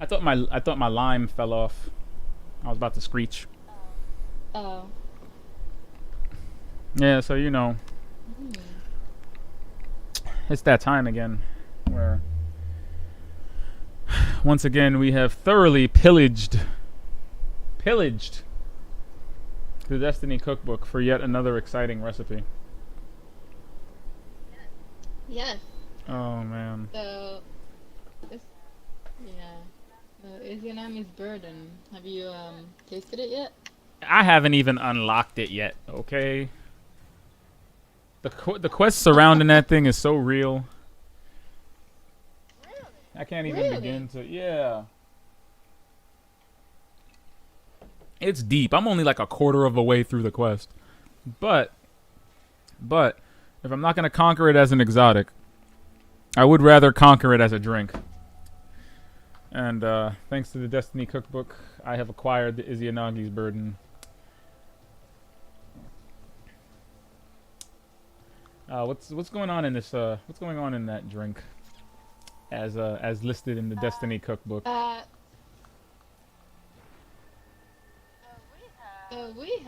I thought my lime fell off. I was about to screech. Oh. Yeah, so you know, Hmm. it's that time again where once again we have thoroughly pillaged the Destiny Cookbook for yet another exciting recipe. Yes. Oh man. So this, yeah. Is your name is Burden. Have you tasted it yet? I haven't even unlocked it yet, okay? The quest surrounding that thing is so real. I can't even begin Really? to. Yeah. It's deep. I'm only like a quarter of the way through the quest. But but if I'm not going to conquer it as an exotic, I would rather conquer it as a drink. And thanks to the Destiny Cookbook, I have acquired the Izzyanagi's Burden. What's going on in this? What's going on in that drink, as listed in the Destiny Cookbook? Uh, so we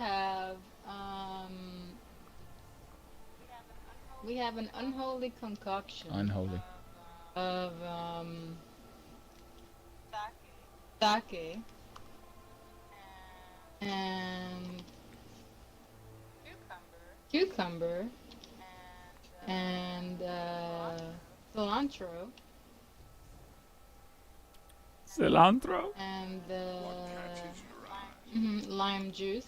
have an unholy concoction Unholy. of sake and cucumber and cilantro Cilantro. and lime juice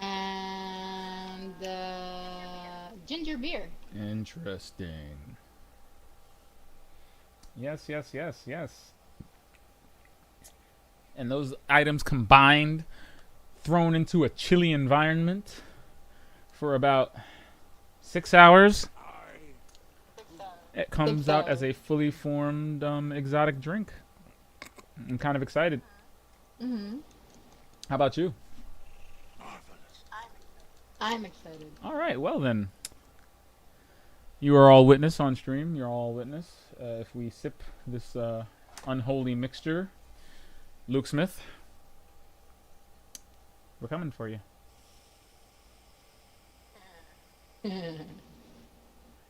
and ginger beer. Interesting. Yes, yes, yes, yes. And those items combined, thrown into a chilly environment for about 6 hours, it comes Six out as hours. a fully formed exotic drink. I'm kind of excited. Mm-hmm. How about you? I'm excited. All right, well then. You are all witness on stream. You're all witness. If we sip this unholy mixture, Luke Smith, we're coming for you.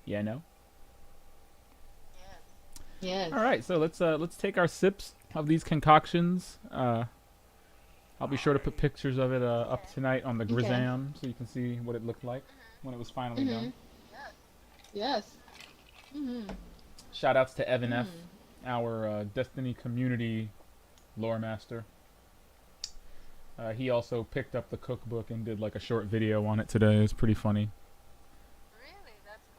Yeah, no. Yes. All right, so let's take our sips of these concoctions. I'll be sure to put pictures of it up tonight on the Okay. Grisam so you can see what it looked like when it was finally Mm-hmm. done. Yes. Mm-hmm. Shout outs to Evan F, Mm. our Destiny community lore master. He also picked up the cookbook and did like a short video on it today. It's pretty funny.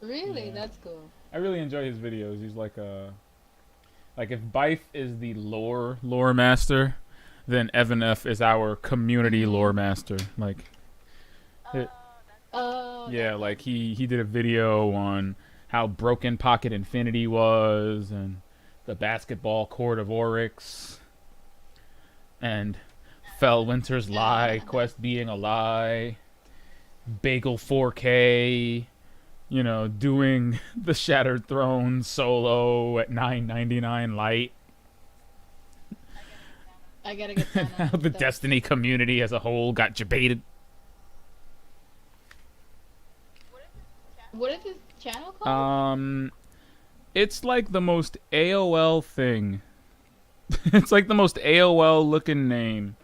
Really? Yeah, That's cool. I really enjoy his videos. He's like if Bife is the lore master, then Evan F is our community Mm-hmm. lore master. Like, it, Oh, yeah, that's like awesome. he did a video on how broken Pocket Infinity was and the basketball court of Oryx and Fell Winter's lie, Quest being a lie, Bagel 4K, you know, doing the Shattered Throne solo at 9.99 light. I gotta get down on How his the stuff. Destiny community as a whole got debated. What is his channel called? Um, it's like the most AOL thing. It's like the most AOL looking name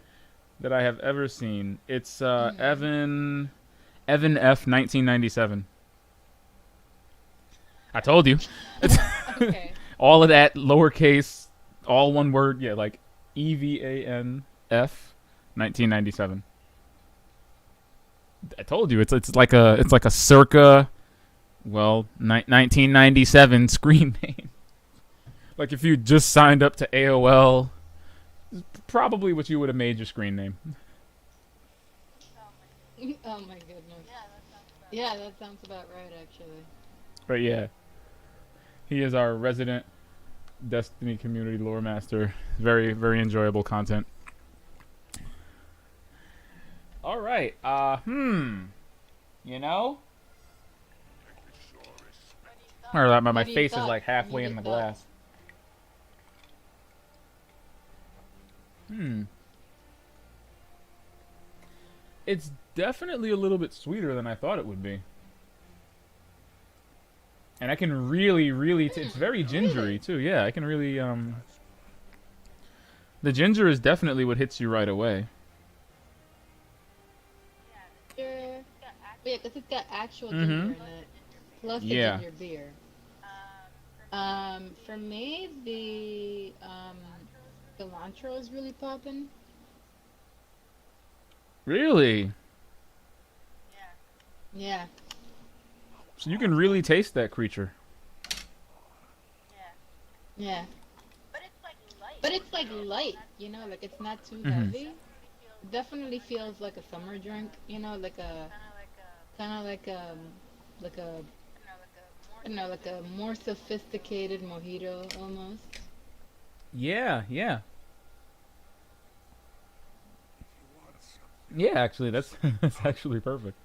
that I have ever seen. It's Mm-hmm. Evan F 1997. I told you. It's Okay. all of that lowercase, all one word. Yeah, like EVANF 1997. I told you it's like a circa 1997 screen name. Like if you just signed up to AOL, probably what you would have made your screen name. Oh my goodness. Yeah, that sounds about right, actually. But yeah, he is our resident Destiny community lore master. Very very enjoyable content. All right. You know, or my What do you face is thought like when you halfway in get the that? glass. Hmm. It's definitely a little bit sweeter than I thought it would be. And I can really, really, it's very gingery Really? too. Yeah, I can really, the ginger is definitely what hits you right away. Ginger. But yeah, because it's got actual ginger Mm-hmm. in it, plus the Yeah. ginger beer. For me, the cilantro is really popping. Really? Yeah, So you can really taste that creature. yeah. But it's like light, like it's not too Mm-hmm. heavy. It definitely feels like a summer drink, like a kind of like a I don't know, like a more sophisticated mojito almost. Yeah, yeah. Yeah, actually, that's that's actually perfect.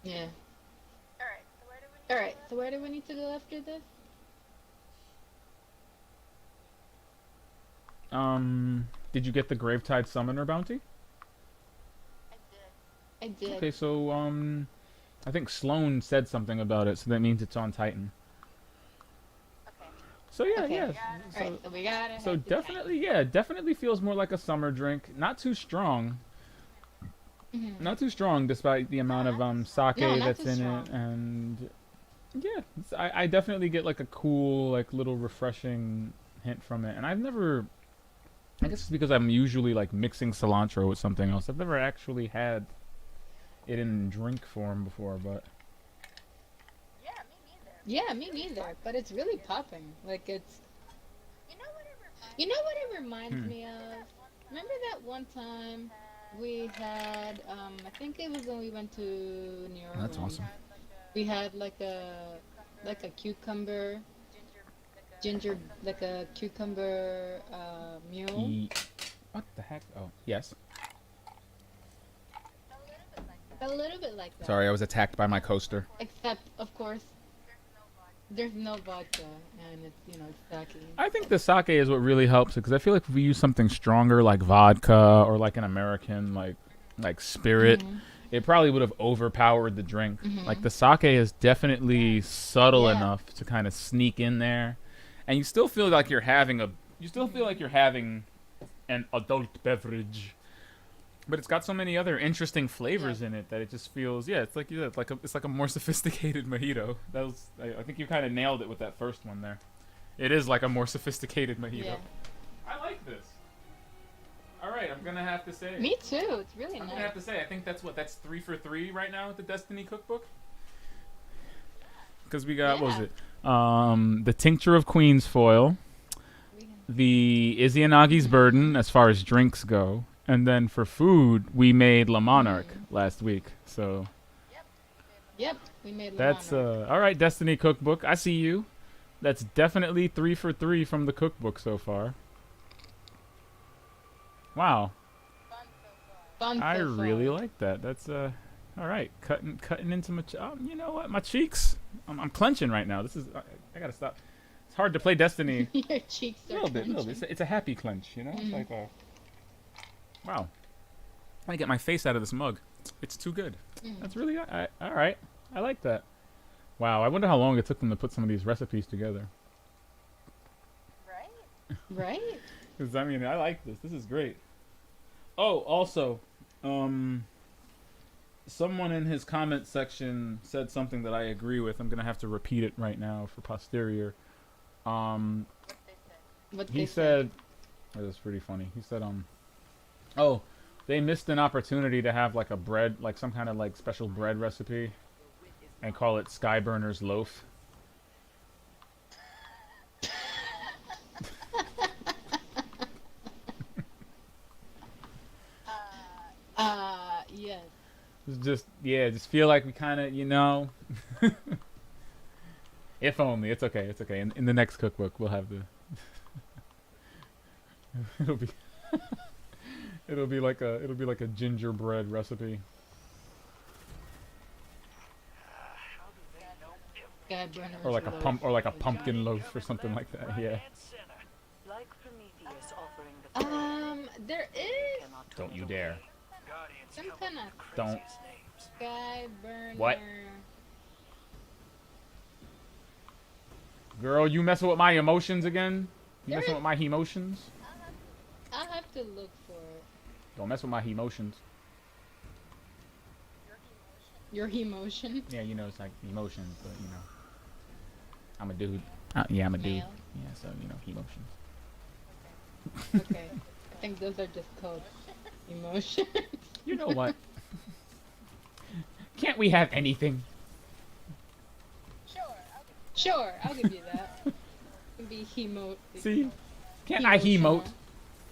Yeah. All right. So where do we need to go after this? Did you get the Gravetide Summoner bounty? I did. Okay, so I think Sloan said something about it, so that means it's on Titan. So yeah, Okay. yeah. All right. So So we gotta so head to definitely, Titan. yeah, definitely feels more like a summer drink. Not too strong. Hmm. Not too strong, despite the amount of No, sake not that's too in it, strong. and yeah, I definitely get like a cool, like little refreshing hint from it. And I've never, I guess it's because I'm usually like mixing cilantro with something else. I've never actually had it in drink form before, but Yeah, me neither. But it's really popping. Like it's. You know what it reminds hmm, me of? Remember that one time we had? I think it was when we went to New that's Orleans. awesome. We had like a cucumber ginger, like a cucumber mule. E- what the heck? Oh, yes. A little bit like that. Sorry, I was attacked by my coaster. Except, of course, there's no vodka, and it's sake. I think the sake is what really helps because I feel like if we use something stronger like vodka or like an American like spirit, Mhm. it probably would have overpowered the drink. Like Mhm. the sake is definitely subtle Yeah. enough to kind of sneak in there, and you still feel like Mhm. you're having an adult beverage, but it's got so many other interesting Yeah. flavors in it that it just feels it's like it's like a more sophisticated mojito. I think you kind of nailed it with that first one there. It is like a more sophisticated mojito. Yeah. I like this. All right, I'm gonna have to say. Me too. It's really I'm gonna nice. have to say. I think that's 3 for 3 right now with the Destiny Cookbook. Because we got what was Yeah. it? The tincture of Queen's foil, We can. the Izzyanagi's burden Mhm. as far as drinks go, and then for food we made La Monarque Mhm. last week. So Yep. We made Le that's Monarque. all right. Destiny Cookbook. I see you. That's definitely 3 for 3 from the cookbook so far. Wow, Fun I so really far. like that. That's all right. Cutting into my you know what? My cheeks. I'm clenching right now. This is I gotta stop. It's hard to play Destiny. Your cheeks A are little bit. clenching. It's a happy clench, you know. It's Mhm. like wow. I get my face out of this mug. It's too good. Mhm. That's really all right. I like that. Wow. I wonder how long it took them to put some of these recipes together. Right? Because I mean, I like this. This is great. Oh, also, um, someone in his comment section said something that I agree with. I'm gonna have to repeat it right now for posterior. Um, What he they say. said it was pretty funny. He said, oh, they missed an opportunity to have like a bread, like some kind of like special bread recipe, and call it Skyburner's loaf. Yes. It's just yeah, just feel like we kind of if only it's okay, it's okay. In the next cookbook, we'll have the it'll be it'll be like a gingerbread recipe. Guy Or Brenner's like a loaf. pump or like a pumpkin loaf or something like that. Yeah. There is Don't you dare. some kind of Don't. sky What? burner. Girl, you messing with my emotions again? You There messing is. with my emotions? I'll have to look for it. Don't mess with my emotions. Your emotion. Yeah, you know, it's like emotions, but you know. I'm a dude. Yeah, I'm a dude. Male. Yeah, so, you know, emotions. Okay. I think those are just called emotions. You know what? Can't we have anything? Sure, I'll give you that. It can be See? Can't I emote emotional.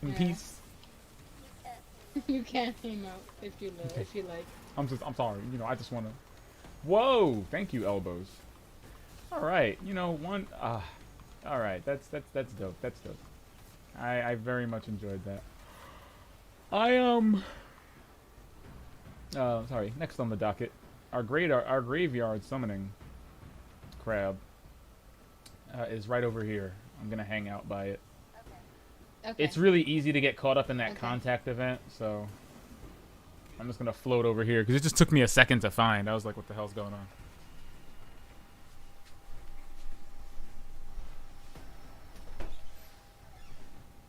in Yeah. peace? You can emote if you like. Okay. If you like. I'm sorry. You know, I just want to. Whoa! Thank you, elbows. All right. You know, one. All right. That's dope. That's dope. I very much enjoyed that. Sorry. Next on the docket, our graveyard summoning crab is right over here. I'm gonna hang out by it. Okay. It's really easy to get caught up in that Okay. contact event, so I'm just gonna float over here because it just took me a second to find. I was like, "What the hell's going on?"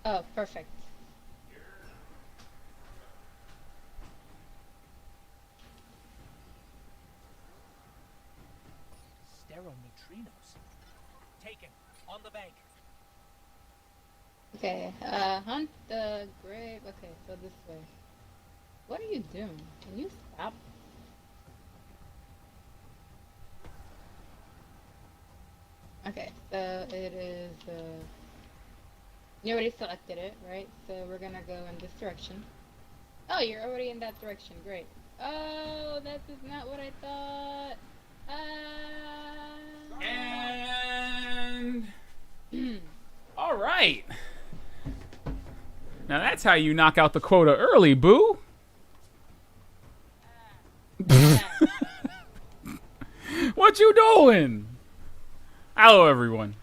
Oh, perfect. Sterile neutrinos. Taken. On the bank. Okay. Hunt the grave. Okay, so this way. What are you doing? Can you stop? Okay, so it is. You already selected it, right? So we're gonna go in this direction. Oh, you're already in that direction. Great. Oh, that is not what I thought. Ah. And all right. Now that's how you knock out the quota early, boo. What you doing? Hello, everyone.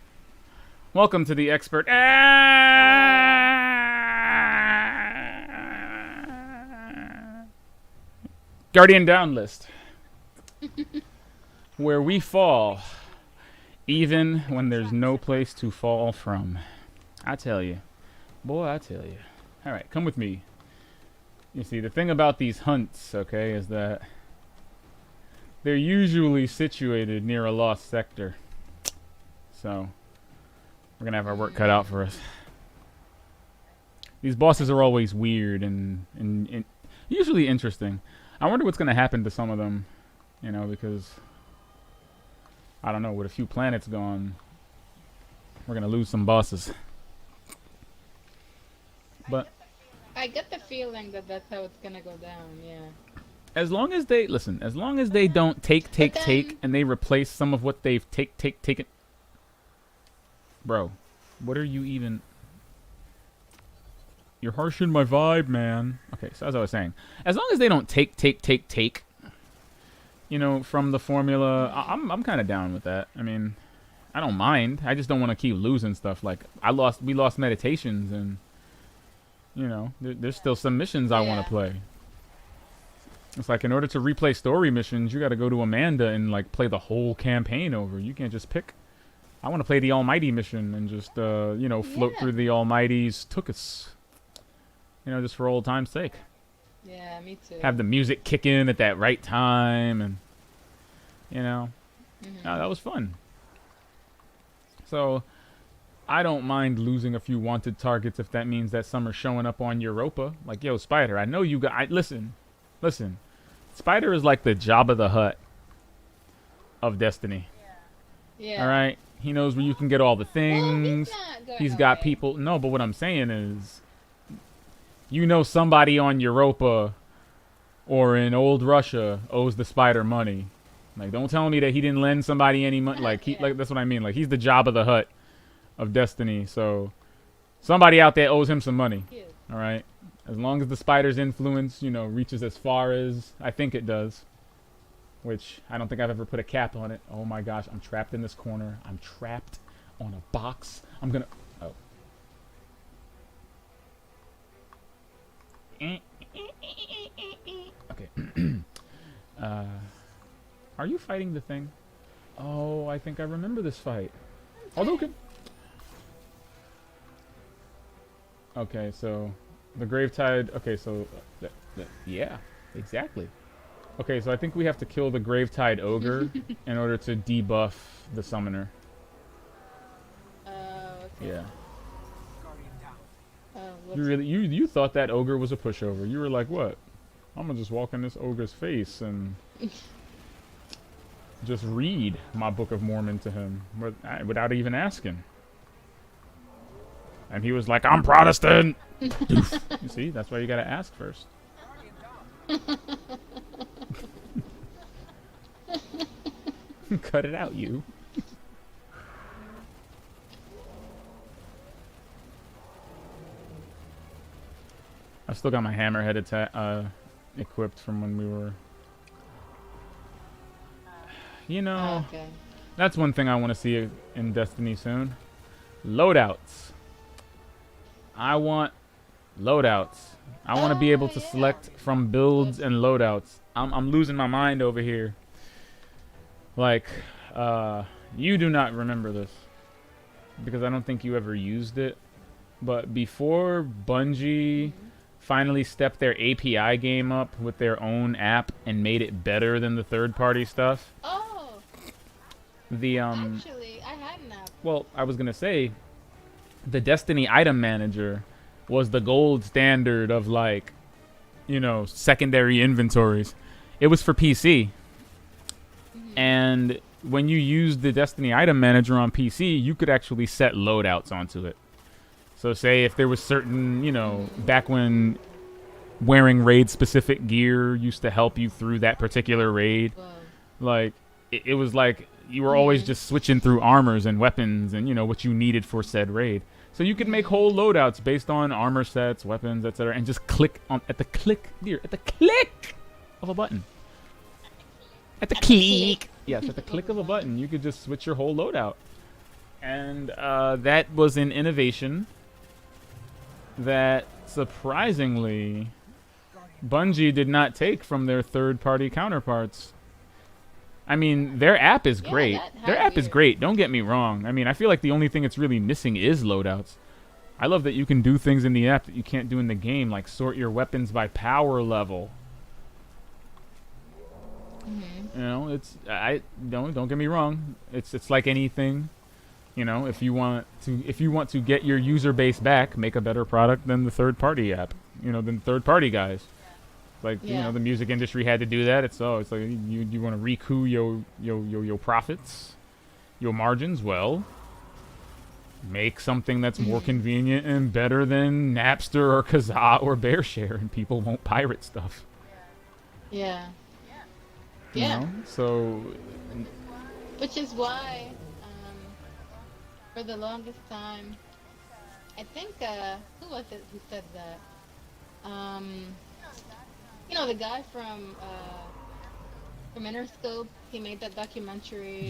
Welcome to the expert Guardian Down list, where we fall, even when there's no place to fall from. I tell you, boy, I tell you. All right, come with me. You see, the thing about these hunts, okay, is that they're usually situated near a lost sector. So, we're going to have our work cut out for us. These bosses are always weird and usually interesting. I wonder what's going to happen to some of them, you know, because, I don't know, with a few planets gone, we're going to lose some bosses. But I get the feeling that that's how it's gonna go down. Yeah. as long as they listen, as long as they don't take, and they replace some of what they've taken. Bro, what are you even? You're harshing my vibe, man. Okay, so as I was saying, as long as they don't take, you know, from the formula, I'm kind of down with that. I mean, I don't mind. I just don't want to keep losing stuff. Like we lost meditations, and you know, there's still some missions I want Yeah. to play. It's like in order to replay story missions, you got to go to Amanda and like play the whole campaign over. You can't just pick. I want to play the Almighty mission and just you know, float Yeah. through the Almighty's Tookus. You know, just for old time's sake. Yeah, me too. Have the music kick in at that right time, and you know, Mhm. that was fun. So, I don't mind losing a few wanted targets if that means that some are showing up on Europa. Like, yo, Spider, I know you got. Listen. Spider is like the Jabba the Hutt of Destiny. Yeah. All right, he knows where you can get all the Well, things. he's not going He's got away. people. No, but what I'm saying is, you know, somebody on Europa or in old Russia owes the Spider money. Like, don't tell me that he didn't lend somebody any money. Like, Yeah. like that's what I mean. Like, he's the Jabba the Hutt of Destiny. So, somebody out there owes him some money. He is. All right. As long as the Spider's influence, you know, reaches as far as I think it does, which I don't think I've ever put a cap on it. Oh my gosh, I'm trapped in this corner. I'm trapped on a box. I'm gonna. Oh. Okay. Are you fighting the thing? Oh, I think I remember this fight. Hadouken! Okay, so the Gravetide. Okay, so yeah, exactly. Okay, so I think we have to kill the Gravetide Ogre in order to debuff the Summoner. Okay. Yeah. Guardian down. You really you thought that ogre was a pushover. You were like, what? I'm gonna just walk in this ogre's face and just read my Book of Mormon to him without even asking. And he was like, I'm Protestant. Doof. You see, that's why you gotta ask first. Guardian down. Cut it out, you. I've still got my hammerhead equipped from when we were. You know, Okay. that's one thing I want to see in Destiny soon. Loadouts. I want loadouts. I want to be able to yeah. select from builds and loadouts. I'm losing my mind over here. Like, you do not remember this because I don't think you ever used it. But before Bungie finally stepped their API game up with their own app and made it better than the third-party stuff, Oh, the actually, I had an app. well, I was gonna say, the Destiny Item Manager was the gold standard of, like, you know, secondary inventories. It was for PC. And when you used the Destiny Item Manager on PC, you could actually set loadouts onto it. So say if there was certain, you know, back when wearing raid-specific gear used to help you through that particular raid, Whoa. like, it was like you were always just switching through armors and weapons and, you know, what you needed for said raid. So you could make whole loadouts based on armor sets, weapons, etc., and just click on at the click of a button. At the click. Yes, at the click of a button, you could just switch your whole loadout. And that was an innovation that, surprisingly, Bungie did not take from their third-party counterparts. I mean, their app is great. Their app is great, don't get me wrong. I mean, I feel like the only thing it's really missing is loadouts. I love that you can do things in the app that you can't do in the game, like sort your weapons by power level. You know, don't get me wrong. It's like anything. You know, if you want to get your user base back, make a better product than the third-party app. You know, than third-party guys. Like, you know, the music industry had to do that. It's like you want to recoup your profits, your margins. Well, make something that's more convenient and better than Napster or Kazaa or BearShare, and people won't pirate stuff. Yeah. You know? So, Which is why, for the longest time, I think, who was it who said that? You know, the guy from Interscope, he made that documentary.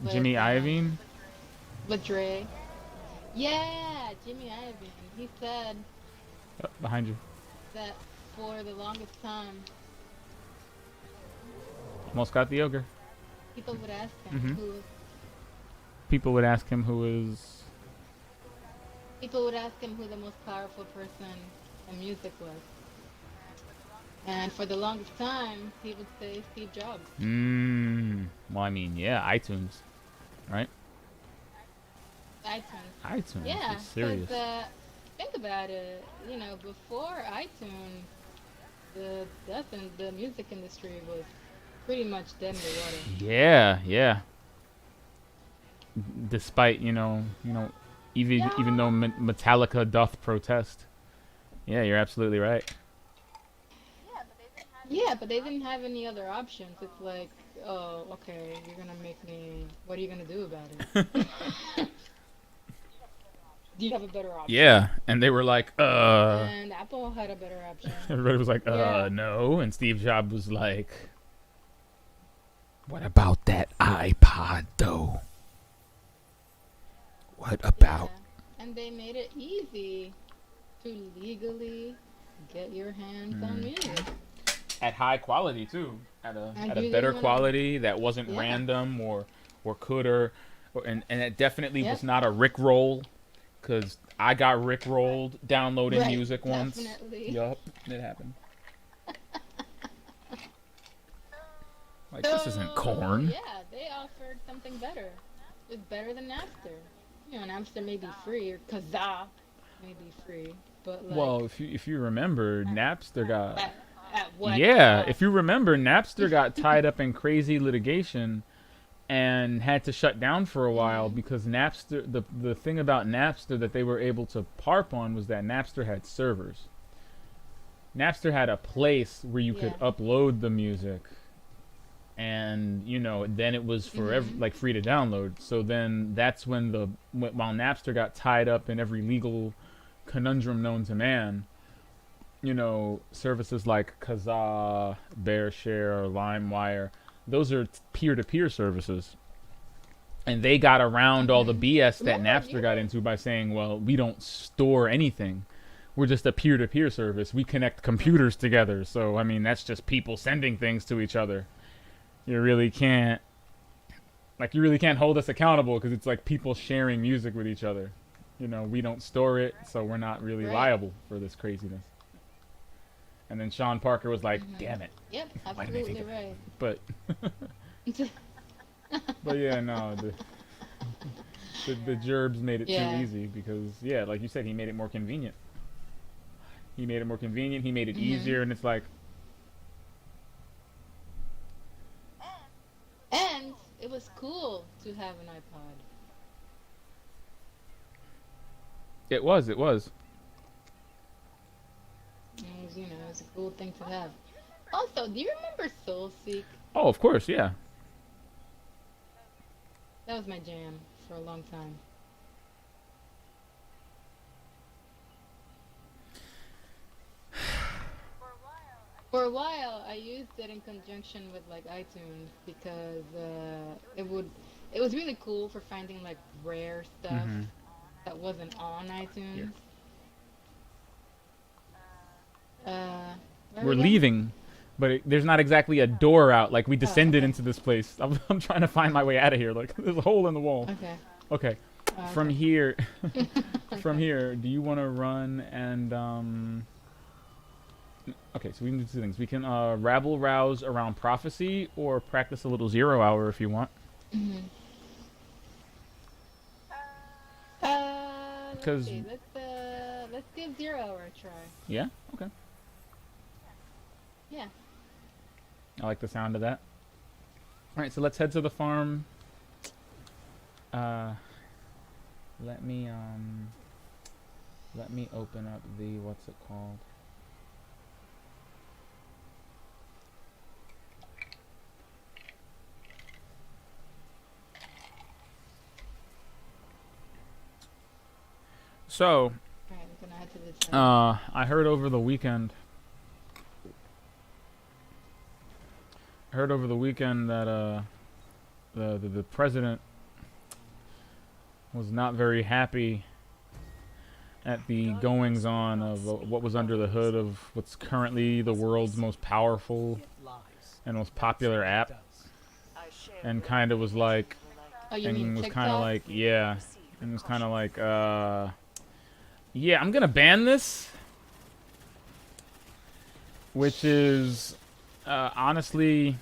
Jimmy Iovine? With Dre. Yeah, Jimmy Iovine. He said Behind you. that for the longest time, Almost got the ogre. people would ask him People would ask him who is. people would ask him who the most powerful person in music was. And for the longest time, he would say Steve Jobs. Well, I mean, yeah, iTunes, right? iTunes. Yeah, It's serious. because think about it. You know, before iTunes, the music industry was pretty much dead in the water. Yeah. Despite even though Metallica doth protest. Yeah, you're absolutely right. Yeah, but they didn't have any other options. It's like, oh, okay, you're gonna make me. What are you gonna do about it? Do you have a better option? Yeah, and they were like, And Apple had a better option. Everybody was like, Yeah. no. And Steve Jobs was like, what about that iPod, though? What about? Yeah. And they made it easy to legally get your hands on music. At high quality too, at And a you better didn't wanna, quality that wasn't yeah. random or could or and it definitely Yep. was not a Rick roll, because I got Rick rolled downloading Right. music once. Definitely. Yup, it happened. Like, So, this isn't corn. yeah, they offered something better. It's better than Napster. You know, Napster may be free, or Kazaa may be free, but like, Well, if you remember, Napster got at what yeah, cost? if you remember, Napster got tied up in crazy litigation and had to shut down for a while because Napster the thing about Napster that they were able to harp on was that Napster had servers. Napster had a place where you could Yeah. upload the music, and then it was forever like free to download. So then that's when while Napster got tied up in every legal conundrum known to man, services like Kazaa, BearShare, LimeWire, those are peer-to-peer services. And they got around all the BS that Napster got into by saying, well, we don't store anything. We're just a peer-to-peer service. We connect computers together. So, I mean, that's just people sending things to each other. You really can't hold us accountable because it's like people sharing music with each other. We don't store it, so we're not really liable for this craziness. And then Sean Parker was like, damn it. Yep, Why didn't I think absolutely of right. But but yeah, no, the gerbs made it Yeah. too easy because, yeah, like you said, he made it more convenient. He made it easier, and it's like, And it was cool to have an iPod. it was. It was, it was a cool thing to have. Also, do you remember Soulseek? Oh, of course, yeah. That was my jam for a long time. For a while, I used it in conjunction with like iTunes because it was really cool for finding like rare stuff that wasn't on iTunes. Where We're we going? leaving, but there's not exactly a door out. Like, we descended into this place. I'm trying to find my way out of here. Like, there's a hole in the wall. Okay. Okay. From okay. here, from here, do you want to run and Okay, so we can do two things. We can rabble rouse around prophecy, or practice a little 0 hour if you want. Let's 'Cause- see. Let's give 0 hour a try. Yeah. Okay. Yeah. I like the sound of that. All right, so let's head to the farm. Let me open up the what's it called? So, Alright, we're gonna head to this side. I heard over the weekend. That the president was not very happy at the goings on of what was under the hood of what's currently the world's most powerful and most popular app, and kind of was like, Oh, you mean and was TikTok? kind of like, yeah, and was kind of like, yeah, I'm gonna ban this, which is, honestly,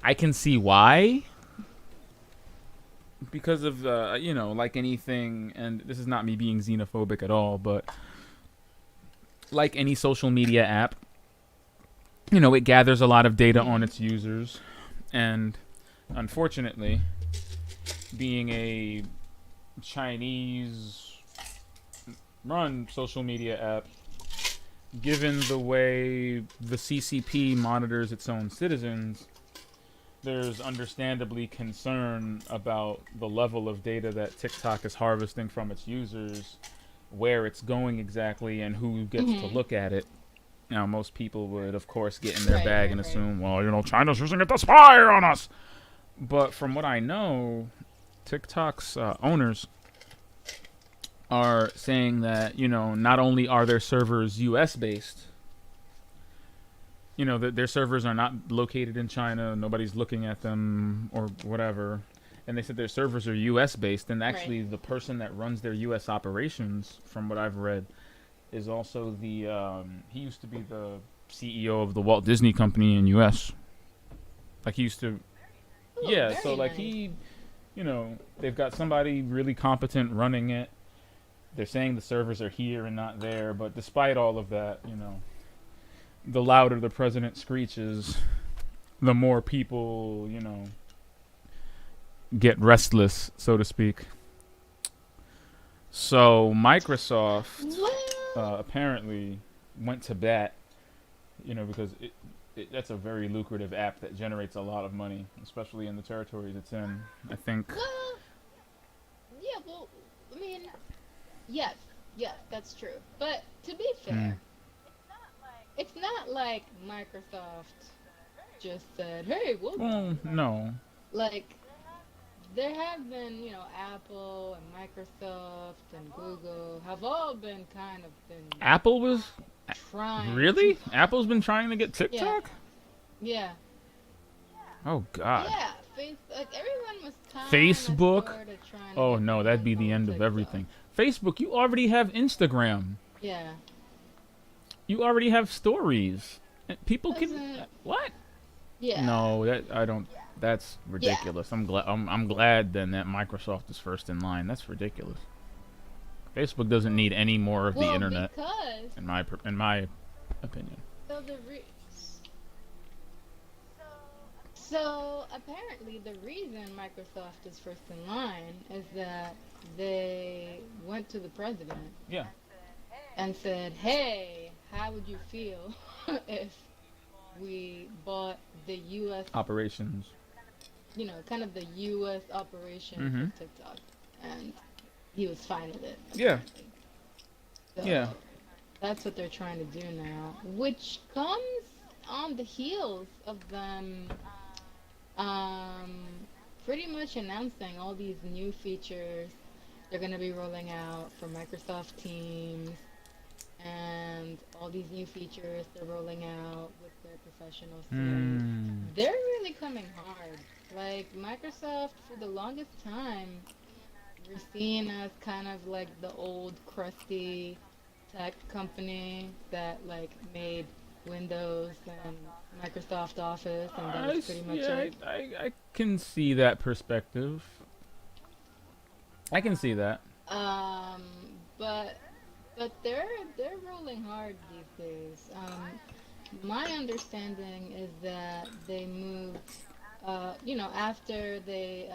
I can see why. Because of, like anything, and this is not me being xenophobic at all, but like any social media app, it gathers a lot of data on its users, and unfortunately, being a Chinese-run social media app, given the way the CCP monitors its own citizens, there's understandably concern about the level of data that TikTok is harvesting from its users, where it's going exactly, and who gets to look at it. Now, most people would, of course, get in their bag and assume, well, China's using it to spy on us. But from what I know, TikTok's owners are saying that, not only are their servers US based, that their servers are not located in China, nobody's looking at them or whatever. And they said their servers are US based, and actually Right. the person that runs their US operations, from what I've read, is also he used to be the CEO of the Walt Disney Company in US. Like he used to, Oh, yeah, so very like nice. they've got somebody really competent running it. They're saying the servers are here and not there, but despite all of that, the louder the president screeches, the more people, get restless, so to speak. So Microsoft Well, apparently went to bat, because that's a very lucrative app that generates a lot of money, especially in the territories it's in. I think. well, yeah, well, I mean, yes, yes, that's true. But to be Mm. fair, it's not like Microsoft just said, "Hey, we'll buy Well, it." no. Like there have been, Apple and Microsoft and Google have all been kind of been Apple was trying to really. Apple's been trying to get yeah, TikTok. yeah. Oh God. Yeah, like everyone was kind of Facebook. sort of trying to Oh get their no, that'd hands be the on end of TikTok. everything. Facebook, you already have Instagram. Yeah. You already have stories. People can Doesn't what? yeah. No, that I don't. That's Yeah. ridiculous. I'm glad then that Microsoft is first in line. That's ridiculous. Facebook doesn't need any more of the Well, internet, because in my opinion. so so apparently the reason Microsoft is first in line is that they went to the president Yeah. and said, "Hey, how would you feel if we bought the U.S. Operations. Kind of the U.S. operation Mm-hmm. for TikTok," and he was fine with it Yeah. apparently. So Yeah. that's what they're trying to do now, which comes on the heels of them um, pretty much announcing all these new features they're going to be rolling out for Microsoft Teams and all these new features they're rolling out with their professional suite. Mm. They're really coming hard. Like Microsoft, for the longest time, we're seen as kind of like the old crusty tech company that like made Windows and Microsoft Office, and that was pretty much Yeah, it. I can see that perspective. I can see that. Um, but they're rolling hard these days. My understanding is that they moved, after they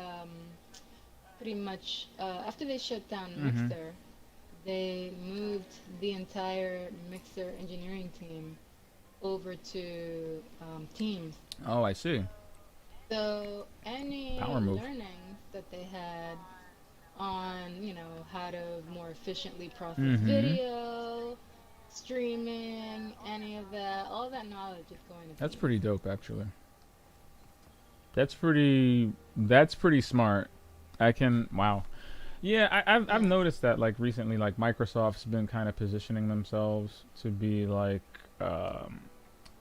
pretty much after they shut down Mm-hmm. Mixer, they moved the entire Mixer engineering team over to Teams. Oh, I see. So any Power move. learnings that they had on, how to more efficiently process Mm-hmm. video, streaming, any of that, all that knowledge is going to That's Teams. pretty dope, actually. That's pretty smart. I can. Wow. Yeah, I've Yeah. noticed that like recently, like Microsoft's been kind of positioning themselves to be like um,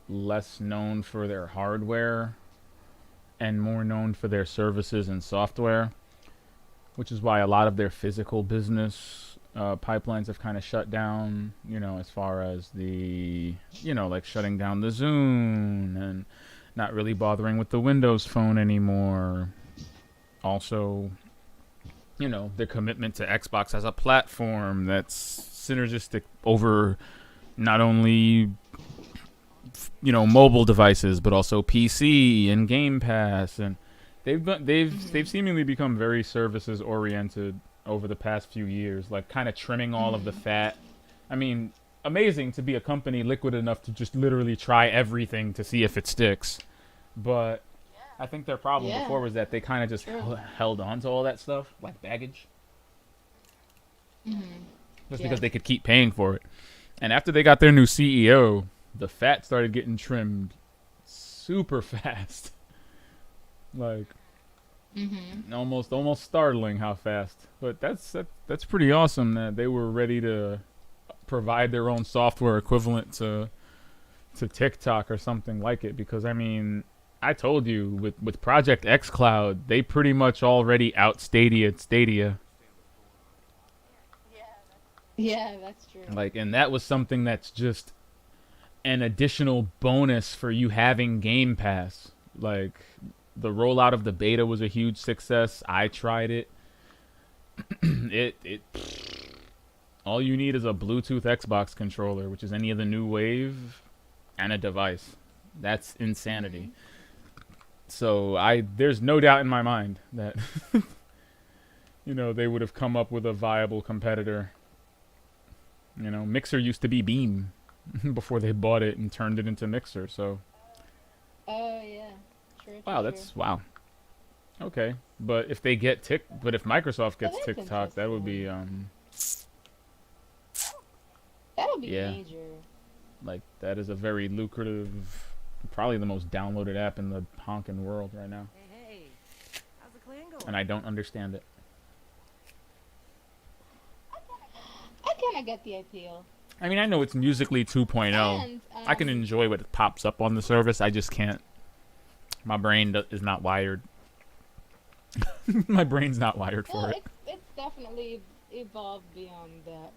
less known for their hardware and more known for their services and software, which is why a lot of their physical business pipelines have kind of shut down. As far as like shutting down the Zoom and not really bothering with the Windows Phone anymore. Also, their commitment to Xbox as a platform that's synergistic over not only mobile devices but also PC and Game Pass, and they've Mhm. seemingly become very services oriented over the past few years, like kind of trimming all of the Mhm. fat. I mean, amazing to be a company liquid enough to just literally try everything to see if it sticks. But I think their problem Yeah. before was that they kind of just True. held on to all that stuff like baggage, Mhm. just Yeah. because they could keep paying for it. And after they got their new CEO, the fat started getting trimmed super fast. Like, Mm-hmm. Almost startling how fast. But that's pretty awesome that they were ready to provide their own software equivalent to TikTok or something like it. Because I mean, I told you with Project xCloud, they pretty much already out Stadia. Yeah, that's true. Like, and that was something that's just an additional bonus for you having Game Pass. Like, the rollout of the beta was a huge success. I tried it. it all you need is a Bluetooth Xbox controller, which is any of the new wave, and a device. That's insanity. So there's no doubt in my mind that they would have come up with a viable competitor. Mixer used to be Beam before they bought it and turned it into Mixer. So Oh yeah, true. wow, wow. Okay, but if if Microsoft gets That is TikTok, that would be that'll be yeah. major. Like, that is a very lucrative, probably the most downloaded app in the honkin' world right now, Hey, how's the clan going? and I don't understand it. I kind of get the appeal. I mean, I know it's Musically 2.0. And I can enjoy what pops up on the service. I just can't. My brain is not wired. My brain's not wired for well, it. it's definitely evolved beyond that.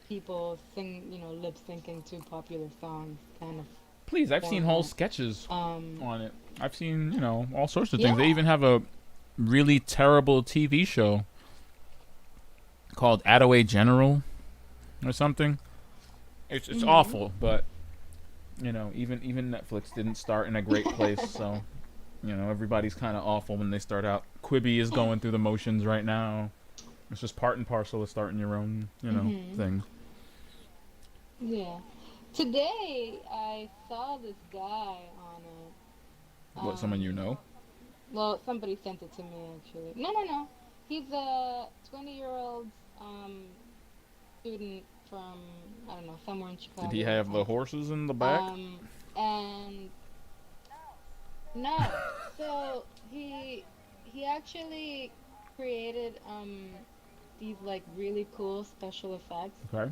People lip syncing to popular songs, kind of. Please, I've seen whole format. sketches Um, on it. I've seen, all sorts of things. They Yeah. even have a really terrible TV show called Attaway General or something. It's awful, but even Netflix didn't start in a great place, so everybody's kind of awful when they start out. Quibi is going through the motions right now. It's just part and parcel of starting your own, thing. yeah. Today I saw this guy on it. What, someone you know? Well, somebody sent it to me actually. No. He's a 20-year-old student from, I don't know, somewhere in Chicago. Did he have the horses in the back? And no. So he actually created these like really cool special effects. Okay.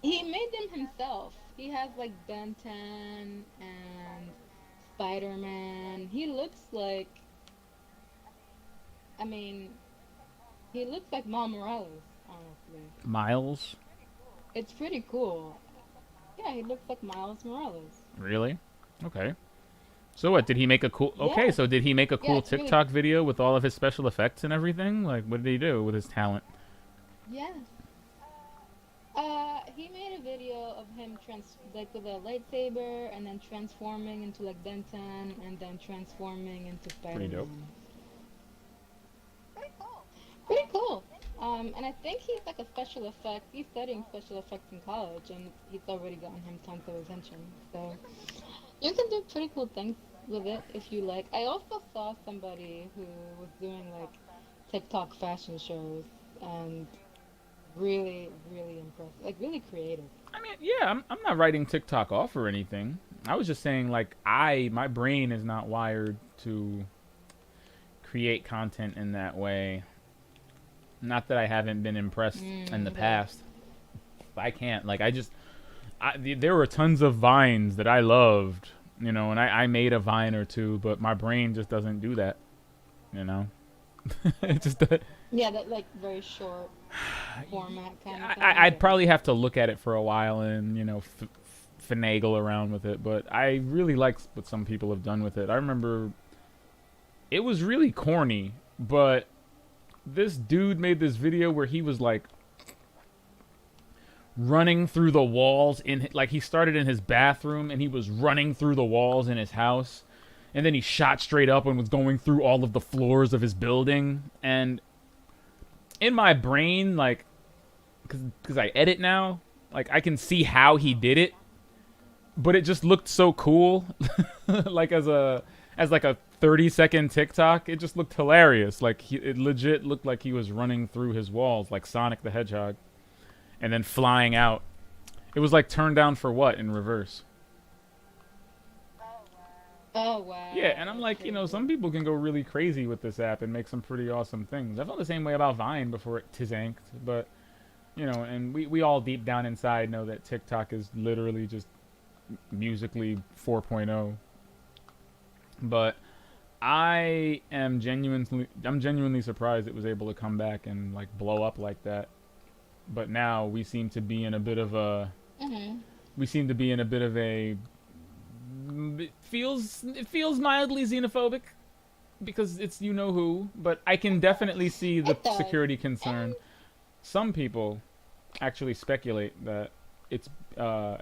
He made them himself. He has like Ben 10 and Spider-Man. He looks like, I mean, he looks like Miles Morales, honestly. Miles? It's pretty cool. Yeah, he looks like Miles Morales. Really? Okay. So what, did he make a cool... Okay, Yeah. so did he make a cool it's really- TikTok video with all of his special effects and everything? Like, what did he do with his talent? Yes. He made a video of him with a lightsaber and then transforming into like Ben 10 and then transforming into Spider-Man. dope. Pretty cool. And I think he's like a special effects. He's studying special effects in college, and he's already gotten him tons of attention. So you can do pretty cool things with it if you like. I also saw somebody who was doing like TikTok fashion shows, and really, really impressive. Like really creative. I mean, yeah, I'm not writing TikTok off or anything. I was just saying, like, my brain is not wired to create content in that way. Not that I haven't been impressed in the past. I can't. Like, there were tons of Vines that I loved, and I made a Vine or two, but my brain just doesn't do that, It just... Yeah, that like very short format kind of thing. I'd probably have to look at it for a while and, finagle around with it, but I really like what some people have done with it. I remember it was really corny, but this dude made this video where he was like running through the walls like he started in his bathroom and he was running through the walls in his house, and then he shot straight up and was going through all of the floors of his building. And in my brain, like, because I edit now, like, I can see how he did it, but it just looked so cool. Like, as a 30-second TikTok, it just looked hilarious. Like, it legit looked like he was running through his walls like Sonic the Hedgehog and then flying out. It was like Turn Down for What in reverse. Oh wow. Yeah, and I'm That's like, crazy. some people can go really crazy with this app and make some pretty awesome things. I felt the same way about Vine before it tizanked, but and we all deep down inside know that TikTok is literally just musically 4.0. But I'm genuinely surprised it was able to come back and like blow up like that. But now Mhm. we seem to be in a bit of a it feels mildly xenophobic because it's you know who, but I can definitely see the It does. security And concern. Some people actually speculate that it's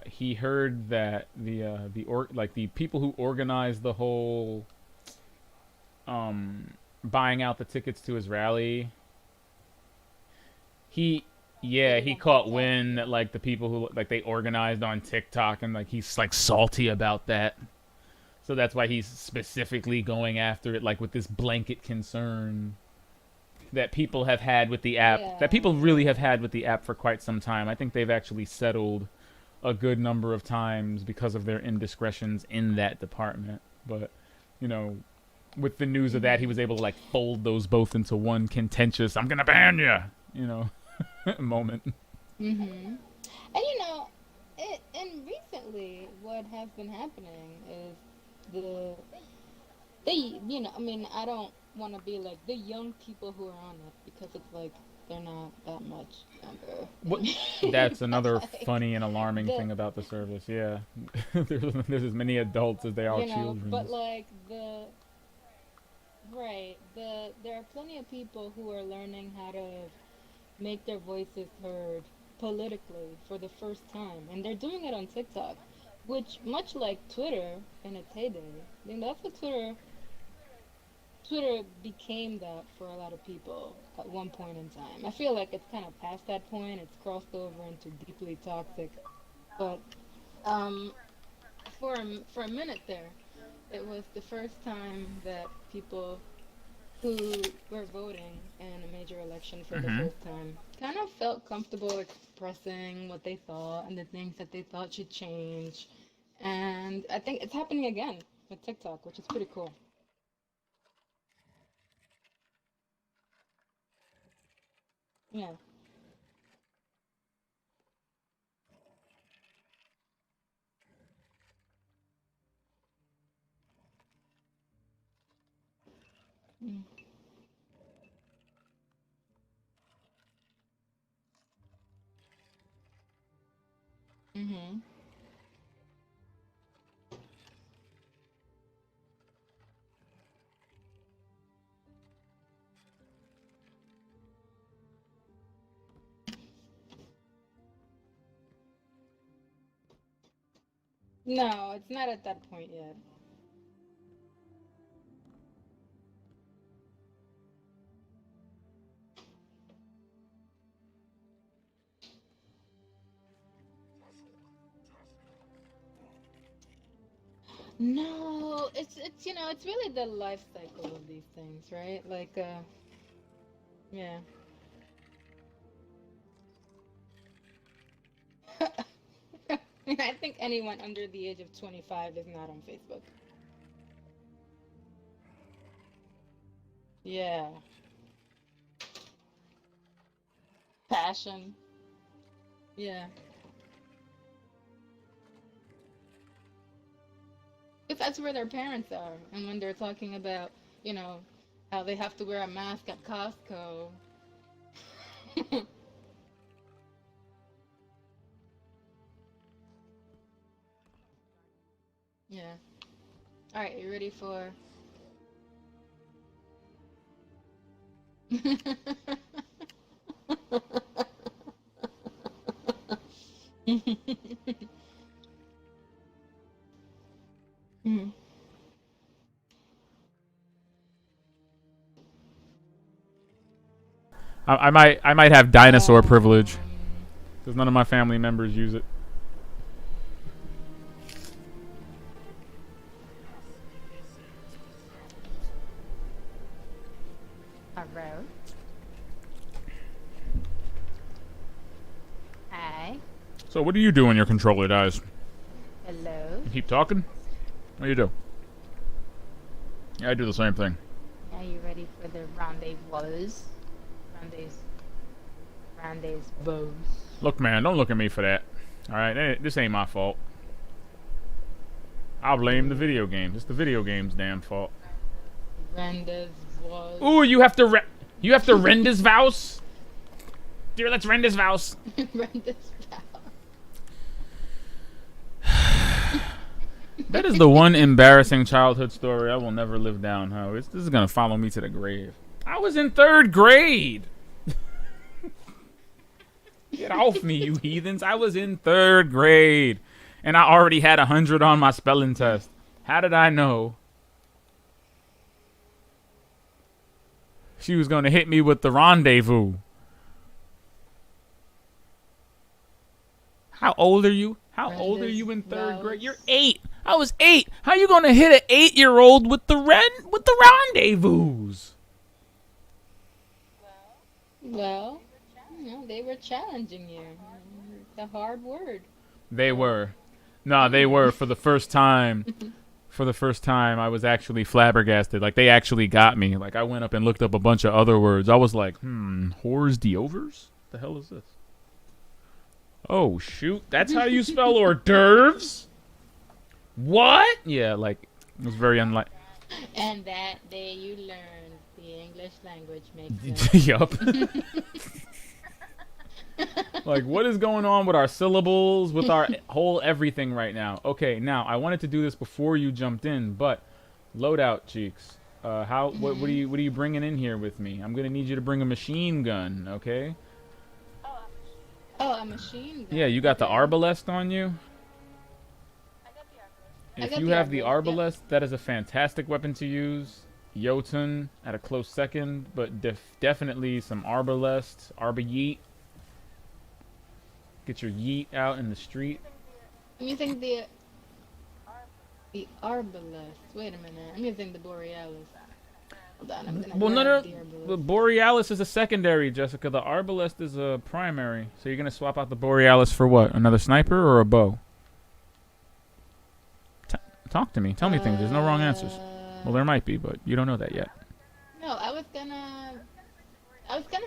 he heard that the people who organized the whole um buying out the tickets to his rally, he did yeah, it he on caught TikTok. wind that like the people who like they organized on TikTok and like he's like salty about that. So that's why he's specifically going after it like with this blanket concern that people have had with the app, that Yeah, people really have yeah. had with the app for quite some time. I think they've actually settled a good number of times because of their indiscretions in that department. But, you know, with the news of that, he Mhm. was able to like fold those both into one contentious "I'm gonna ban you," moment. Mhm. And and recently, what has been happening is the I mean, I don't want to be like the young people who are on it because it's like they're not that much younger than What? me. That's But another like funny and alarming the thing about the service. Yeah, there's as many adults as they are but children. like there are plenty of people who are learning how to make their voices heard politically for the first time, and they're doing it on TikTok, which much like Twitter in its heyday, I think that's what Twitter became that for a lot of people at one point in time. I feel like it's kind of past that point. It's crossed over into deeply toxic. But um, for a minute there, it was the first time that people who were voting in a major election for the Mm-hmm. first time kind of felt comfortable expressing what they thought and the things that they thought should change. And I think it's happening again with TikTok, which is pretty cool. Yeah. Mm-hmm. No, it's not at that point yet. No, it's it's really the life cycle of these things, right? Like yeah. I think anyone under the age of 25 is not on Facebook. Yeah. Passion. Yeah. If that's where their parents are, and when they're talking about, you know, how they have to wear a mask at Costco. Yeah. All right, you ready for? Mhm. I might have dinosaur privilege Um. because none of my family members use it. Hello. Hi. So what do you do when your controller dies? Hello. You keep talking? What do you do? Yeah, I do the same thing. Are you ready for the rendezvous? Rendezvous. Look, man, don't look at me for that. All right, this ain't my fault. I'll blame the video game. It's the video game's damn fault. Rendezvous. Ooh, you have to rend this vows. Dear, let's rend this vows. Rendezvous. That is the one embarrassing childhood story I will never live down. This is gonna follow me to the grave. I was in 3rd grade. Get off me, you heathens! I was in 3rd grade, and I already had 100 on my spelling test. How did I know she was gonna hit me with the rendezvous? How old are you? How old are you in 3rd grade? You're 8. I was 8. How you gonna hit an 8-year-old with the rendezvous? Well, they were challenging you. The hard word. They were. No, they were for the first time. For the first time, I was actually flabbergasted. Like, they actually got me. Like, I went up and looked up a bunch of other words. I was like, hors d'oeuvres? The hell is this? Oh, shoot. That's how you spell hors d'oeuvres? What? Yeah, like, it was very unlike. And that day you learned the English language makes sense. Yup. Like, what is going on with our syllables, with our whole everything right now? Okay, now, I wanted to do this before you jumped in, but loadout, Cheeks. What are you bringing in here with me? I'm gonna need you to bring a machine gun, okay? Oh, a machine gun. Yeah, you got the arbalest on you? If you have the arbalest, that is a fantastic weapon to use. Jotun at a close second, but definitely some arbalest, yeet. Get your yeet out in the street. I'm using the arbalest. Wait a minute. I'm using the borealis. Hold on. I'm gonna grab the arbalest. The borealis is a secondary, Jessica. The arbalest is a primary. So you're gonna swap out the borealis for what? Another sniper or a bow? Talk to me. Tell me things. There's no wrong answers. Well, there might be, but you don't know that yet. No, I was gonna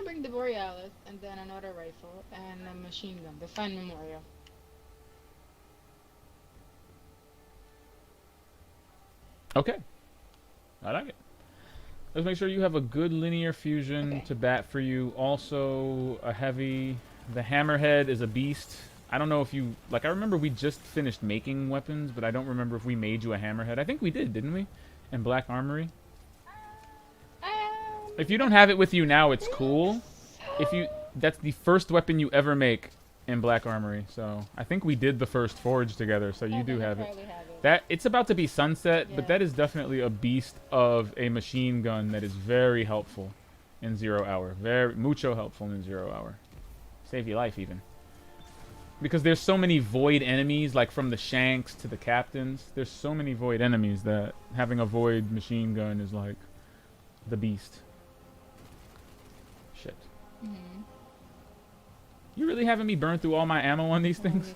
bring the borealis and then another rifle and a machine gun. The Fine Memorial. Okay. I like it. Let's make sure you have a good linear fusion to bat for you. Also, a heavy. The hammerhead is a beast. I don't know if you... Like, I remember we just finished making weapons, but I don't remember if we made you a hammerhead. I think we did, didn't we? In Black Armory? If you don't have it with you now, it's cool. If you... That's the first weapon you ever make in Black Armory. So, I think we did the first forge together, so you do have it. It's about to be sunset, but that is definitely a beast of a machine gun that is very helpful in 0 hour. Very... Mucho helpful in 0 hour. Save your life, even. Because there's so many void enemies, like from the Shanks to the captains. There's so many void enemies that having a void machine gun is like the beast. Shit. Mm-hmm. You really having me burn through all my ammo on these things?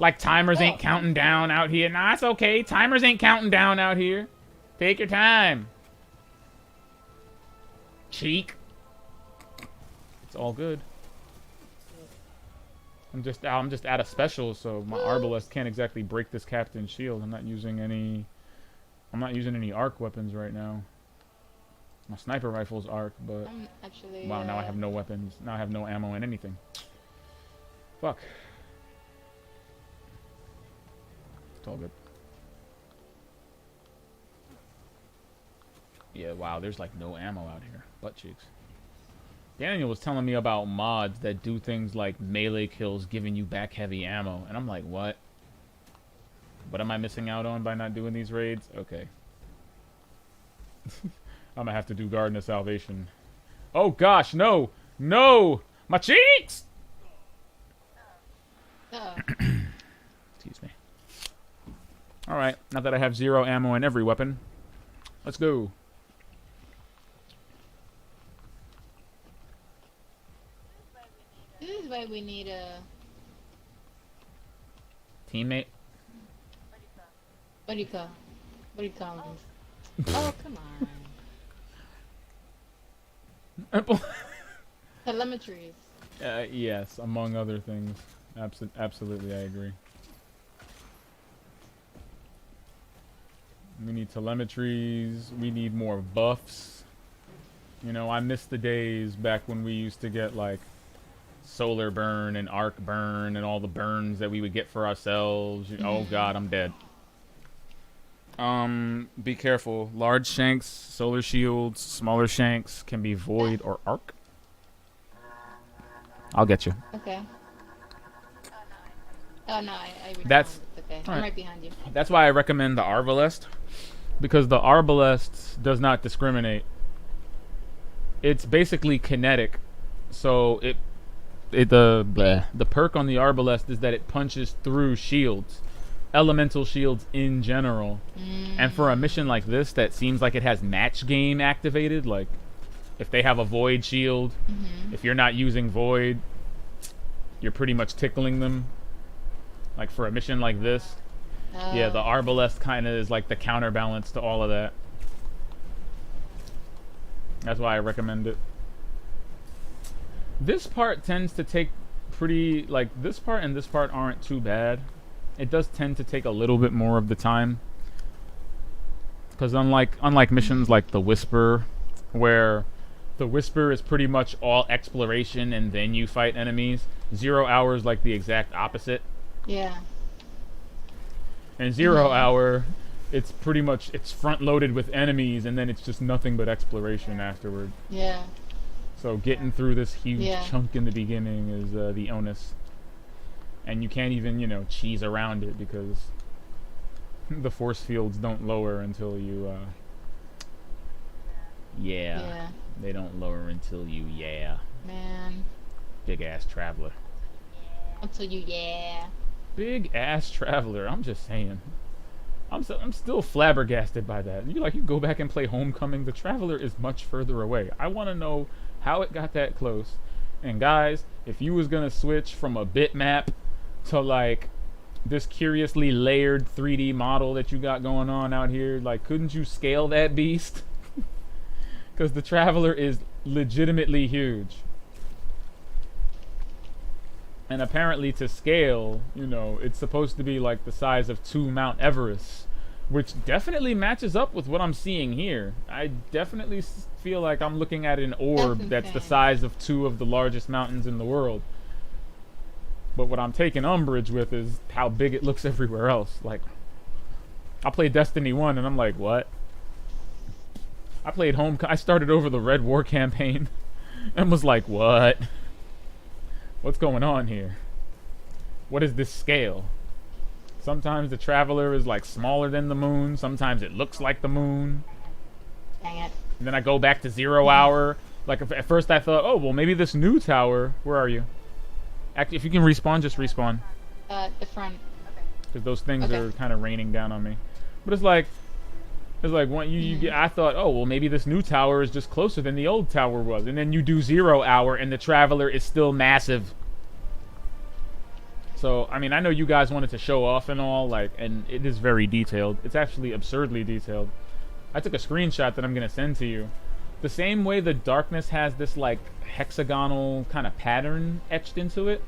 Like timers ain't counting down out here. Nah, it's okay. Timers ain't counting down out here. Take your time. Cheek. All good. I'm just out of specials, so my arbalest can't exactly break this captain's shield. I'm not using any arc weapons right now. My sniper rifle's arc, but actually, wow, now I have no weapons. Now I have no ammo and anything. Fuck. It's all good. Yeah, wow, there's like no ammo out here. Butt cheeks. Daniel was telling me about mods that do things like melee kills giving you back heavy ammo. And I'm like, what? What am I missing out on by not doing these raids? Okay. I'm gonna have to do Garden of Salvation. Oh gosh, no! No! My cheeks! Excuse me. Alright, now that I have 0 ammo in every weapon, let's go. This is why we need a teammate. What do you call? What do you call them? Oh, come on. Telemetries. Yes, among other things. Absolutely, I agree. We need telemetries. We need more buffs. You know, I miss the days back when we used to get, like, solar burn and arc burn and all the burns that we would get for ourselves. Oh, God, I'm dead. Be careful. Large shanks, solar shields, smaller shanks can be void or arc. I'll get you. Okay. Oh no, I That's okay. I'm right. right behind you. That's why I recommend the Arbalest, because the Arbalest does not discriminate. It's basically kinetic, so the perk on the Arbalest is that it punches through shields, elemental shields in general. And for a mission like this that seems like it has match game activated, like if they have a void shield, if you're not using void, you're pretty much tickling them. Like for a mission like this, yeah, the Arbalest kind of is like the counterbalance to all of that. That's why I recommend it. This part tends to take pretty, like, this part and this part aren't too bad. It does tend to take a little bit more of the time. Because unlike missions like the Whisper, where the Whisper is pretty much all exploration and then you fight enemies, 0 hour is like the exact opposite. Yeah. And 0 hour, it's pretty much, it's front loaded with enemies and then it's just nothing but exploration afterward. Yeah. So getting through this huge chunk in the beginning is the onus. And you can't even, you know, cheese around it because the force fields don't lower until you, Yeah. They don't lower until you, Man. Big ass traveler. Until you, Big ass traveler, I'm just saying. I'm still flabbergasted by that. You go back and play Homecoming, the traveler is much further away. I want to know how it got that close. And guys, if you was gonna switch from a bitmap to like this curiously layered 3D model that you got going on out here, like, couldn't you scale that beast? Because the traveler is legitimately huge. And apparently to scale, you know, it's supposed to be like the size of 2 Mount Everests, which definitely matches up with what I'm seeing here. I definitely feel like I'm looking at an orb that's the size of 2 of the largest mountains in the world. But what I'm taking umbrage with is how big it looks everywhere else. Like, I played Destiny 1 and I'm like, what? I started over the Red War campaign and was like, what? What's going on here? What is this scale? Sometimes the traveler is like smaller than the moon. Sometimes it looks like the moon. Dang it. And then I go back to 0 hour. Like at first I thought, oh, well, maybe this new tower. Where are you? Actually, if you can respawn, just respawn. The front. Because those things are kind of raining down on me. But it's like when you get. I thought, oh, well, maybe this new tower is just closer than the old tower was. And then you do 0 hour, and the traveler is still massive. So, I mean, I know you guys wanted to show off and all, like, and it is very detailed. It's actually absurdly detailed. I took a screenshot that I'm gonna send to you. The same way the darkness has this like hexagonal kind of pattern etched into it.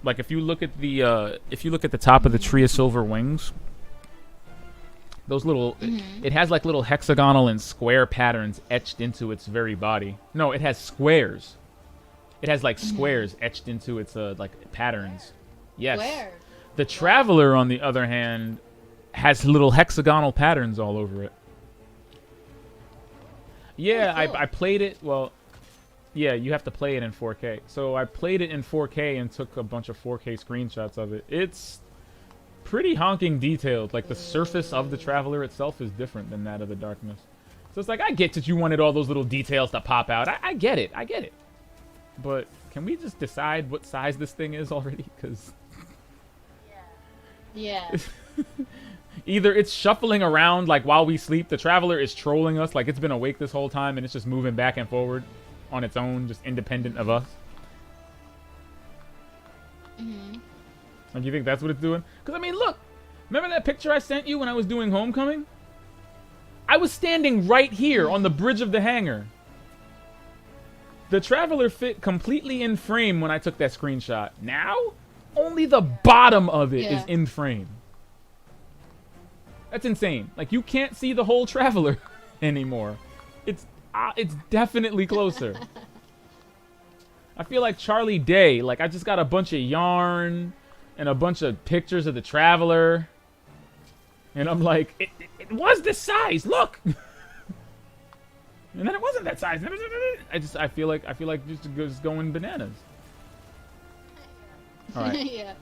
Like if you look at the top of the Tree of Silver Wings, those little it has like little hexagonal and square patterns etched into its very body. No, it has squares. It has like squares etched into its like patterns. Yes. Where? The Traveler, on the other hand, has little hexagonal patterns all over it. Yeah, Oh, cool. I played it. Well, yeah, you have to play it in 4K. So I played it in 4K and took a bunch of 4K screenshots of it. It's pretty honking detailed. Like the surface of the Traveler itself is different than that of the Darkness. So it's like, I get that you wanted all those little details to pop out. I get it. I get it. But can we just decide what size this thing is already? Because Yeah. either it's shuffling around like while we sleep, the Traveler is trolling us like it's been awake this whole time and it's just moving back and forward on its own, just independent of us. And you think that's what it's doing? Because, I mean, look, Remember that picture I sent you when I was doing Homecoming? I was standing right here on the bridge of the hangar. The Traveler fit completely in frame when I took that screenshot. Now, only the bottom of it is in frame. That's insane. Like, you can't see the whole Traveler anymore. It's definitely closer. I feel like Charlie Day. Like, I just got a bunch of yarn and a bunch of pictures of the Traveler. And I'm like, it was this size. Look. And then it wasn't that size. I feel like just going bananas. All right. Yeah.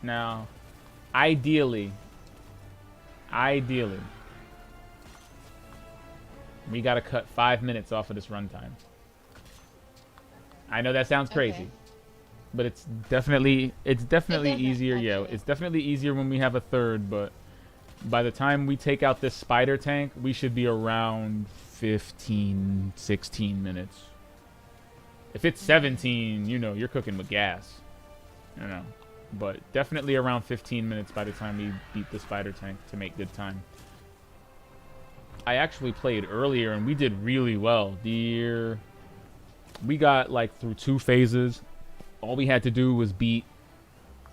Now, ideally, we gotta cut 5 minutes off of this runtime. I know that sounds crazy, but it's definitely easier. Yeah, actually. it's definitely easier when we have a third. But by the time we take out this spider tank, we should be around 15, 16 minutes. If it's 17, you know, you're cooking with gas. You know, but definitely around 15 minutes by the time we beat the spider tank to make good time. I actually played earlier and we did really well. We got like through 2 phases. All we had to do was beat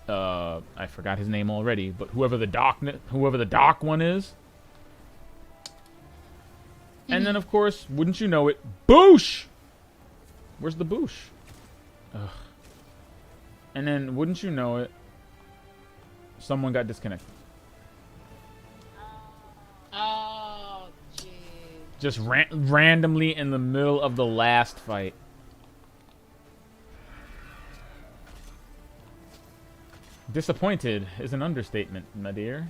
I forgot his name already, but whoever the doc one is. And then of course, wouldn't you know it, Boosh! Where's the Boosh? Ugh. And then wouldn't you know it, someone got disconnected. Oh, jeez. Just randomly in the middle of the last fight. Disappointed is an understatement, my dear.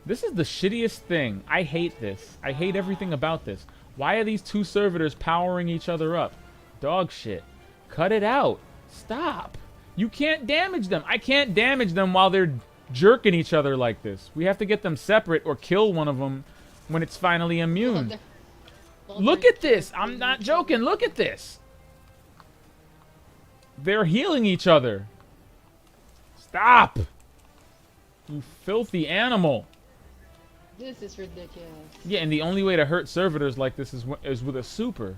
This is the shittiest thing. I hate this. I hate everything about this. Why are these 2 servitors powering each other up? Dog shit. Cut it out. Stop. You can't damage them. I can't damage them while they're jerking each other like this. We have to get them separate or kill one of them when it's finally immune. Look at this. I'm not joking. Look at this. They're healing each other. Stop! You filthy animal. This is ridiculous. Yeah, and the only way to hurt servitors like this is with a super.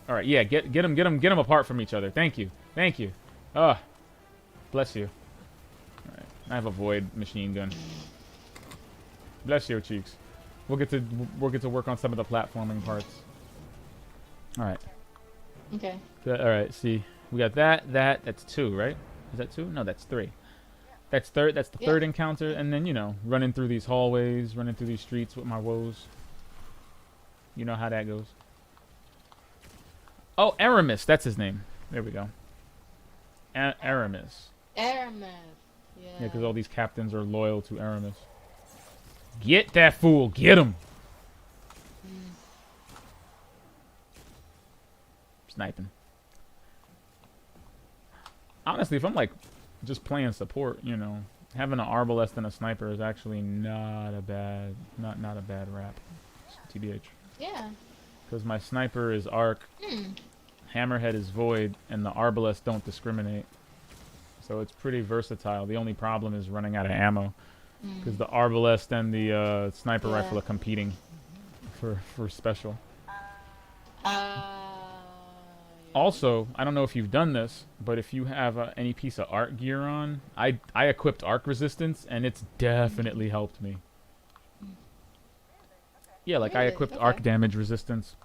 All right, yeah, get them apart from each other. Thank you. Bless you. All right, I have a void machine gun. Bless your cheeks. We'll get to work on some of the platforming parts. All right. Okay. All right. See, we got that. That's 2, right? Is that 2? No, that's 3. That's the third encounter, and then, you know, running through these hallways, running through these streets with my woes. You know how that goes. Oh, Aramis, that's his name. There we go. Aramis. Aramis. Yeah, because all these captains are loyal to Aramis. Get that fool. Get him. Sniping. Honestly, if I'm like just playing support, you know, having an arbalest and a sniper is actually not a bad rap. TBH. Yeah. Because my sniper is arc, hammerhead is void, and the arbalest don't discriminate. So it's pretty versatile. The only problem is running out of ammo. Because the arbalest and the sniper rifle are competing for special. Also, I don't know if you've done this, but if you have any piece of arc gear on, I equipped arc resistance, and it's definitely helped me. Yeah, like I equipped arc damage resistance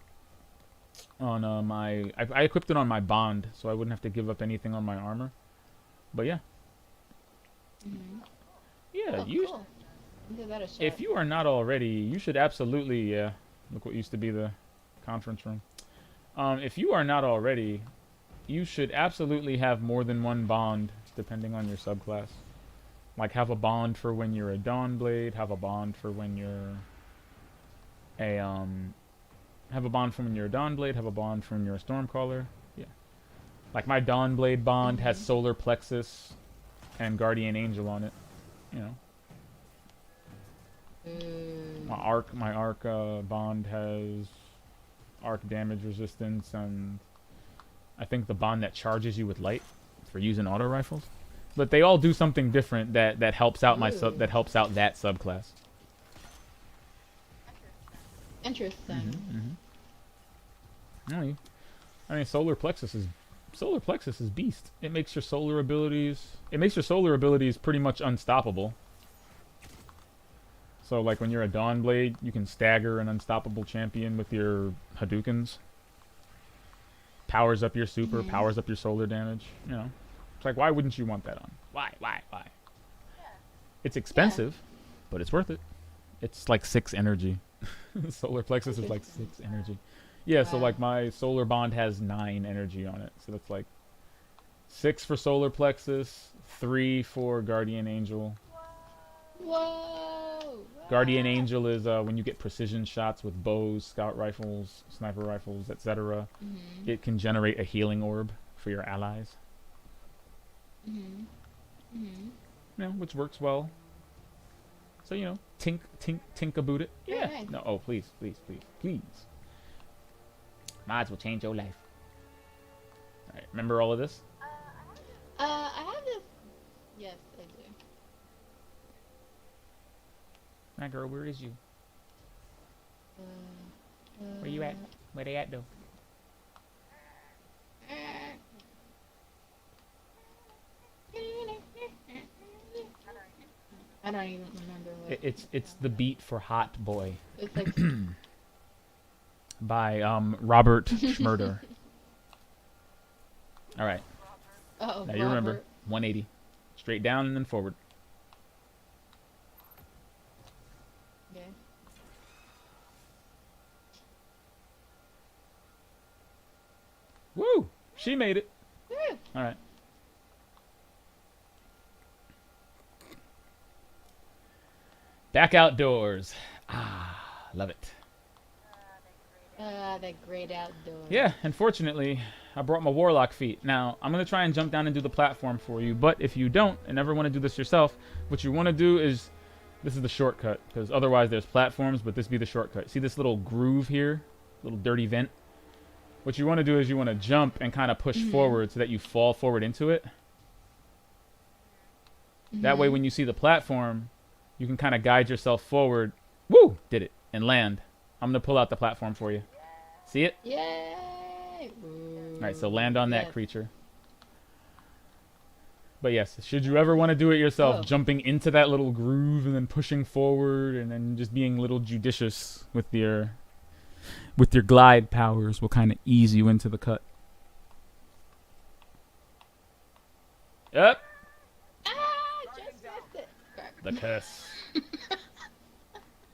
on I equipped it on my bond, so I wouldn't have to give up anything on my armor. But yeah. Yeah, cool. Give that a shot. If you are not already, you should absolutely, look what used to be the conference room. If you are not already, you should absolutely have more than one bond, depending on your subclass. Like, have a bond for when you're a Dawnblade, have a bond for when you're a, have a bond for when you're a Dawnblade, have a bond for when you're a Stormcaller. Yeah. Like, my Dawnblade bond has Solar Plexus and Guardian Angel on it. You know. My arc bond has arc damage resistance, and I think the bond that charges you with light for using auto rifles. but they all do something different that helps out Ooh. that helps out that subclass. Interesting. I mean, solar plexus is beast. It makes your solar abilities pretty much unstoppable. So like when you're a Dawn Blade, you can stagger an unstoppable champion with your Hadoukens. Powers up your super, powers up your solar damage. You know, it's like, why wouldn't you want that on? Why? It's expensive, but it's worth it. It's like 6 energy. Solar plexus is like 6 energy. Yeah, so like my solar bond has 9 energy on it. So that's like 6 for solar plexus, 3 for guardian angel. Whoa! Guardian angel is when you get precision shots with bows, scout rifles, sniper rifles, etc. It can generate a healing orb for your allies. You know, which works well. So, you know, tink about it. Yeah. Nice. No, oh, please. Mods will change your life. Alright, remember all of this? I have this. Yes, I do. My girl, where is you? Where you at? Where they at, though? I don't even remember what. It's the beat for Hot Boy It's like. by Robert Schmurder. Alright, Oh, now you remember 180. Straight down and then forward. Okay. Woo! She made it. Woo! Alright. Back outdoors. Ah, love it. The great outdoors. Yeah, unfortunately, I brought my warlock feet. Now, I'm going to try and jump down and do the platform for you, but if you don't and ever want to do this yourself, what you want to do is, this is the shortcut, because otherwise there's platforms, but this be the shortcut. See this little groove here? Little dirty vent? What you want to do is you want to jump and kind of push forward so that you fall forward into it. That way when you see the platform, you can kind of guide yourself forward. Woo! Did it. And land. I'm going to pull out the platform for you. See it? Yay! Alright, so land on that creature. But yes, should you ever want to do it yourself, jumping into that little groove and then pushing forward and then just being a little judicious with your glide powers will kind of ease you into the cut. Yep. Just missed it. The curse.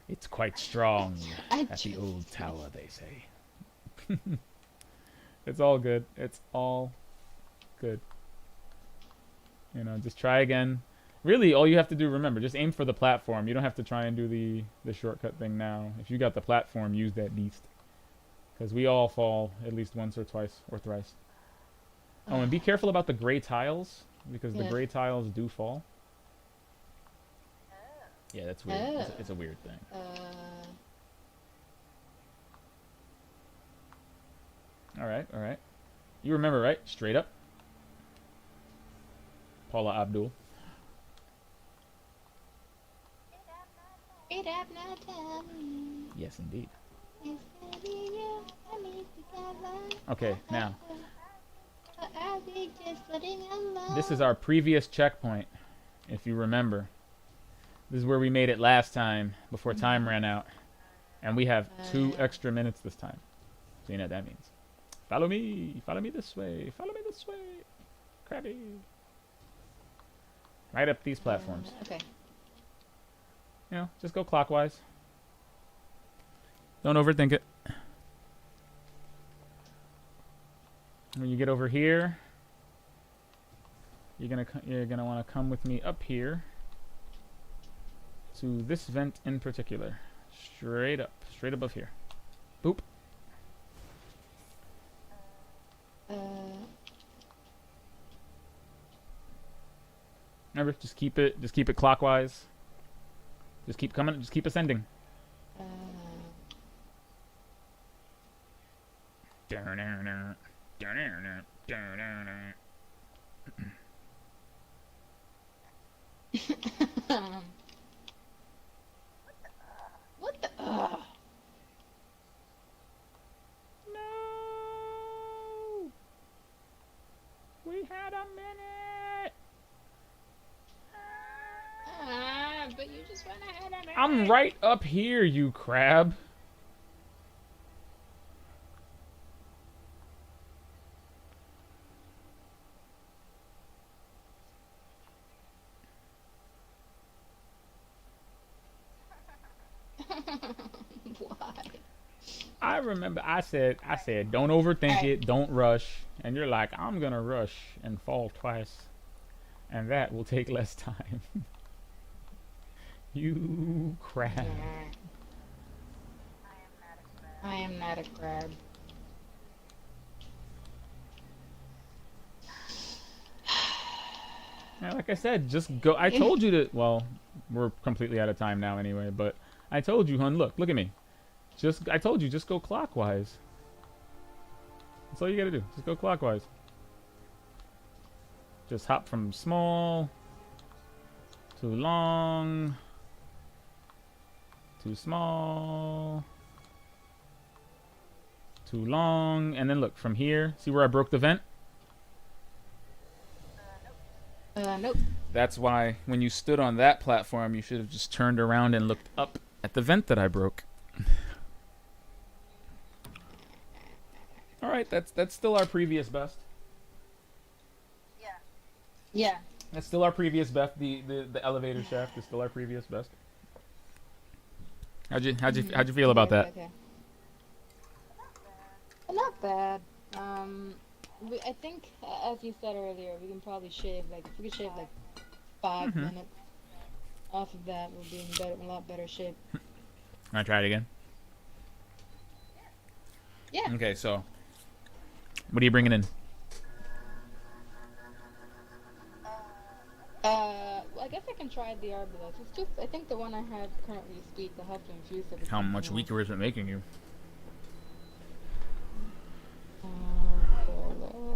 It's quite strong at the old tower, they say. It's all good. It's all good. You know, just try again. Really, all you have to do, remember, just aim for the platform. You don't have to try and do the shortcut thing now. If you got the platform, use that beast. Because we all fall at least once or twice or thrice. Oh, and be careful about the gray tiles, because the gray tiles do fall. Yeah, that's weird. It's a weird thing. Alright. You remember, right? Straight up. Paula Abdul. Yes, indeed. Okay, now. This is our previous checkpoint, if you remember. This is where we made it last time, before time ran out. And we have 2 extra minutes this time. So you know what that means. Follow me! Follow me this way! Follow me this way! Crabby! Right up these platforms. Okay. You know, just go clockwise. Don't overthink it. When you get over here, you're gonna want to come with me up here to this vent in particular. Straight above here. Boop. Remember, just keep it clockwise. Just keep coming, just keep ascending. What the? No. We had a minute. But you just went ahead of me. I'm right up here, you crab. Why? I remember I said, don't overthink it, don't rush. And you're like, I'm gonna rush and fall twice. And that will take less time. You crab. I am not a crab. Yeah, like I said, just go. I told you to. Well, we're completely out of time now anyway. But I told you, hun. Look at me. I told you, just go clockwise. That's all you gotta do. Just go clockwise. Just hop from small to long to small to long, and then look from here. See where I broke the vent? Nope. That's why when you stood on that platform, you should have just turned around and looked up at the vent that I broke. All right, that's still our previous best. Yeah. That's still our previous best. The elevator shaft is still our previous best. How'd you feel about that? Okay. Not bad. I think, as you said earlier, we can probably shave if we could shave 5 minutes off of that, we'll be in a lot better shape. Wanna try it again? Yeah. Okay, so what are you bringing in? Well, I guess I can try the Arbalest. It's just, I think the one I have currently is weak. I'll have to infuse it. With How something much else. weaker is it making you?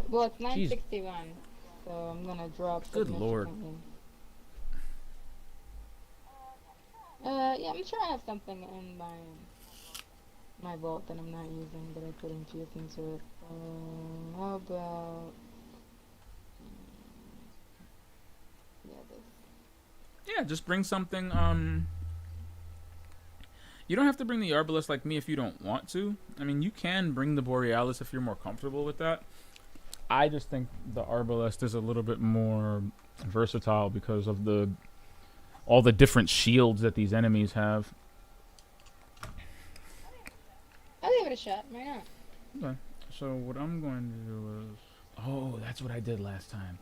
Well, it's 961, so I'm gonna drop. Good lord. Yeah, I'm sure I have something in my vault that I'm not using, but I could infuse into it. How about? Yeah, this. Yeah, just bring something. You don't have to bring the Arbalest like me if you don't want to. I mean, you can bring the Borealis if you're more comfortable with that. I just think the Arbalest is a little bit more versatile because of all the different shields that these enemies have. I'll give it a shot. Why not? Okay. So what I'm going to do is... Oh, that's what I did last time.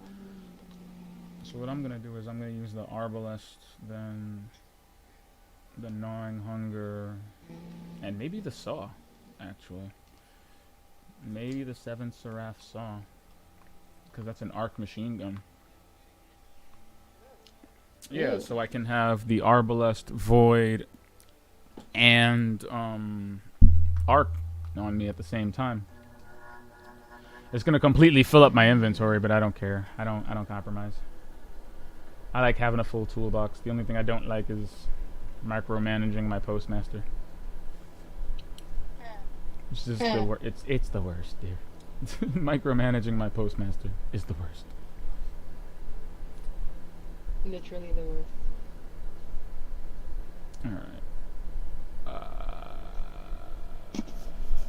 So what I'm going to do is I'm going to use the Arbalest, then the Gnawing Hunger, and maybe the Saw, actually. Maybe the 7th Seraph Saw, because that's an arc machine gun. Yeah, so I can have the Arbalest, Void, and arc on me at the same time. It's gonna completely fill up my inventory, but I don't care. I don't compromise. I like having a full toolbox. The only thing I don't like is micromanaging my postmaster. It's just the worst. It's the worst, dear. Micromanaging my postmaster is the worst. Literally the worst. All right.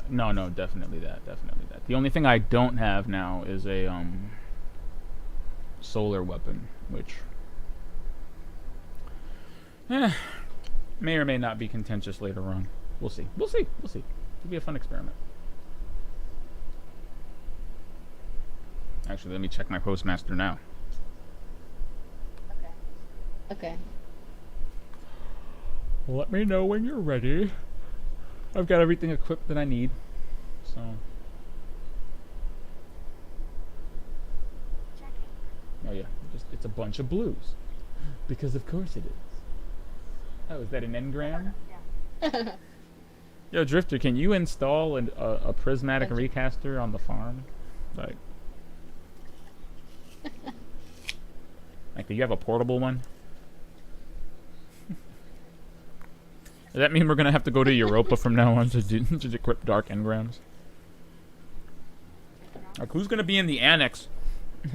No, definitely that. The only thing I don't have now is a solar weapon, which may or may not be contentious later on. We'll see. It'll be a fun experiment. Actually, let me check my postmaster now. Okay. Let me know when you're ready. I've got everything equipped that I need. So. Oh yeah, it's a bunch of blues. Because of course it is. Oh, is that an engram? Yo, Drifter, can you install a prismatic recaster on the farm? Like, do you have a portable one? Does that mean we're gonna have to go to Europa from now on to decrypt dark engrams? Like, who's gonna be in the annex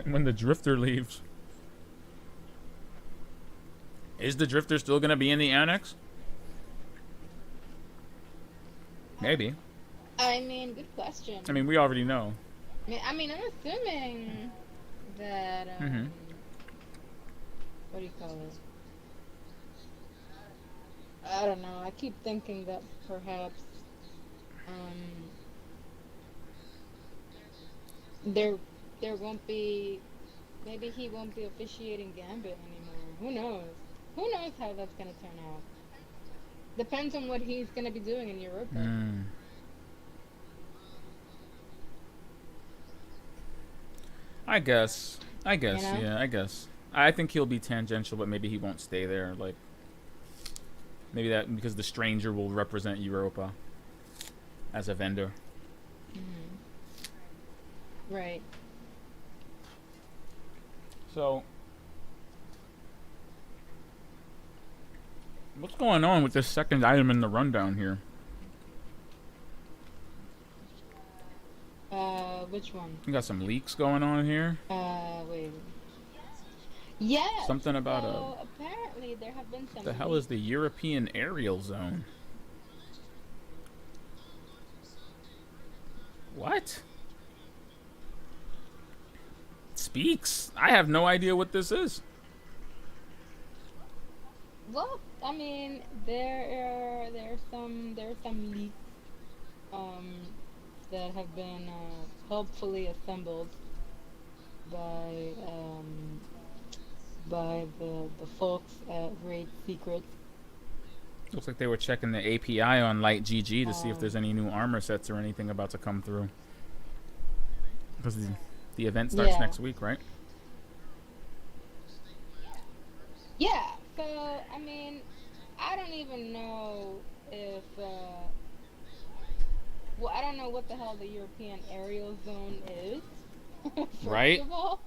when the Drifter leaves? Is the Drifter still gonna be in the annex? Maybe. I mean, good question. I mean, we already know. I'm assuming that, what do you call it? I don't know. I keep thinking that perhaps, there won't be, maybe he won't be officiating Gambit anymore. Who knows? Who knows how that's gonna turn out? Depends on what he's gonna be doing in Europa. I guess, You know? yeah, I guess. I think he'll be tangential, but maybe he won't stay there. Like, maybe that because the Stranger will represent Europa as a vendor. Right. So, what's going on with this second item in the rundown here? Which one? We got some leaks going on here. Wait. Yes. Something about so apparently there have been some. the hell is the European aerial zone? What? Speaks. I have no idea what this is. Well, I mean, there's some leaks, that have been helpfully assembled by the folks at Great Secrets. Looks like they were checking the API on Light GG to see if there's any new armor sets or anything about to come through. Because the event starts next week, right? Yeah. So I mean, I don't even know if well, I don't know what the hell the European aerial zone is. First of all.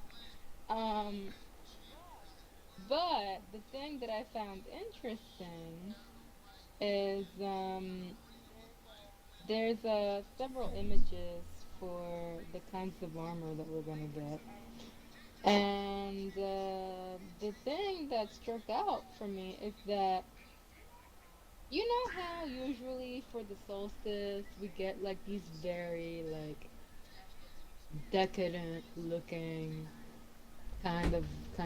But the thing that I found interesting is there's several images for the kinds of armor that we're gonna get. And the thing that struck out for me is that you know how usually for the solstice we get like these very like decadent looking kinds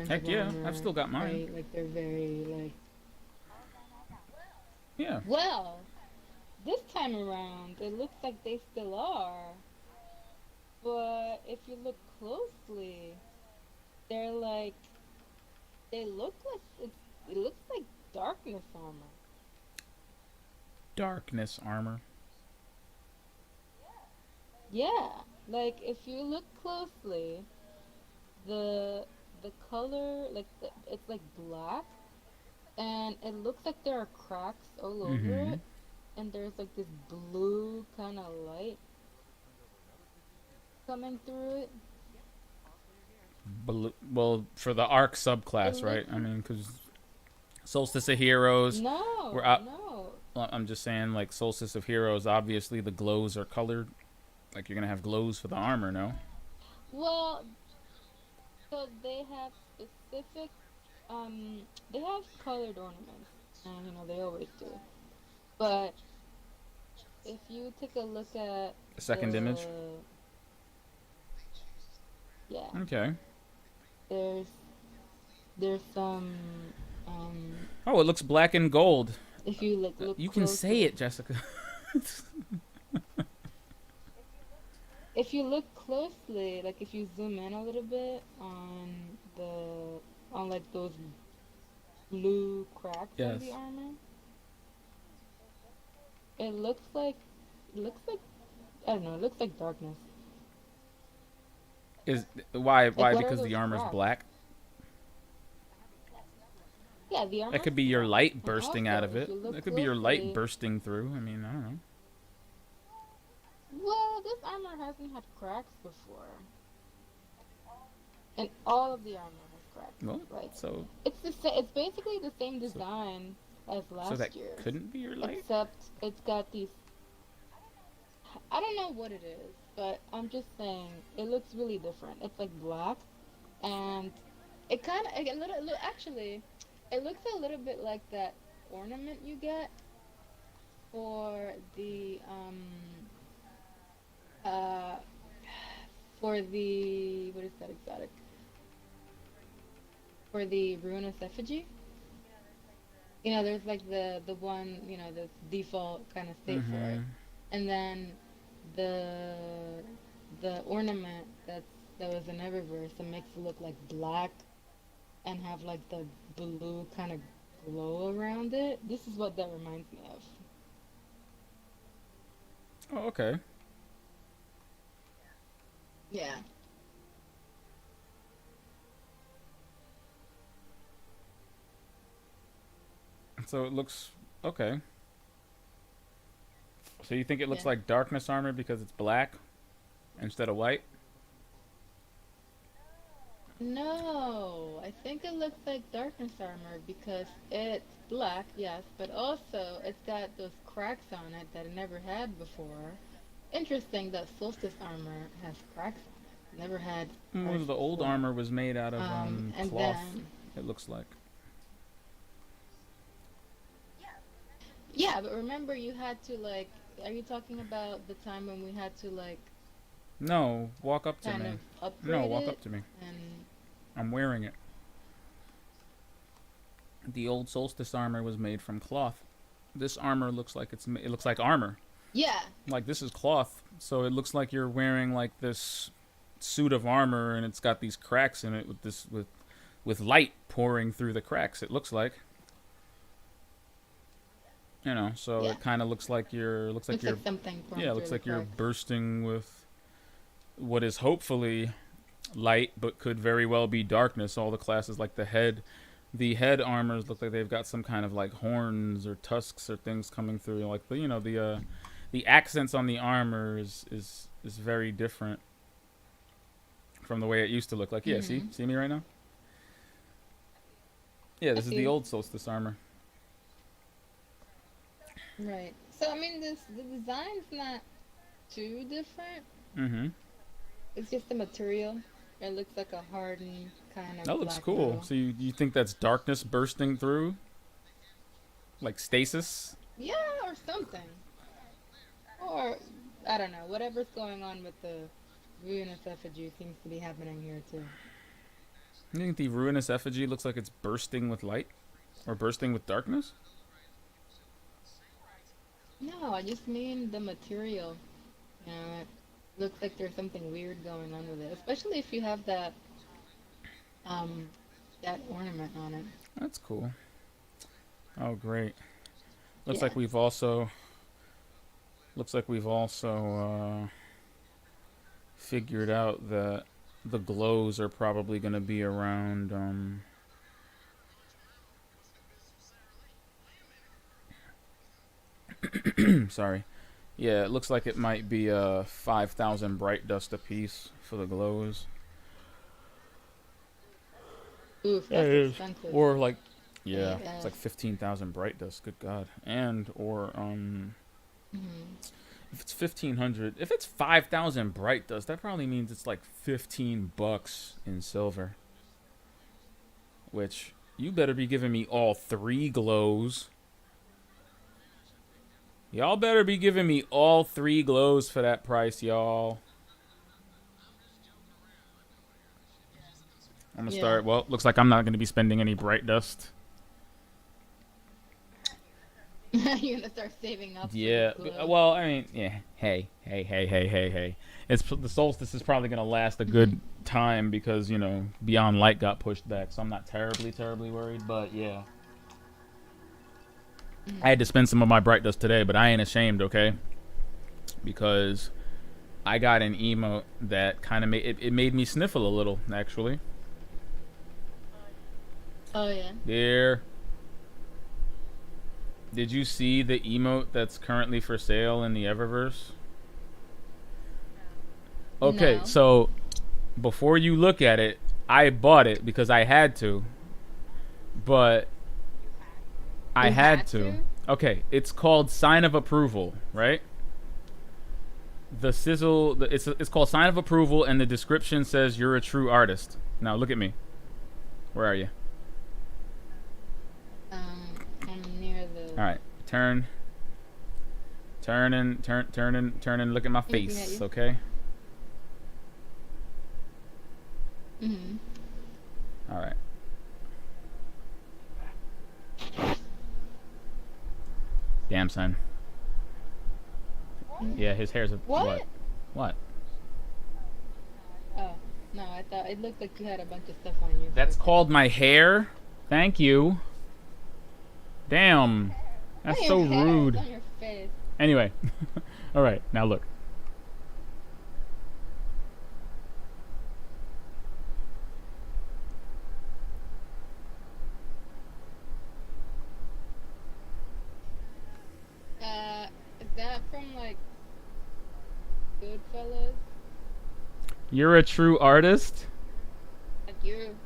Heck of yeah, armor, I've still got mine. right? Like they're very like Yeah. well, this time around it looks like they still are. But if you look closely, they're like they look like it looks like darkness armor. Darkness armor. Yeah, like if you look closely, the color it's like black, and it looks like there are cracks all over it, and there's like this blue kind of light coming through it. Well, for the Arc subclass, right? I mean, because Solstice of Heroes. No, we're out. no. Well, I'm just saying, like Solstice of Heroes. Obviously, the glows are colored. Like you're gonna have glows for the armor, no? Well, so they have specific, they have colored ornaments, and you know they always do. But if you take a look at The second image. Yeah. Okay. There's some. Oh, it looks black and gold. If you look You can closely, say it, Jessica. if you look closely, like if you zoom in a little bit on like those blue cracks on the armor, it looks like I don't know, it looks like darkness. Is why what because are the those armor's cracks? black? Yeah, the armor. That could be your light And bursting also, out of if it. you look That could be your light closely- bursting through. I mean, I don't know. Well, this armor hasn't had cracks before. And all of the armor has cracks. Well, Like so it's basically the same design as So that last year's, couldn't be your light? except it's got these. I don't know what it is, but I'm just saying it looks really different. It's like black, and it kind of actually, it looks a little bit like that ornament you get for the uh for the what is that exotic, for the ruinous effigy. There's like the one, the default kind of state for it, Mm-hmm. and then the the ornament that was in Eververse that makes it look like black and have like the blue kind of glow around it. This is what that reminds me of. Oh, okay. Yeah. So it looks okay. So you think it looks Yeah. like darkness armor because it's black instead of white? No, I think it looks like darkness armor because it's black, yes, but also it's got those cracks on it that it never had before. Interesting that solstice armor has cracks on it. Never had cracks The old before. armor was made out of And cloth. then It looks like. yeah, but remember you had to like. Are you talking about the time when we had to like No, walk up to kind me. of No, upgrade walk it up to me. and I'm wearing it. The old solstice armor was made from cloth. This armor looks like it looks like armor. yeah, Like this is cloth, so it looks like you're wearing like this suit of armor, and it's got these cracks in it with light pouring through the cracks. It looks like, so yeah. it kind of looks like Looks like something pouring yeah, it through looks the like you're cracks. bursting with what is hopefully light, but could very well be darkness. All the classes, like the head armors look like they've got some kind of like horns or tusks or things coming through. Like the accents on the armor is very different from the way it used to look. Like, yeah, Mm-hmm. see me right now. Yeah, I this is see the you. old solstice armor. Right. So I mean, the design's not too different. Mm-hmm. It's just the material. It looks like a hardened kind of That looks black cool. metal. So you think that's darkness bursting through, like stasis? Yeah, or something. Or I don't know. Whatever's going on with the ruinous effigy seems to be happening here too. You think the ruinous effigy looks like it's bursting with light or bursting with darkness? No, I just mean the material. It looks like there's something weird going on with it, especially if you have um that ornament on it. That's cool. Oh, great. Looks Yeah. like we've also figured out that the glows are probably going to be around sorry. Yeah, it looks like it might be 5,000 bright dust a piece for the glows. Oof, Yeah, it that's is. expensive. Or like, yeah, it's AF. like 15,000 bright dust. Good God. And or Mhm. if it's 1,500, if it's 5,000 bright dust, that probably means it's like $15 in silver. Which you better be giving me all three glows. Y'all better be giving me all three glows for that price, y'all. I'm gonna Yeah. start. Well, looks like I'm not gonna be spending any bright dust. You're gonna start saving up for the Yeah. glow. Well, I mean, yeah. Hey. It's the solstice is probably gonna last a good time because Beyond Light got pushed back, so I'm not terribly worried. But yeah, I had to spend some of my bright dust today, but I ain't ashamed, okay? Because I got an emote that kind of it made me sniffle a little, actually. Oh yeah. There. Did you see the emote that's currently for sale in the Eververse? Okay, No. so before you look at it, I bought it because I had to. But I You had to. to? Okay, it's called Sign of Approval, right? The sizzle, it's called Sign of Approval, and the description says you're a true artist. Now look at me. Where are you? I'm near the. All right, turn and look at my Looking at face, you. okay? Mhm. All right. Damn, son. Yeah, his hair's a What? What? Oh no, I thought it looked like you had a bunch of stuff on you. That's called my hair. Thank you. Damn. That's Not so your hair, rude. it's on your face. Anyway. All right, now look. Is that from like Goodfellas? You're a true artist? Like you?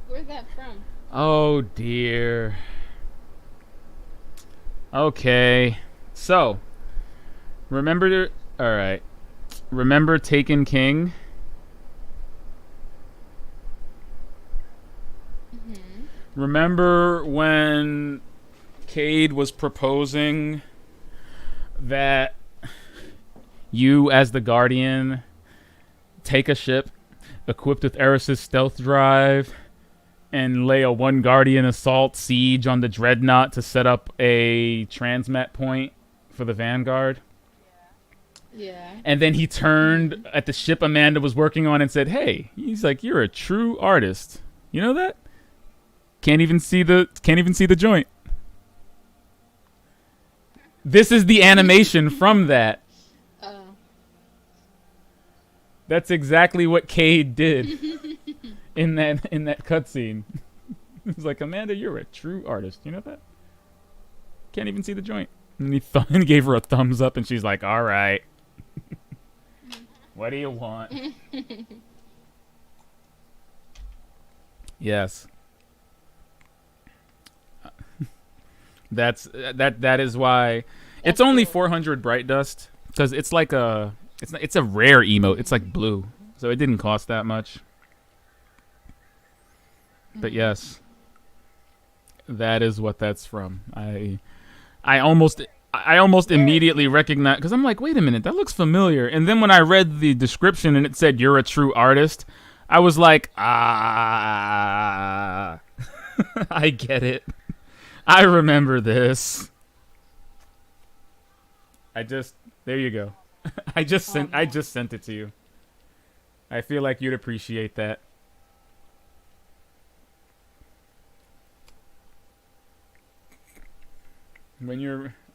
Where's that from? Oh dear. Okay. So, remember all right. Remember Taken King? Mhm. Remember when Cade was proposing that you, as the Guardian, take a ship equipped with Eris's stealth drive and lay a one Guardian assault siege on the Dreadnought to set up a transmat point for the Vanguard? Yeah. And then he turned at the ship Amanda was working on and said, "Hey," he's like, "You're a true artist. You know that? Can't even see the joint." This is the animation from that. Oh. That's exactly what Cade did in that cutscene. He's like, "Amanda, you're a true artist. You know that? Can't even see the joint." And he and gave her a thumbs up, and she's like, "All right. What do you want?" Yes. That is why it's That's only cool. 400 bright dust because it's like it's a rare emote. It's like blue, so it didn't cost that much. But yes, that is what that's from. I almost immediately recognized because I'm like, wait a minute, that looks familiar. And then when I read the description and it said you're a true artist, I was like, ah, I get it. I remember this. There you go. I just sent it to you. I feel like you'd appreciate that.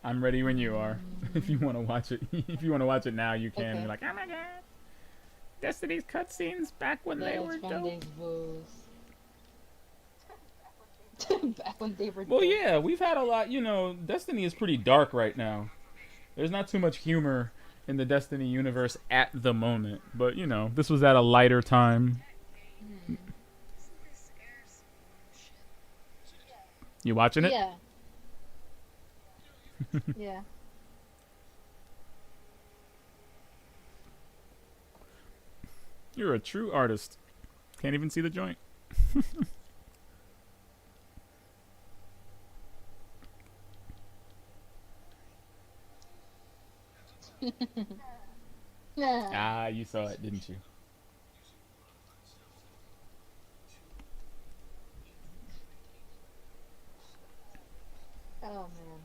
I'm ready when you are. If you want to watch it, now, you can. Okay. You're like, oh my god, Destiny's cutscenes back when they were from dope. these woes. Back when they were. Well, dope. yeah, we've had a lot. Destiny is pretty dark right now. There's not too much humor in the Destiny universe at the moment, but this was at a lighter time. You watching it? Yeah. Yeah. You're a true artist. Can't even see the joint. Ah, you saw it, didn't you? Oh man.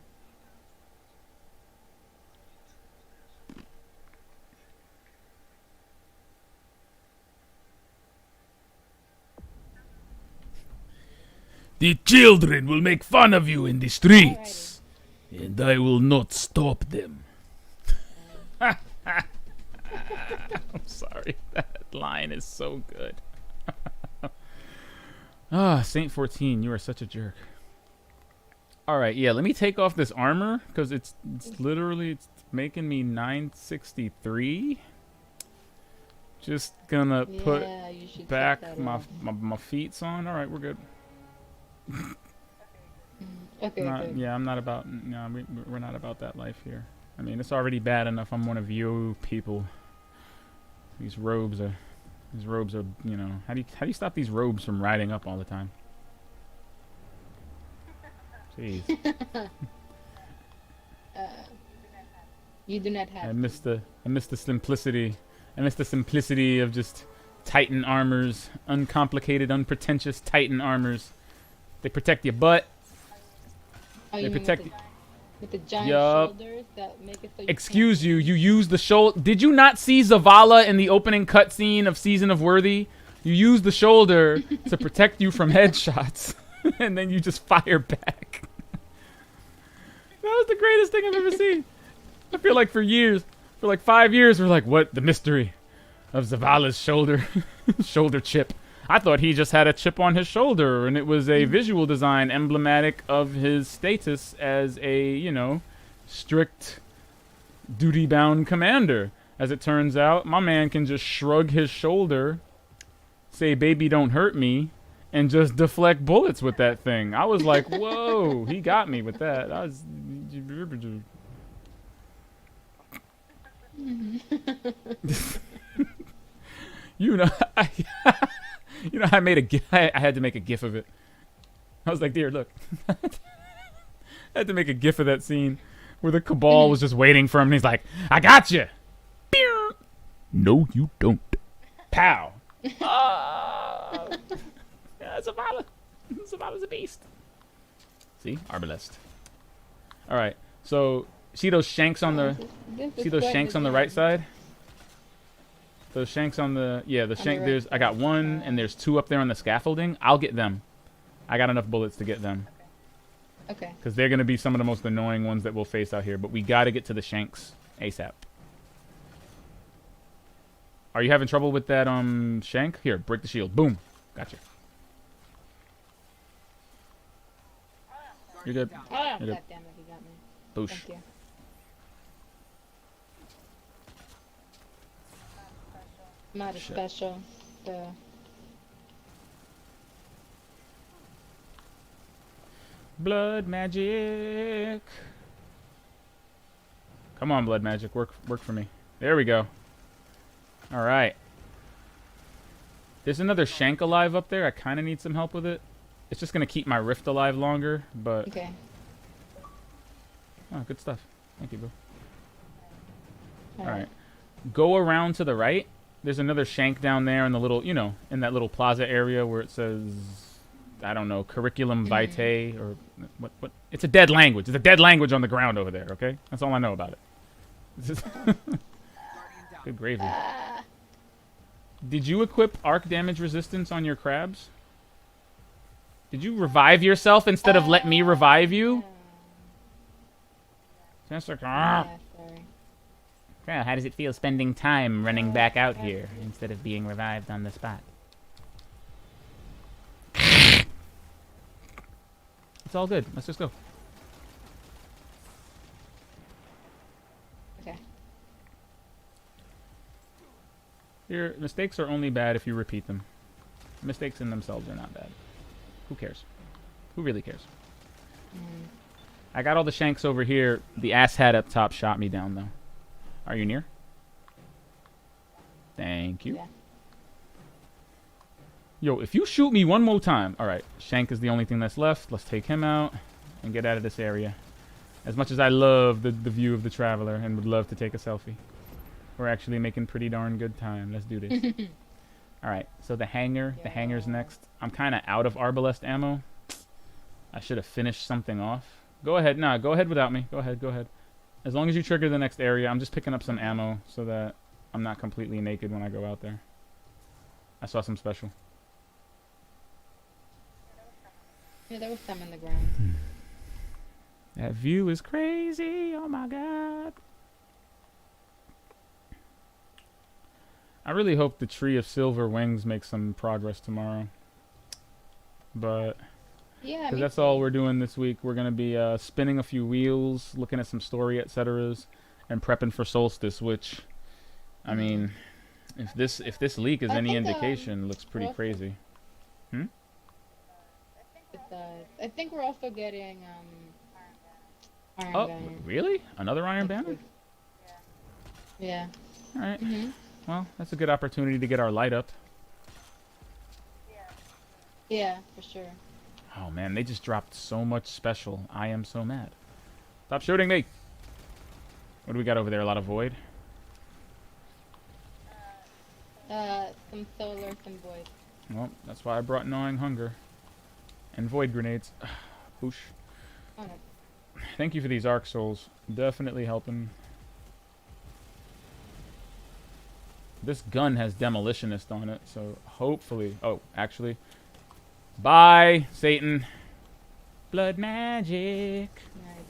The children will make fun of you in the streets, and I will not stop them. I'm sorry, that line is so good. Saint 14, you are such a jerk. All right, yeah, let me take off this armor because it's literally making me 963. Just gonna put Yeah, you should take back that my off. feets on. All right, we're good. Okay, good. Yeah, I'm not about. No, we're not about that life here. I mean, it's already bad enough. I'm one of you people. These robes are. These robes are. You know, how do you stop these robes from riding up all the time? Jeez. Uh, you do not have. I miss the simplicity. I miss the simplicity of just Titan armors, uncomplicated, unpretentious Titan armors. They protect your butt. Oh, They you mean protect. with the giant Yup. shoulders that make it so you Excuse you. You use the shoulder. Did you not see Zavala in the opening cutscene of Season of Worthy? You use the shoulder to protect you from headshots, and then you just fire back. That was the greatest thing I've ever seen. I feel like for years, for like 5 years, we're like, what? The mystery of Zavala's shoulder, shoulder chip. I thought he just had a chip on his shoulder, and it was a visual design emblematic of his status as a, you know, strict, duty-bound commander. As it turns out, my man can just shrug his shoulder, say, baby, don't hurt me, and just deflect bullets with that thing. I was like, whoa, he got me with that. I was... You know, you know, I made a gif. I had to make a gif of it. I was like, dear, look. I had to make a gif of that scene where the Cabal was just waiting for him, and he's like, I got you. No, you don't. Pow. Oh. Yeah, Zavala. Zavala's a beast. See? Arbalest. All right. So, see those shanks on the... See those shanks on the right side? Those shanks on the... Yeah, the shank... There's... I got one, and there's two up there on the scaffolding. I'll get them. I got enough bullets to get them. Okay. Because they're going to be some of the most annoying ones that we'll face out here. But we got to get to the shanks ASAP. Are you having trouble with that shank? Here, break the shield. Boom. Gotcha. You're good. Oh, You're good. God damn it, he got me. Boosh. Thank you. Not a Shit. special, so... Blood magic. Come on, blood magic. Work for me. There we go. All right. There's another shank alive up there. I kind of need some help with it. It's just going to keep my rift alive longer, but... Okay. Oh, good stuff. Thank you, bro. All Alright. right. Go around to the right. There's another shank down there in the little, you know, in that little plaza area where it says, I don't know, curriculum vitae or what? It's a dead language. It's a dead language on the ground over there, okay? That's all I know about it. Good gravy. Did you equip arc damage resistance on your crabs? Did you revive yourself instead of let me revive you? That's like, Yeah, sorry. well, how does it feel spending time running back out here instead of being revived on the spot? It's all good. Let's just go. Okay. Your mistakes are only bad if you repeat them. Mistakes in themselves are not bad. Who cares? Who really cares? I got all the shanks over here. The asshat up top shot me down, though. Are you near? Thank you. Yeah. Yo, if you shoot me one more time... Alright, Shank is the only thing that's left. Let's take him out and get out of this area. As much as I love the view of the Traveler and would love to take a selfie. We're actually making pretty darn good time. Let's do this. Alright, so the hangar. The hangar's next. I'm kind of out of Arbalest ammo. I should have finished something off. Go ahead. Nah, go ahead without me. Go ahead, go ahead. As long as you trigger the next area, I'm just picking up some ammo so that I'm not completely naked when I go out there. I saw some special. Yeah, there was some on the ground. That view is crazy. Oh my god. I really hope the Tree of Silver Wings makes some progress tomorrow. But... Yeah, because that's all we're doing this week. We're going to be spinning a few wheels, looking at some story, etceteras, and prepping for Solstice, which, I mean, if this leak is I any think, indication, looks pretty well, crazy. besides. I think we're also getting Iron Oh, Banner. really? Another Iron next Banner? week. Yeah. All right. Mhm. Well, that's a good opportunity to get our light up. Yeah, for sure. Oh man, they just dropped so much special. I am so mad. Stop shooting me! What do we got over there? A lot of void? Some solar, some void. Well, that's why I brought gnawing hunger. And void grenades. Boosh. Oh no. Thank you for these arc souls. Definitely helping. This gun has demolitionist on it, so hopefully... Oh, actually... Bye, Satan. Blood magic. Nice.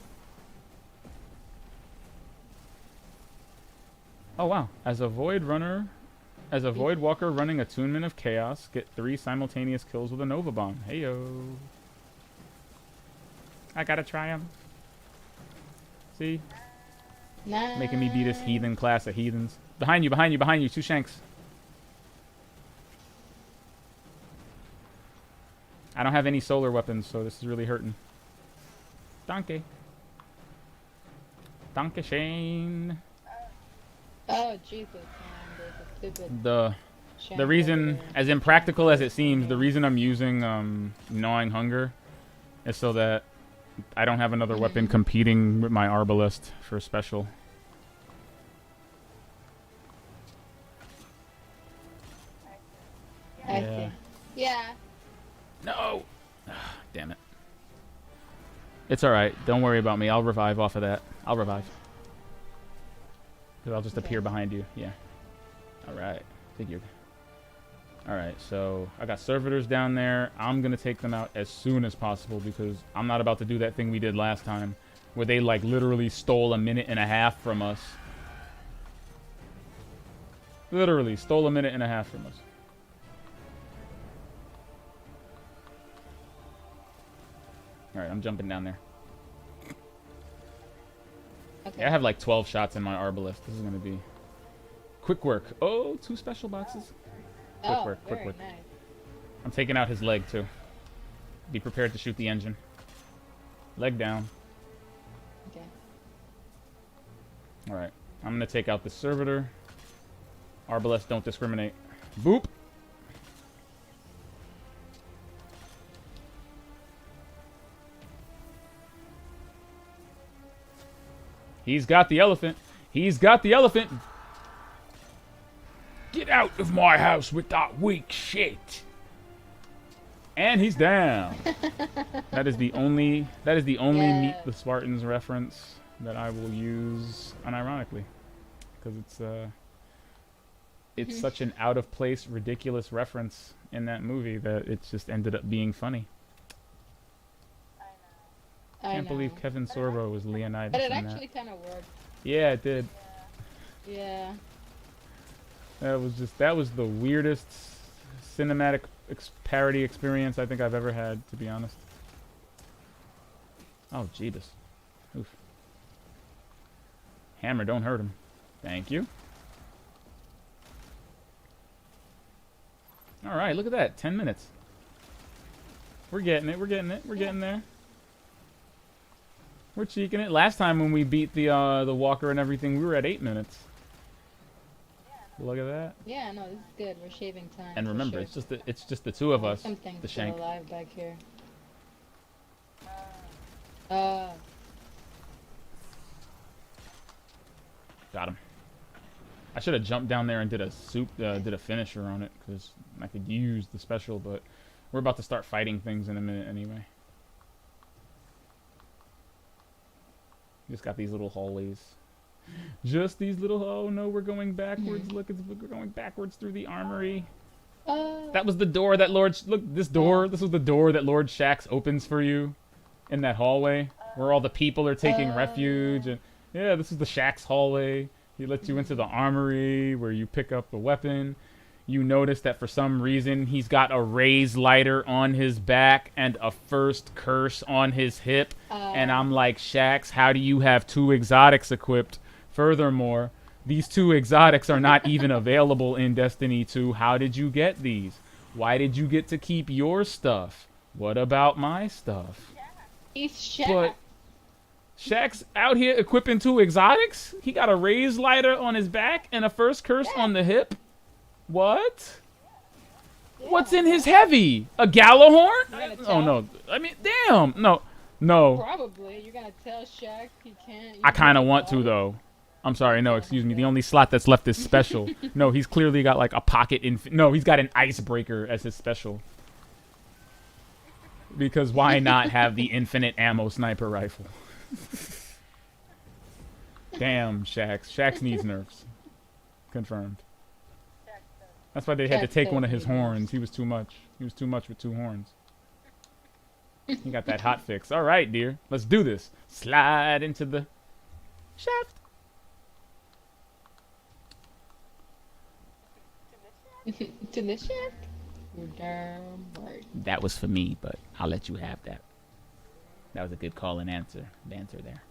Oh, wow. As a void walker running Attunement of Chaos, get 3 simultaneous kills with a Nova Bomb. Heyo. I gotta try 'em. See? Nice. Making me be this heathen class of heathens. Behind you, 2 shanks. I don't have any solar weapons, so this is really hurting. Donkey. Donkey Shane. Oh Jesus, man! There's a stupid. The shank over reason, there. as impractical as it seems, the reason I'm using Gnawing Hunger is so that I don't have another weapon competing with my Arbalest for special. I Yeah. see. Yeah. No! Damn it. It's alright. Don't worry about me. I'll revive off of that. I'll revive. Because I'll just appear behind you. Yeah. Alright. Figured. Alright, so I got servitors down there. I'm going to take them out as soon as possible because I'm not about to do that thing we did last time where they like literally stole a minute and a half from us. Literally stole a minute and a half from us. Alright, I'm jumping down there. Okay. Yeah, I have like 12 shots in my Arbalest. This is going to be quick work. Oh, 2 special boxes. Oh, work, quick very work. nice. I'm taking out his leg, too. Be prepared to shoot the engine. Leg down. Okay. Alright. I'm going to take out the servitor. Arbalest don't discriminate. Boop! He's got the elephant. He's got the elephant. Get out of my house with that weak shit. And he's down. That is the only Yeah. Meet the Spartans reference that I will use unironically. Because it's such an out of place, ridiculous reference in that movie that it just ended up being funny. I Can't believe know. Kevin Sorbo was Leonidas But it in actually that. kind of worked. Yeah, it did. Yeah. That was the weirdest cinematic parody experience I think I've ever had, to be honest. Oh, Jeebus. Oof. Hammer, don't hurt him. Thank you. Alright, look at that. 10 minutes. We're getting it, we're getting it, we're getting there. We're cheeking it. Last time when we beat the walker and everything, we were at 8 minutes. Look at that. Yeah, no, this is good. We're shaving time. And for remember, sure. it's just the 2 of us. Something The still shank. alive back here. Got him. I should have jumped down there and did a finisher on it because I could use the special, but we're about to start fighting things in a minute anyway. Just got these little hallways. Just these little. Oh no, we're going backwards. Look, we're going backwards through the armory. That was the door that Lord. Look, this door. This was the door that Lord Shaxx opens for you in that hallway where all the people are taking refuge. And yeah, this is the Shaxx hallway. He lets you into the armory where you pick up a weapon. You notice that for some reason he's got a raised lighter on his back and a first curse on his hip. And I'm like, Shaxx, how do you have 2 exotics equipped? Furthermore, these 2 exotics are not even available in Destiny 2. How did you get these? Why did you get to keep your stuff? What about my stuff? He's Shaq. But Shaq's out here equipping 2 exotics? He got a raised lighter on his back and a first curse on the hip? What? What's in his heavy? A Gallahorn? gonna Oh tell? no. I mean, damn. No. Probably. You're gonna tell Shaq he can't. I kind of want to though. I'm sorry. No, excuse me. The only slot that's left is special. No, he's clearly got like a pocket no, he's got an icebreaker as his special. Because why not have the infinite ammo sniper rifle? Damn, Shax needs nerfs. Confirmed. That's why they had to take one of his horns. He was too much. He was too much with 2 horns. He got that hot fix. All right, dear. Let's do this. Slide into the shaft. To the Shaq? You're damn right. That was for me, but I'll let you have that. That was a good call and answer. Banter there.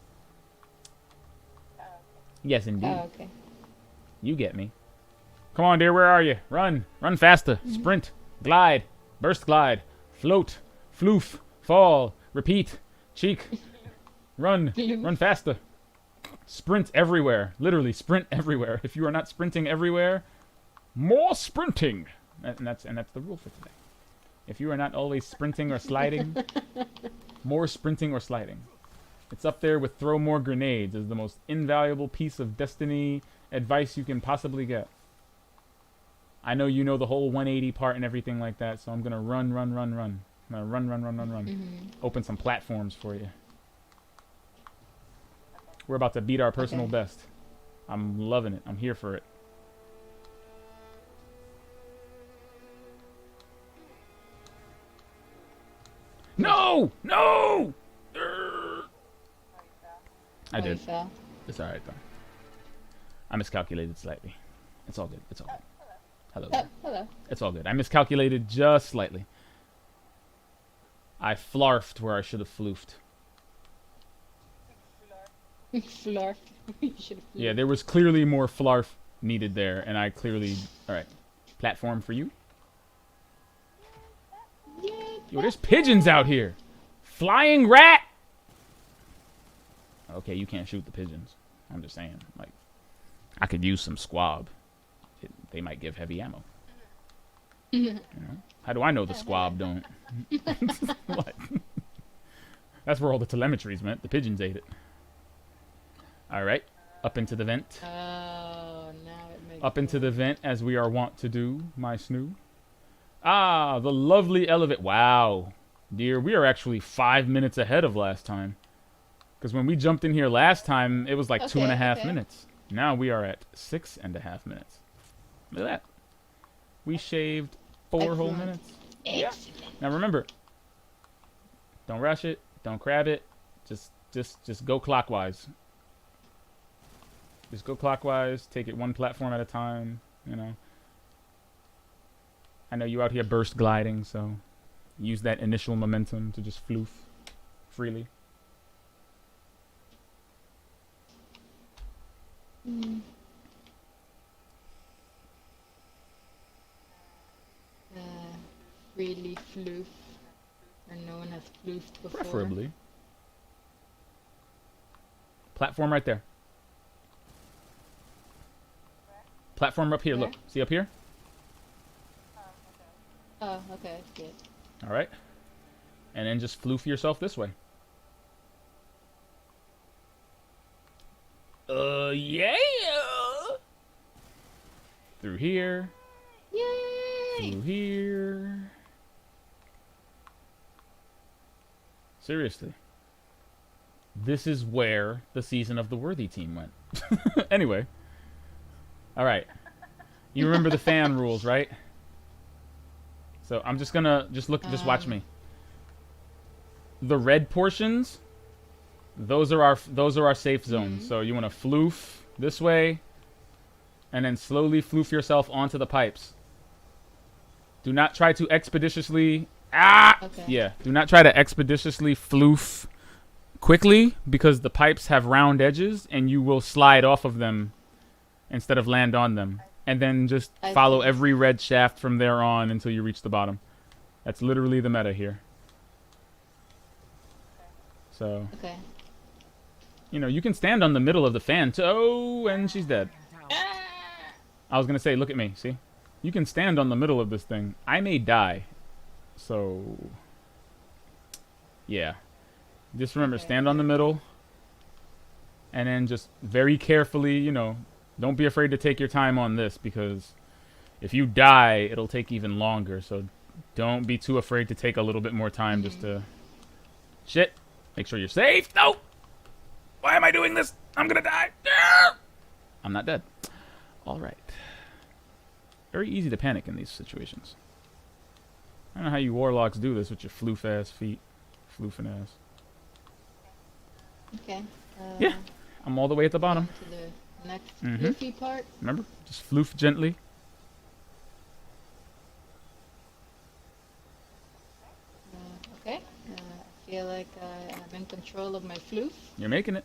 Yes, indeed. Oh, okay. You get me. Come on, dear. Where are you? Run. Run faster. Sprint. Glide. Burst glide. Float. Floof. Fall. Repeat. Cheek. Run. Run faster. Sprint everywhere. Literally, sprint everywhere. If you are not sprinting everywhere, more sprinting. And that's the rule for today. If you are not always sprinting or sliding, more sprinting or sliding. It's up there with throw more grenades as the most invaluable piece of Destiny advice you can possibly get. I know you know the whole 180 part and everything like that, so I'm going to run. I'm going to run. Open some platforms for you. We're about to beat our personal best. I'm loving it. I'm here for it. No! No! I did. Fell. It's alright, though. I miscalculated slightly. It's all good. It's all good. Hello. Oh, hello. It's all good. I miscalculated just slightly. I flarfed where I should have floofed. Flarf. You should have. Yeah, there was clearly more flarf needed there, and I clearly... Alright. Platform for you. Yo, there's pigeons out here. Flying rat! Okay, you can't shoot the pigeons. I'm just saying. Like, I could use some squab. They might give heavy ammo. You know? How do I know the squab don't? What? That's where all the telemetry's meant. The pigeons ate it. Alright. Up into the vent. Oh, now it makes Up into the vent as we are wont to do, my snoo. Ah, the lovely elevate. Wow. Dear, we are actually 5 minutes ahead of last time. Because when we jumped in here last time, it was like 2.5 minutes. Now we are at 6.5 minutes. Look at that. We shaved 4 whole minutes. Yeah. Now remember, don't rush it. Don't crab it. Just go clockwise. Just go clockwise. Take it 1 platform at a time. You know. I know you out here burst gliding, so use that initial momentum to just floof freely. Freely floof. Or no one has floofed before. Preferably. Platform right there. Platform up here. Where? Look. See up here? Oh, okay, that's good. All right. And then just floof yourself this way. Yeah. Through here. Yay! Through here. Seriously. This is where the season of the Worthy team went. Anyway. All right. You remember the fan rules, right? So I'm just gonna just watch me. The red portions, those are our safe zones. So you want to floof this way, and then slowly floof yourself onto the pipes. Do not try to expeditiously do not try to expeditiously floof quickly, because the pipes have round edges and you will slide off of them instead of land on them. And then just follow every red shaft from there on until you reach the bottom. That's literally the meta here. So, Okay. you know, you can stand on the middle of the fan. Oh, and she's dead. Ah! I was gonna say, look at me. See, you can stand on the middle of this thing. I may die. So, yeah. Just remember, Okay. stand on the middle. And then just very carefully, you know, don't be afraid to take your time on this, because if you die, it'll take even longer. So don't be too afraid to take a little bit more time just to... Shit. Make sure you're safe. No! Why am I doing this? I'm gonna die. I'm not dead. All right. Very easy to panic in these situations. I don't know how you warlocks do this with your floof-ass feet. Floofing ass. Okay. Yeah. I'm all the way at the bottom. To the next Mhm. floofy part. Remember? Just floof gently. Okay. I feel like I'm in control of my floof. You're making it.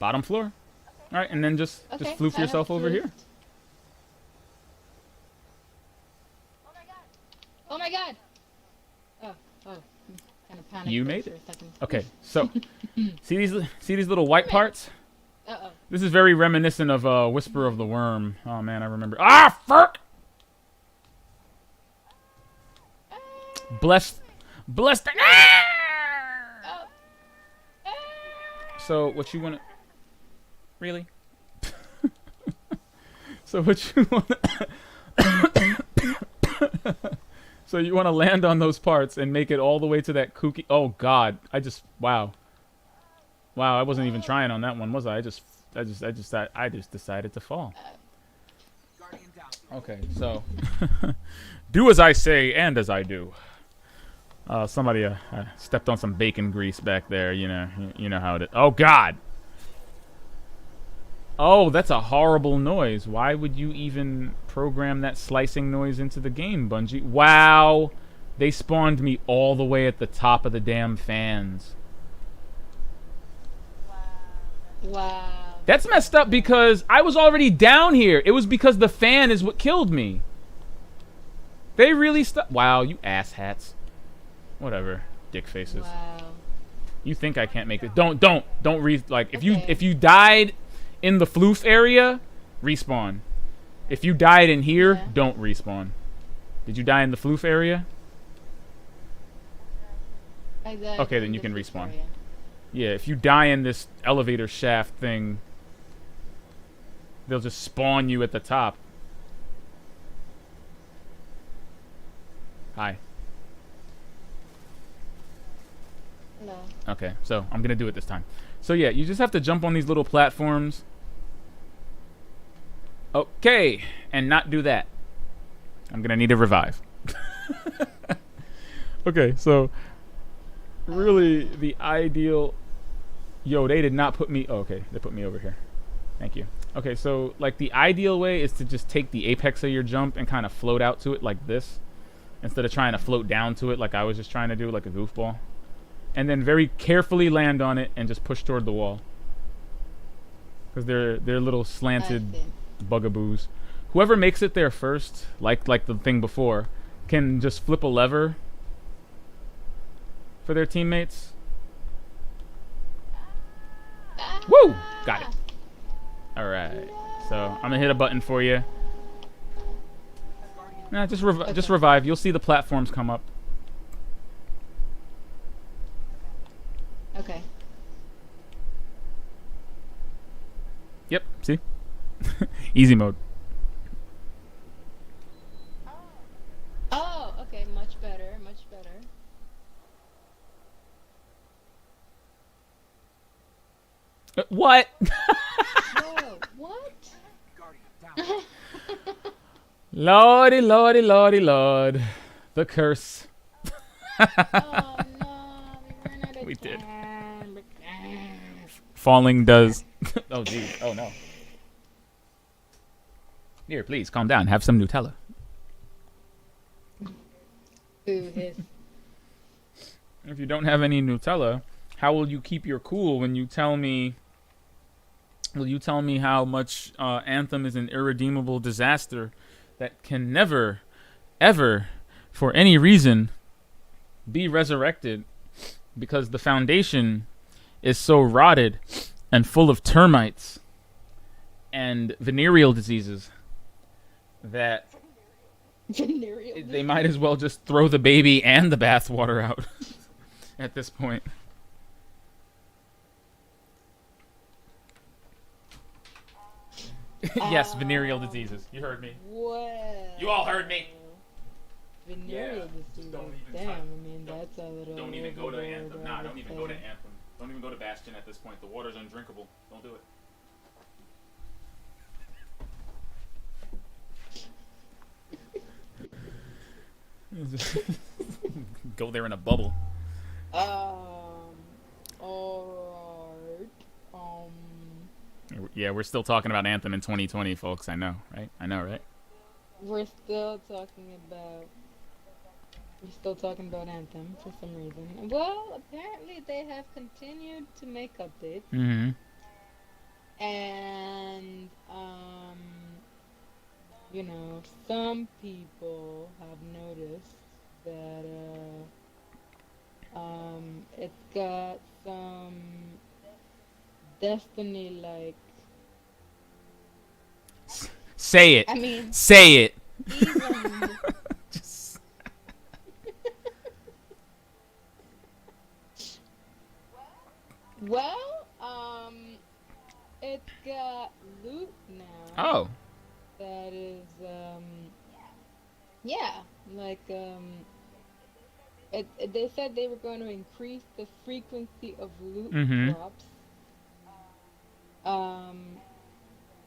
Bottom floor. All right, and then just Okay. floof I have yourself over here. floofed. Oh my god! Oh, kind of panicked You there made for it. a second. Okay, so see these little white parts? Uh-oh. This is very reminiscent of Whisper of the Worm. Oh man, I remember. Ah, fuck! Blessed. The Oh. Ah! So what you want to... Really? So what you want to... So you want to land on those parts and make it all the way to that kooky... Oh god, wow. Wow, I wasn't even trying on that one, was I? I just decided to fall. Guardian down. Okay, so do as I say and as I do. Somebody stepped on some bacon grease back there. You know how it is. Oh God! Oh, that's a horrible noise. Why would you even program that slicing noise into the game, Bungie? Wow, they spawned me all the way at the top of the damn fans. Wow. That's messed up because I was already down here. It was because the fan is what killed me. They really Wow, you asshats. Whatever, dick faces. Wow. You think I can't make it? Don't like Okay. if you died in the floof area, respawn. If you died in here, Yeah. don't respawn. Did you die in the floof area? I died Okay, then in you the can floof respawn. area. Yeah, if you die in this elevator shaft thing, they'll just spawn you at the top. Hi. Hello. Okay, so I'm gonna do it this time. So yeah, you just have to jump on these little platforms. Okay, and not do that. I'm gonna need a revive. Okay, so really the ideal... Yo, they did not put me... Oh, okay, they put me over here. Thank you. Okay, so like the ideal way is to just take the apex of your jump and kind of float out to it like this, instead of trying to float down to it like I was just trying to do, like a goofball. And then very carefully land on it and just push toward the wall. Because they're little slanted I see. bugaboos. Whoever makes it there first, like the thing before, can just flip a lever for their teammates. Woo! Got it. Alright. So, I'm gonna hit a button for you. Nah, just revive. You'll see the platforms come up. Okay. Yep, see? Easy mode. Oh, okay, much better, much better. What? Whoa, what? Guardian down. Lordy, lordy, lordy, lord. The curse. Oh no, we ran out of We did. time. Falling does... Oh, geez. Oh, no. Here, please, calm down. Have some Nutella. Ooh, his. If you don't have any Nutella, how will you keep your cool when you tell me... Will you tell me how much Anthem is an irredeemable disaster that can never, ever, for any reason, be resurrected? because the foundation is so rotted and full of termites and venereal diseases that Venereal they might as well just throw the baby and the bathwater out at this point. Yes, venereal diseases. You heard me. Well, You all heard me. venereal disease. Don't even Damn, touch- I mean that's a little. Don't even go to overboard, Anthem. I Nah, would don't even say. go to Anthem. Don't even go to Bastion at this point. The water's undrinkable. Don't do it. Go there in a bubble. Alright. Yeah, we're still talking about Anthem in 2020, folks. I know, right? I know, right? We're still talking about. We're still talking about Anthem for some reason. Well, apparently they have continued to make updates, Mm-hmm. and you know, some people have noticed that it's got some Destiny like. Say it. I mean, Say it. even. Just... Well, it's got loot now. Oh. That is, yeah, like, they said they were going to increase the frequency of loot Mhm. drops.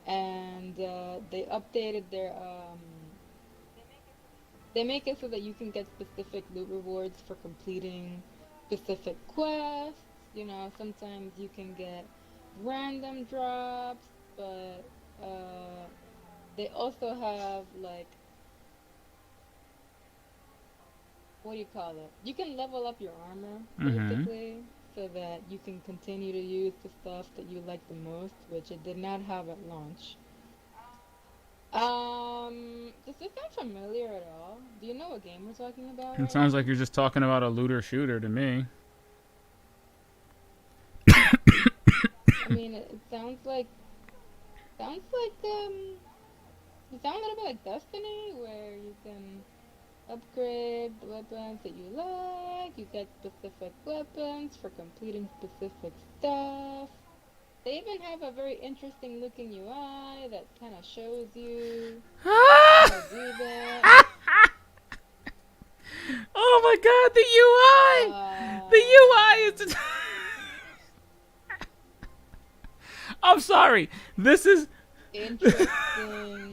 And they updated their, they make it so that you can get specific loot rewards for completing specific quests. You know, sometimes you can get random drops, but they also have like, what do you call it? You can level up your armor Mhm. basically, so that you can continue to use the stuff that you like the most, which it did not have at launch. Does this sound familiar at all? Do you know what game we're talking about? It right sounds now? like you're just talking about a looter shooter to me. I mean, it sounds like, it sounds a little bit like Destiny, where you can upgrade the weapons that you like. You get specific weapons for completing specific stuff. They even have a very interesting looking UI that kind of shows you how to do that. Oh my god, the UI! The UI is... I'm sorry. This is... Interesting.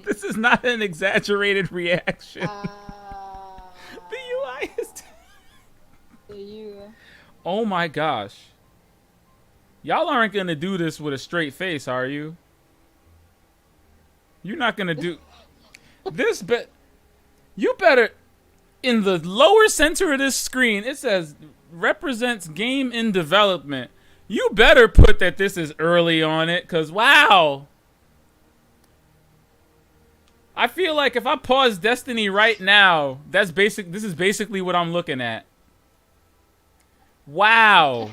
This is not an exaggerated reaction. The UI is... The UI. Oh my gosh. Y'all aren't gonna do this with a straight face, are you? You're not gonna do... This you better... In the lower center of this screen, it says represents game in development. You better put that this is early on it, because wow. I feel like if I pause Destiny right now, this is basically what I'm looking at. Wow.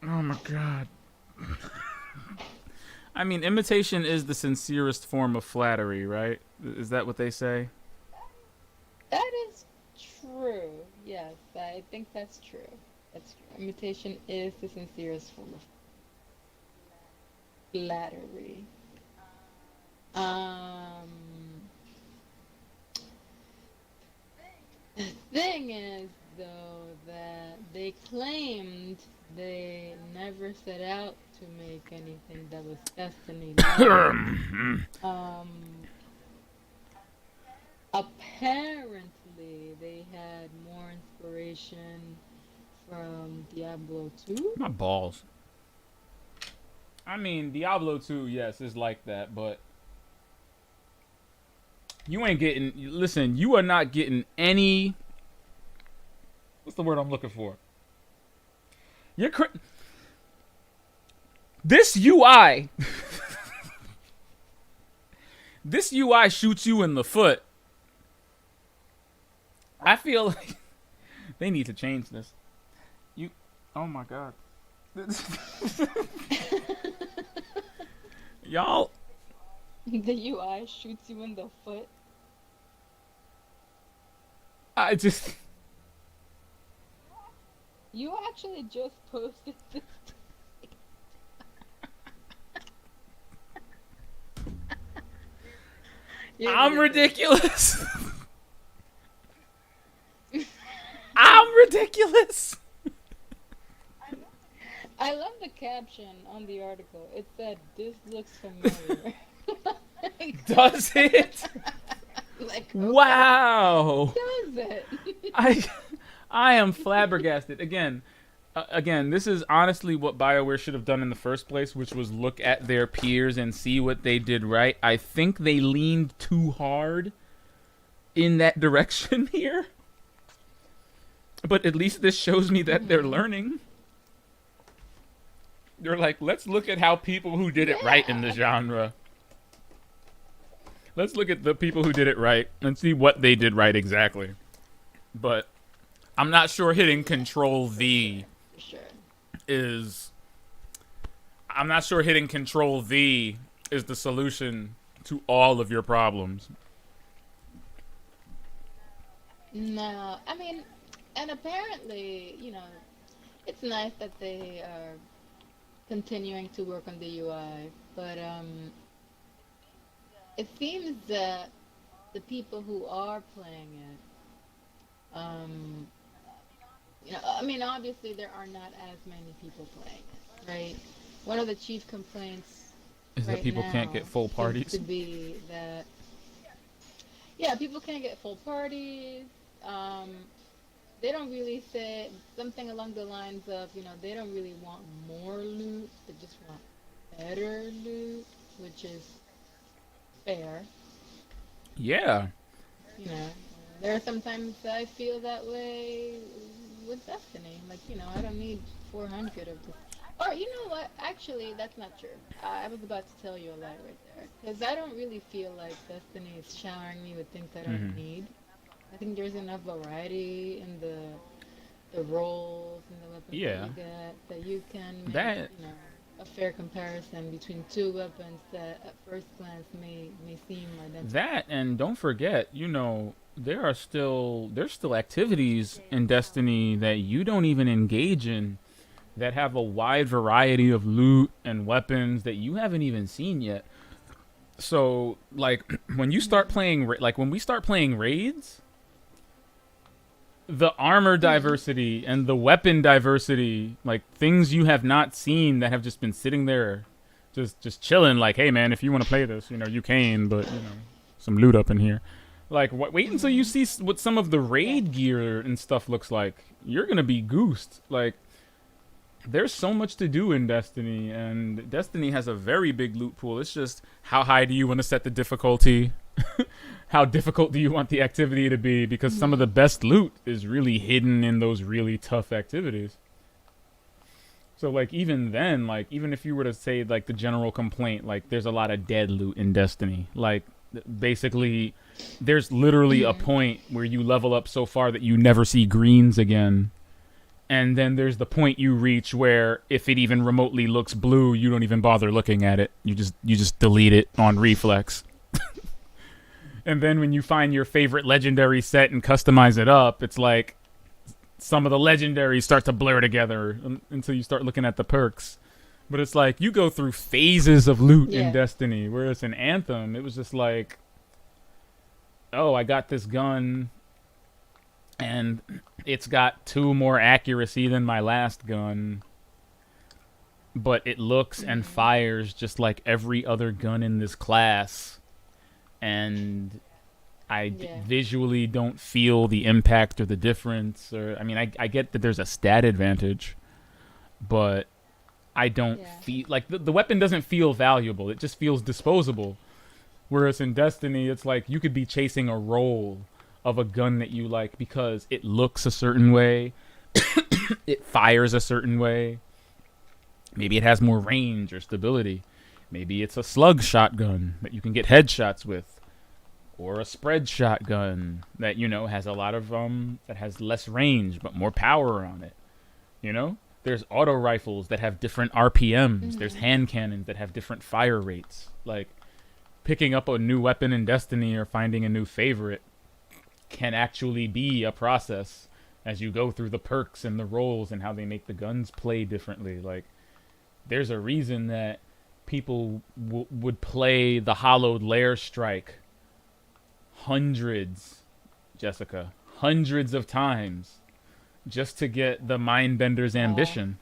Oh my god. I mean, imitation is the sincerest form of flattery, right? Is that what they say? That is true. Yes, I think that's true. That's true. Imitation is the sincerest form of flattery. The thing is, though, that they claimed they never set out to make anything that was Destiny. Apparently, they had more inspiration from Diablo 2. My balls. I mean, Diablo 2, yes, is like that, but you ain't getting... Listen, you are not getting any... What's the word I'm looking for? This UI... This UI shoots you in the foot. I feel like They need to change this. You. Oh my god. Y'all. The UI shoots you in the foot. I just. You actually just posted this. I'm ridiculous. I'm ridiculous. I love the caption on the article. It said, "This looks familiar." Does it? Like, Wow. does it? I am flabbergasted. Again, this is honestly what BioWare should have done in the first place, which was look at their peers and see what they did right. I think they leaned too hard in that direction here. But at least this shows me that they're learning. They're like, let's look at how people who did it right in the genre. Let's look at the people who did it right and see what they did right exactly. But I'm not sure hitting Control V Sure. is. I'm not sure hitting Control V is the solution to all of your problems. No, I mean, and apparently, it's nice that they are continuing to work on the UI, but it seems that the people who are playing it, I mean, obviously there are not as many people playing it, right? One of the chief complaints Is that people can't get full seems parties? to be that, yeah, people can't get full parties. They don't really say something along the lines of, they don't really want more loot, they just want better loot, which is fair. Yeah. There are sometimes I feel that way with Destiny. Like, I don't need 400 of this. Or, you know what? Actually, that's not true. I was about to tell you a lie right there. Because I don't really feel like Destiny is showering me with things I don't need. I think there's enough variety in the roles and the weapons that you get that you can make, a fair comparison between two weapons that at first glance may seem identical. That, and don't forget, there's still activities in Destiny that you don't even engage in that have a wide variety of loot and weapons that you haven't even seen yet. So, like, when you start playing, when we start playing raids, the armor diversity and the weapon diversity, like things you have not seen that have just been sitting there, just chilling. Like, hey man, if you want to play this, you can, but some loot up in here. Like, wait until you see what some of the raid gear and stuff looks like. You're gonna be goosed. Like, there's so much to do in Destiny, and Destiny has a very big loot pool. It's just how high do you want to set the difficulty? How difficult do you want the activity to be? Because some of the best loot is really hidden in those really tough activities. So, like, even then, like, even if you were to say, like, the general complaint, like, there's a lot of dead loot in Destiny. Like, basically, there's literally a point where you level up so far that you never see greens again. And then there's the point you reach where if it even remotely looks blue, you don't even bother looking at it. You just delete it on reflex. And then when you find your favorite legendary set and customize it up, it's like some of the legendaries start to blur together until you start looking at the perks. But it's like you go through phases of loot in Destiny, whereas in Anthem, it was just like, oh, I got this gun, and it's got 2 more accuracy than my last gun, but it looks and fires just like every other gun in this class. And I visually don't feel the impact or the difference. Or I mean, I get that there's a stat advantage, but I don't feel like the weapon doesn't feel valuable. It just feels disposable. Whereas in Destiny, it's like you could be chasing a roll of a gun that you like because it looks a certain way, it fires a certain way. Maybe it has more range or stability. Maybe it's a slug shotgun that you can get headshots with. or a spread shotgun that has a lot of that has less range but more power on it. There's auto rifles that have different RPMs. There's hand cannons that have different fire rates. Like, picking up a new weapon in Destiny or finding a new favorite can actually be a process as you go through the perks and the rolls and how they make the guns play differently. Like, there's a reason that people would play the Hollowed Lair Strike hundreds of times just to get the Mindbender's Ambition.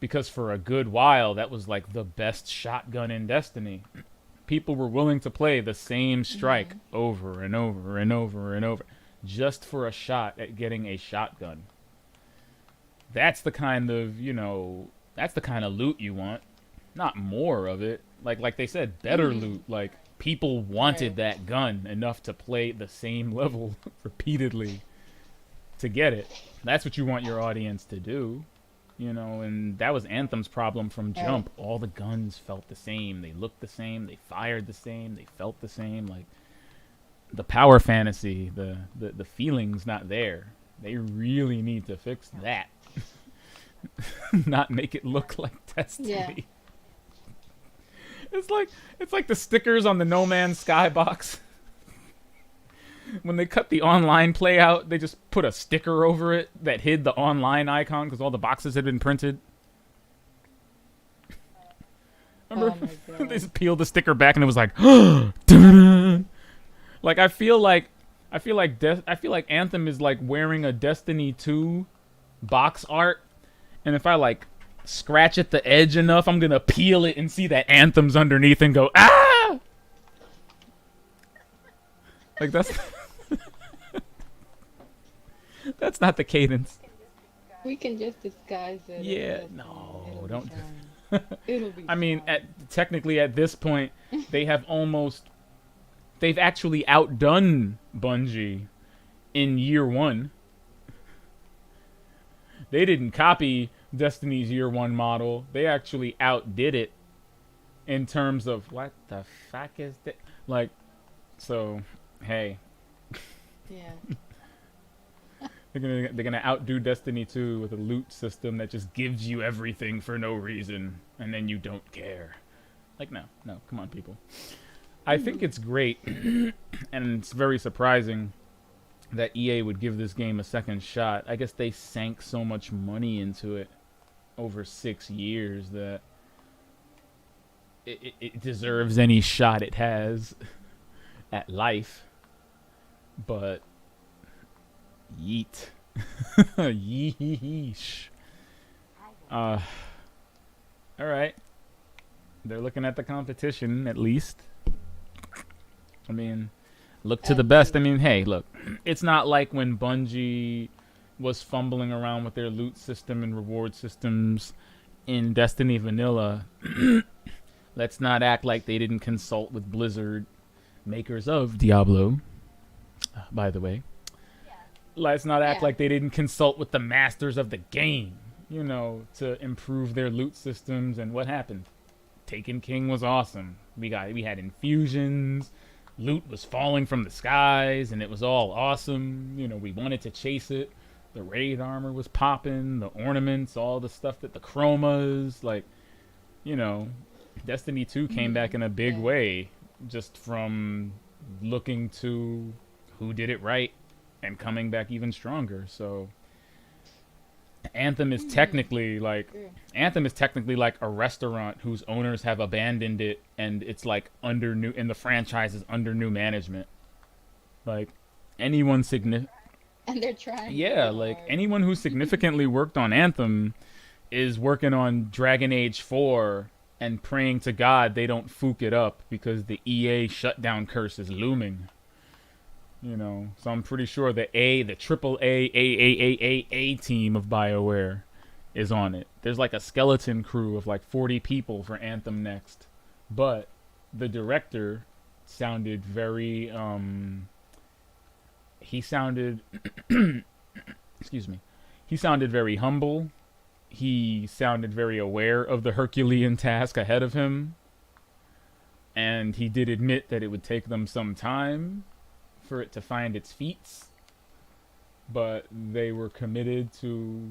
Because for a good while, that was like the best shotgun in Destiny. People were willing to play the same strike over and over and over and over just for a shot at getting a shotgun. That's the kind of, that's the kind of loot you want. Not more of it. Like they said, better loot. Like, people wanted that gun enough to play the same level repeatedly to get it. That's what you want your audience to do. And that was Anthem's problem from jump. All the guns felt the same. They looked the same. They fired the same. They felt the same. Like, the power fantasy, the feeling's not there. They really need to fix that. Not make it look like Destiny. Yeah. It's like the stickers on the No Man's Sky box. When they cut the online play out, they just put a sticker over it that hid the online icon because all the boxes had been printed. Remember? Oh my God. They just peeled the sticker back and it was like, dun-dun. Like, I feel like Anthem is like wearing a Destiny 2 box art, and if I like scratch at the edge enough, I'm gonna peel it and see that Anthem's underneath and go, ah! Like, that's not the cadence. We can just disguise it. Yeah, no, It'll don't. be fine. It'll be I mean, fine. technically at this point, they've actually outdone Bungie in year one. They didn't copy Destiny's year one model. They actually outdid it in terms of what the fuck is that? Like, so, hey. Yeah. They're gonna outdo Destiny 2 with a loot system that just gives you everything for no reason, and then you don't care. Like, no, come on, people. I think it's great, and it's very surprising that EA would give this game a second shot. I guess they sank so much money into it over 6 years that it deserves any shot it has at life. But yeet. Yeesh. Alright. They're looking at the competition, at least. I mean, look to the best. I mean, hey, look. It's not like when Bungie was fumbling around with their loot system and reward systems in Destiny Vanilla. Let's not act like they didn't consult with Blizzard, makers of Diablo, by the way. Let's not act like they didn't consult with the masters of the game, to improve their loot systems. And what happened? Taken King was awesome. We had infusions, loot was falling from the skies, and it was all awesome. We wanted to chase it. The raid armor was popping, the ornaments, all the stuff that the chromas, like, Destiny 2 came back in a big way just from looking to who did it right and coming back even stronger. So Anthem is technically like a restaurant whose owners have abandoned it, and it's like and the franchise is under new management. Like, anyone significant. And they're trying. Yeah, like anyone who significantly worked on Anthem is working on Dragon Age 4 and praying to God they don't fook it up because the EA shutdown curse is looming. So I'm pretty sure the triple A team of BioWare is on it. There's like a skeleton crew of like 40 people for Anthem next. But the director sounded very he sounded excuse me. He sounded very humble. He sounded very aware of the Herculean task ahead of him. And he did admit that it would take them some time for it to find its feet, but they were committed to,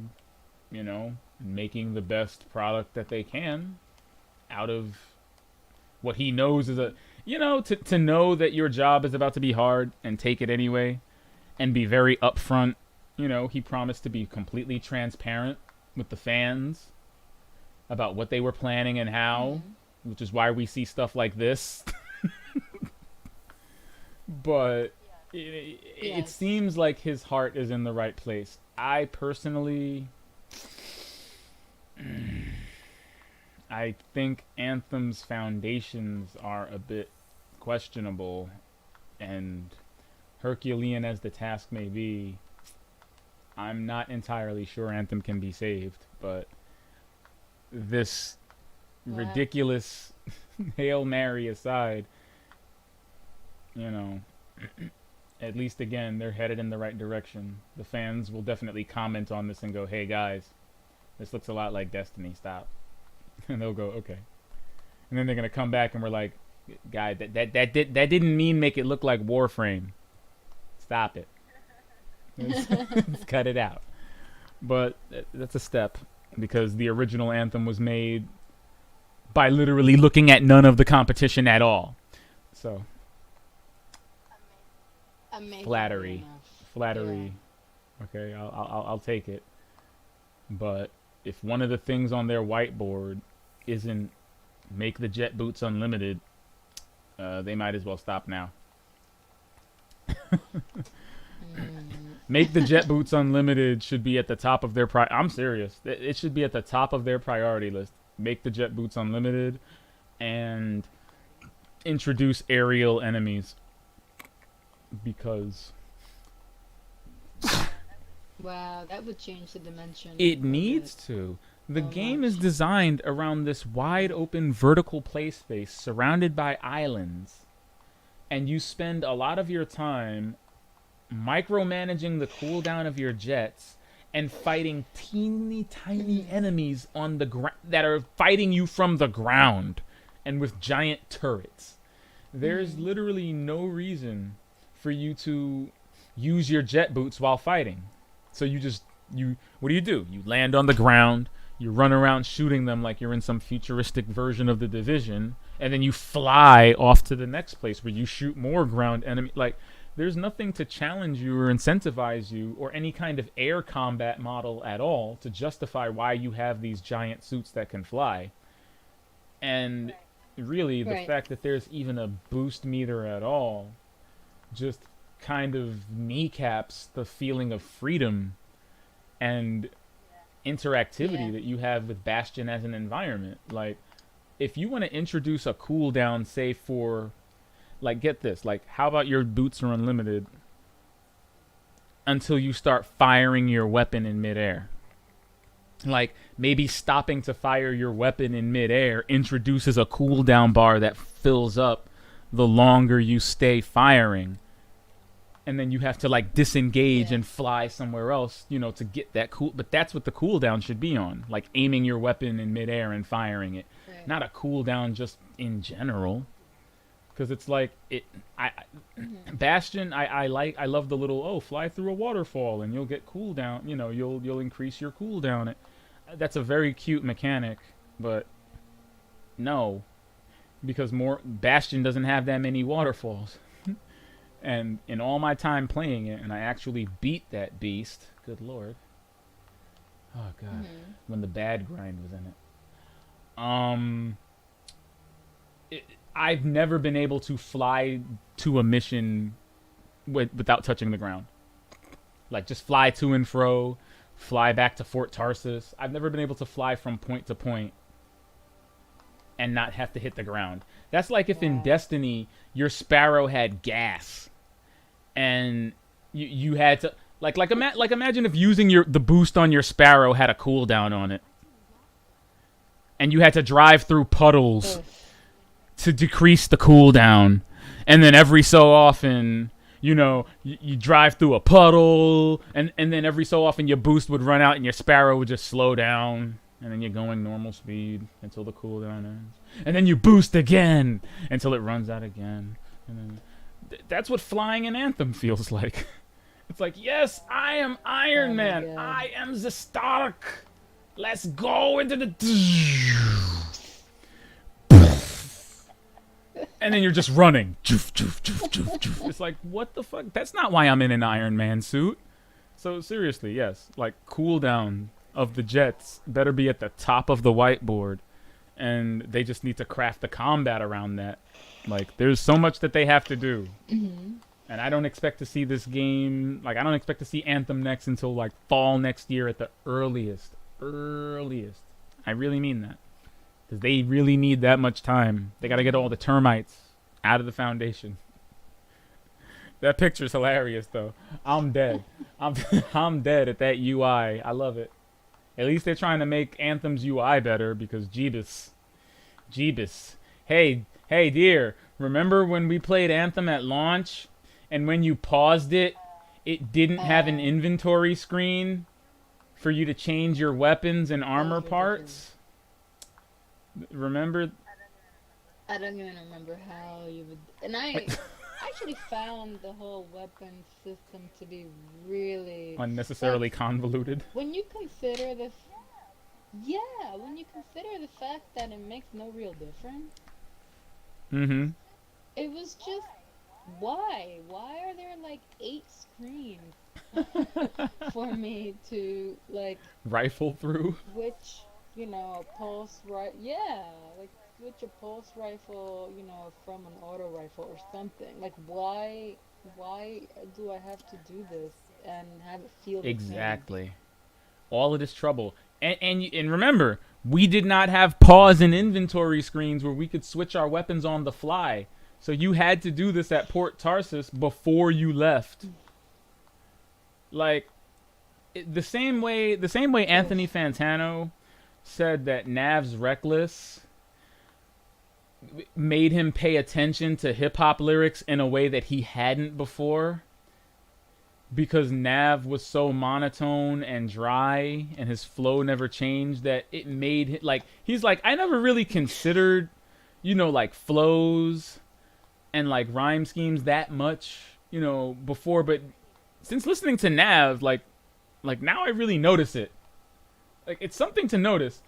making the best product that they can out of what he knows is to know that your job is about to be hard and take it anyway and be very upfront. He promised to be completely transparent with the fans about what they were planning and how, which is why we see stuff like this. But it seems like his heart is in the right place. I personally, I think Anthem's foundations are a bit questionable, and Herculean as the task may be, I'm not entirely sure Anthem can be saved, but this ridiculous Hail Mary aside, at least again, they're headed in the right direction. The fans will definitely comment on this and go, hey guys, this looks a lot like Destiny, stop. And they'll go, okay. And then they're going to come back and we're like, guy, that didn't mean make it look like Warframe. Stop it. Let's cut it out. But that's a step, because the original Anthem was made by literally looking at none of the competition at all. So Amazing flattery. Yeah. Okay, I'll take it. But if one of the things on their whiteboard isn't make the jet boots unlimited, they might as well stop now. Make the jet boots unlimited should be at the top of their I'm serious. It should be at the top of their priority list. Make the jet boots unlimited and introduce aerial enemies, because Wow, that would change the dimension. it needs to. The game is designed around this wide open vertical play space surrounded by islands, and you spend a lot of your time micromanaging the cooldown of your jets and fighting teeny tiny enemies on the ground that are fighting you from the ground and with giant turrets. There's literally no reason for you to use your jet boots while fighting. So what do? You land on the ground, you run around shooting them like you're in some futuristic version of the Division, and then you fly off to the next place where you shoot more ground enemy. Like, there's nothing to challenge you or incentivize you or any kind of air combat model at all to justify why you have these giant suits that can fly. And really, the fact that there's even a boost meter at all just kind of kneecaps the feeling of freedom and interactivity that you have with Bastion as an environment. Like, if you want to introduce a cooldown, say for, like, get this, like, how about your boots are unlimited until you start firing your weapon in midair? Like, maybe stopping to fire your weapon in midair introduces a cooldown bar that fills up the longer you stay firing. And then you have to, like, disengage and fly somewhere else, to get that cool. But that's what the cooldown should be on, like aiming your weapon in midair and firing it, not a cooldown just in general. Because it's like Bastion. I love the little fly through a waterfall and you'll get cooldown. You'll increase your cooldown. That's a very cute mechanic, but no, because Bastion doesn't have that many waterfalls. And in all my time playing it, and I actually beat that beast. Good lord. Oh god. When the bad grind was in it. I've never been able to fly to a mission without touching the ground. Like, just fly to and fro, fly back to Fort Tarsus. I've never been able to fly from point to point and not have to hit the ground. That's like if in Destiny your Sparrow had gas and you had to imagine if using the boost on your Sparrow had a cooldown on it and you had to drive through puddles to decrease the cooldown, and then every so often you drive through a puddle and then every so often your boost would run out and your Sparrow would just slow down and then you're going normal speed until the cooldown ends, and then you boost again until it runs out again, and then that's what flying in Anthem feels like. It's like, yes, I am Iron Oh my Man. God. I am the Stark. Let's go into the. And then you're just running. It's like, what the fuck? That's not why I'm in an Iron Man suit. So seriously, yes, like cooldown of the jets better be at the top of the whiteboard, and they just need to craft the combat around that. Like, there's so much that they have to do. And I don't expect to see this game, like, I don't expect to see Anthem next until, like, fall next year at the earliest. Earliest. I really mean that. Because they really need that much time. They got to get all the termites out of the foundation. That picture's hilarious, though. I'm dead. I'm dead at that UI. I love it. At least they're trying to make Anthem's UI better, because Jeebus. Hey, dear, remember when we played Anthem at launch? And when you paused it, it didn't have an inventory screen for you to change your weapons and armor parts? Remember? I don't even remember how you would. And I actually found the whole weapon system to be really Unnecessarily convoluted. when you consider the. When you consider the fact that it makes no real difference. Mm-hmm. It was just. Why? Why are there like 8 screens for me to like Rifle through. switch, a pulse like switch a pulse rifle, from an auto rifle or something. Like why do I have to do this and have it feel the same? Exactly. All of this trouble. And remember, we did not have pause and inventory screens where we could switch our weapons on the fly. So you had to do this at Port Tarsus before you left. Like, the same way Anthony Fantano said that Nav's Reckless made him pay attention to hip-hop lyrics in a way that he hadn't before. Because Nav was so monotone and dry, and his flow never changed, that it made him, like, he's like, I never really considered, like, flows and like rhyme schemes that much, before, but since listening to Nav, like now I really notice it. Like, it's something to notice.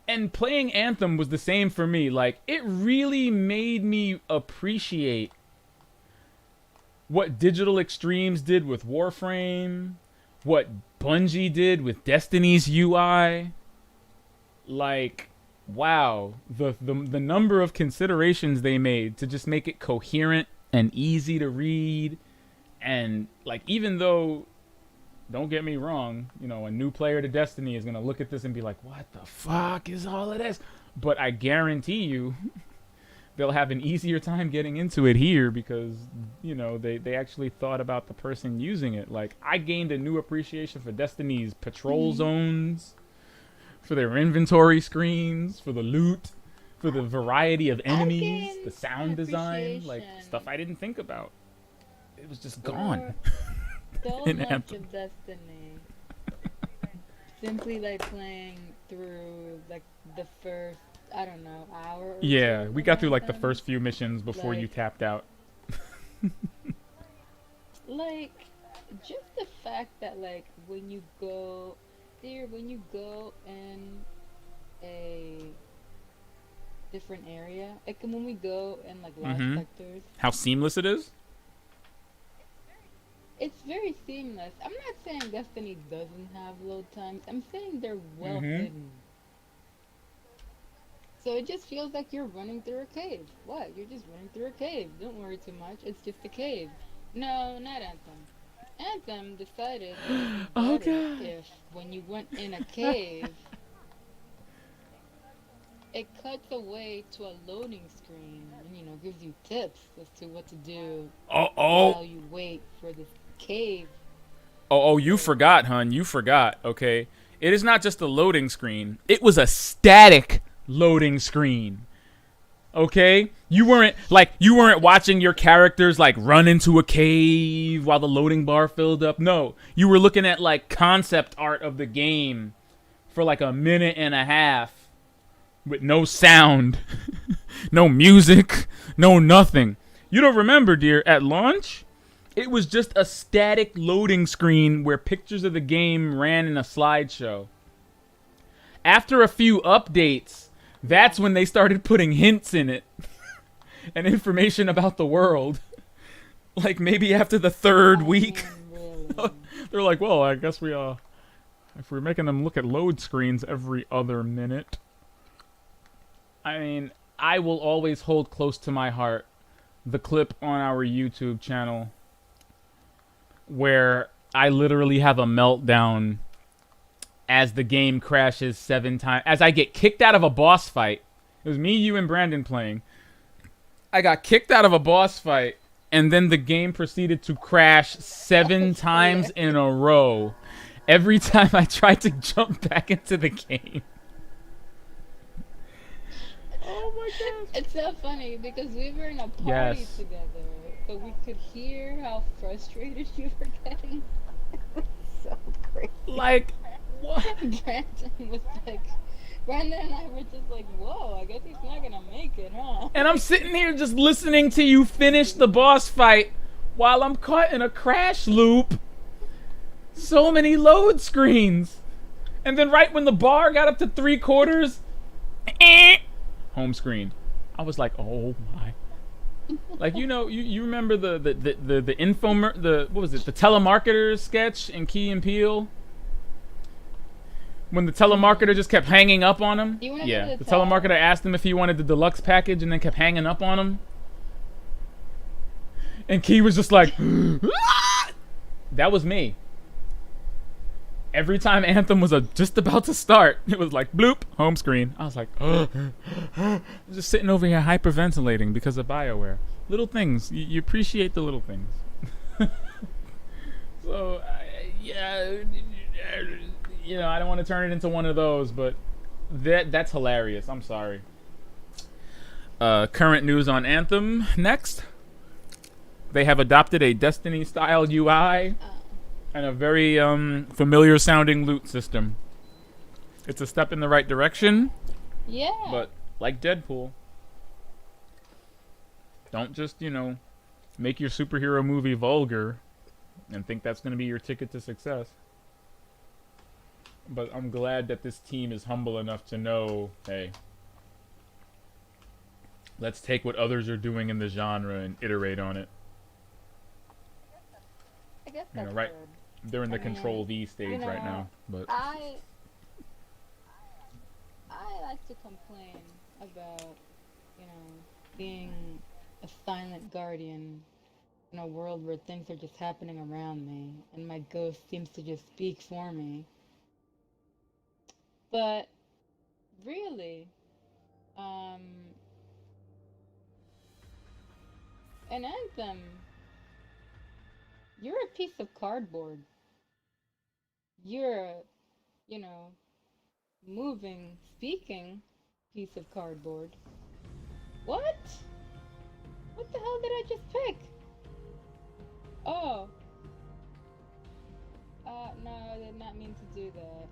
And playing Anthem was the same for me. Like, it really made me appreciate what Digital Extremes did with Warframe, what Bungie did with Destiny's UI. Like, wow, the number of considerations they made to just make it coherent and easy to read. And like, even though, don't get me wrong, a new player to Destiny is gonna look at this and be like, what the fuck is all of this? But I guarantee you they'll have an easier time getting into it here, because they actually thought about the person using it. Like, I gained a new appreciation for Destiny's patrol zones, for their inventory screens, for the loot, for the variety of enemies, the sound design, like stuff I didn't think about. It was just gone. So in much Anthem. of Destiny. Simply like playing through like the first, I don't know, hour or Yeah, two we of got through like the Anthem. first few missions before you Like- tapped out. Like, just the fact that like when you go in a different area, like when we go in like lost Mhm. sectors, How seamless it is? it's very seamless. I'm not saying Destiny doesn't have load times. I'm saying they're well Mhm. hidden. So it just feels like you're running through a cave. What? You're just running through a cave. Don't worry too much. It's just a cave. No, not Anthem. Anthem decided that it'd be Oh, better God. if when you went in a cave, it cuts away to a loading screen and gives you tips as to what to do while you wait for this cave. Oh, you forgot, hun. You forgot, okay? It is not just a loading screen. It was a static loading screen. Okay? You weren't watching your characters like run into a cave while the loading bar filled up. No. You were looking at like concept art of the game for like a minute and a half with no sound, no music, no nothing. You don't remember, dear, at launch, it was just a static loading screen where pictures of the game ran in a slideshow. After a few updates, that's when they started putting hints in it and information about the world. Like maybe after the third week, Really? they're like, well, I guess if we're making them look at load screens every other minute. I mean, I will always hold close to my heart the clip on our YouTube channel where I literally have a meltdown as the game crashes 7 times. As I get kicked out of a boss fight. It was me, you, and Brandon playing. I got kicked out of a boss fight, and then the game proceeded to crash 7 times in a row. Every time I tried to jump back into the game. Oh my gosh. It's so funny because we were in a party Yes. together, but we could hear how frustrated you were getting. It was so crazy. Like, what? Brandon and I were just like, whoa, I guess he's not gonna make it, huh? And I'm sitting here just listening to you finish the boss fight while I'm caught in a crash loop. So many load screens. And then right when the bar got up to 3/4, home screen. I was like, oh my. Like, you know, you remember the what was it, the telemarketer sketch in Key and Peele? When the telemarketer just kept hanging up on him? You wanna go Yeah, to the the tower? telemarketer asked him if he wanted the deluxe package and then kept hanging up on him. And Key was just like, that was me. Every time Anthem was just about to start, it was like, bloop, home screen. I was like, I'm just sitting over here hyperventilating because of BioWare. Little things. You appreciate the little things. So, yeah, you know, I don't want to turn it into one of those, but that's hilarious. I'm sorry. Current news on Anthem next. They have adopted a Destiny-style UI and a very familiar-sounding loot system. It's a step in the right direction, Yeah. but like Deadpool, don't just, you know, make your superhero movie vulgar and think that's going to be your ticket to success. But I'm glad that this team is humble enough to know, hey, let's take what others are doing in the genre and iterate on it. I guess You know, that's right? good. They're in the I mean, Control V stage you right know, now, but I like to complain about, you know, being a silent guardian in a world where things are just happening around me and my ghost seems to just speak for me. But really, um, an Anthem, you're a piece of cardboard. You're a, you know, moving, speaking piece of cardboard. What? What the hell did I just pick? Oh. No, I did not mean to do that.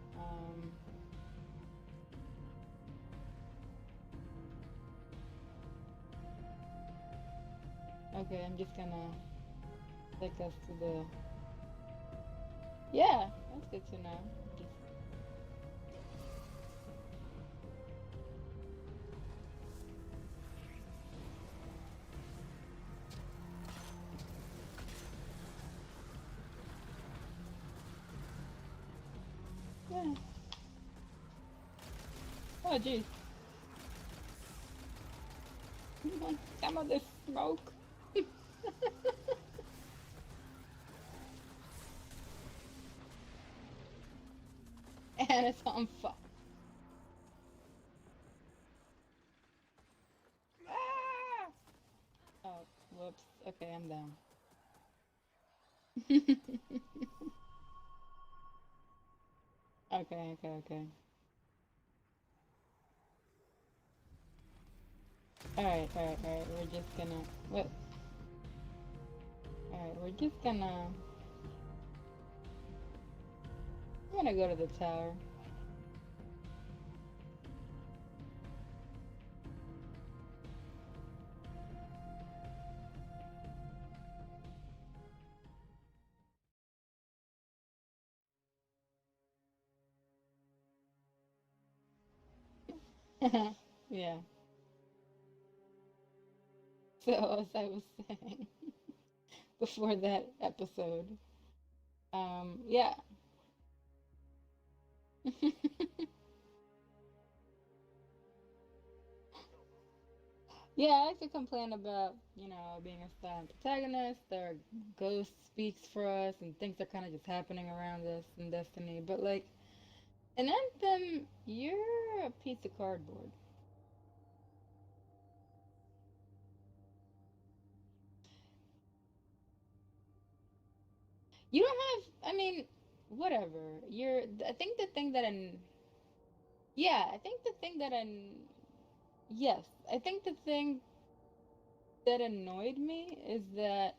Okay, I'm just gonna take us to the... Yeah, that's good to know. Just... Yeah. Oh, jeez. Some of this smoke. And it's on fire. Ah! Oh, whoops. Okay, I'm down. Okay. Alright. We're just gonna... What? Alright, we're just gonna... I'm gonna go to the tower. Yeah. So as I was saying before that episode, yeah. Yeah, I like to complain about, being a silent protagonist or ghost speaks for us and things are kind of just happening around us in Destiny. But like in Anthem, you're a piece of cardboard. You don't have, I mean, whatever. I think the thing that yeah, I think the thing that yes, I think the thing that annoyed me is that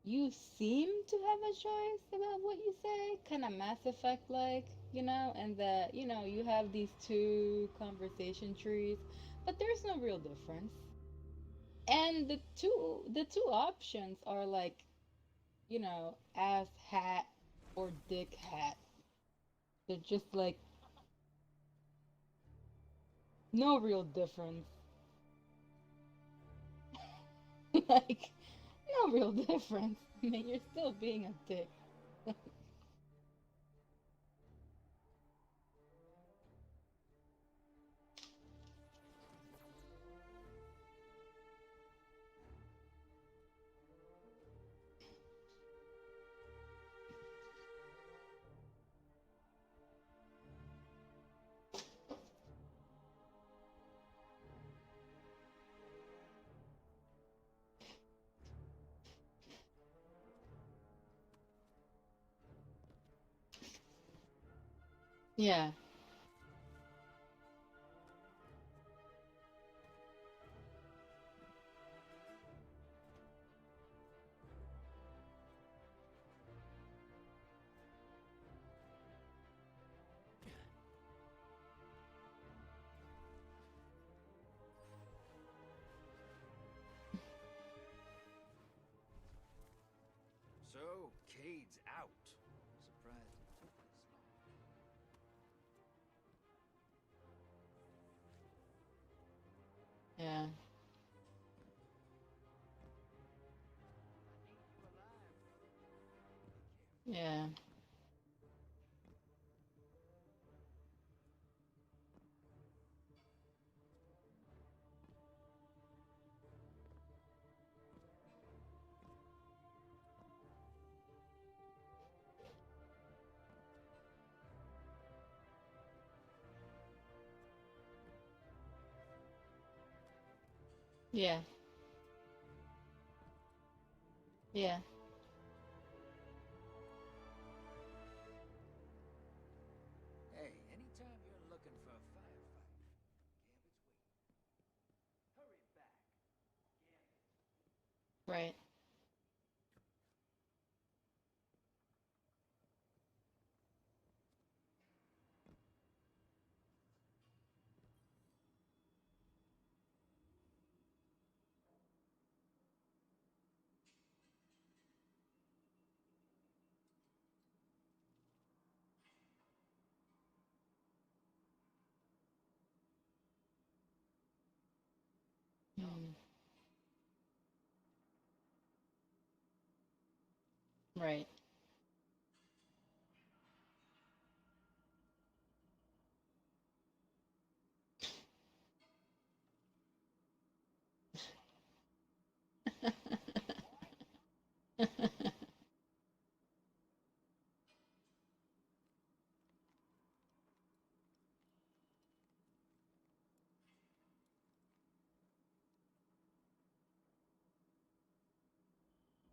you seem to have a choice about what you say, kind of Mass Effect like, and that, you have these two conversation trees, but there's no real difference. And the two options are like, ass hat or dick hat. They're just like no real difference. Like no real difference. I mean, you're still being a dick. Yeah. So, Cade's out. Surprised it took this Yeah. Yeah. Yeah. Yeah. long. Hey, anytime you're looking for a firefight, Gambit's waiting. Hurry back. Gambit. Right. Mm. Right.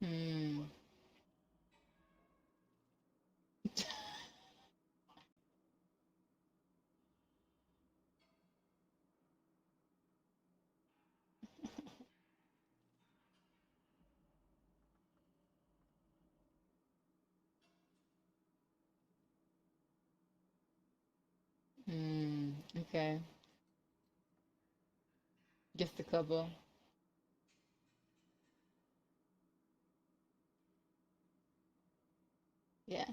Hmm. Hmm. Okay. Just a couple. Yeah.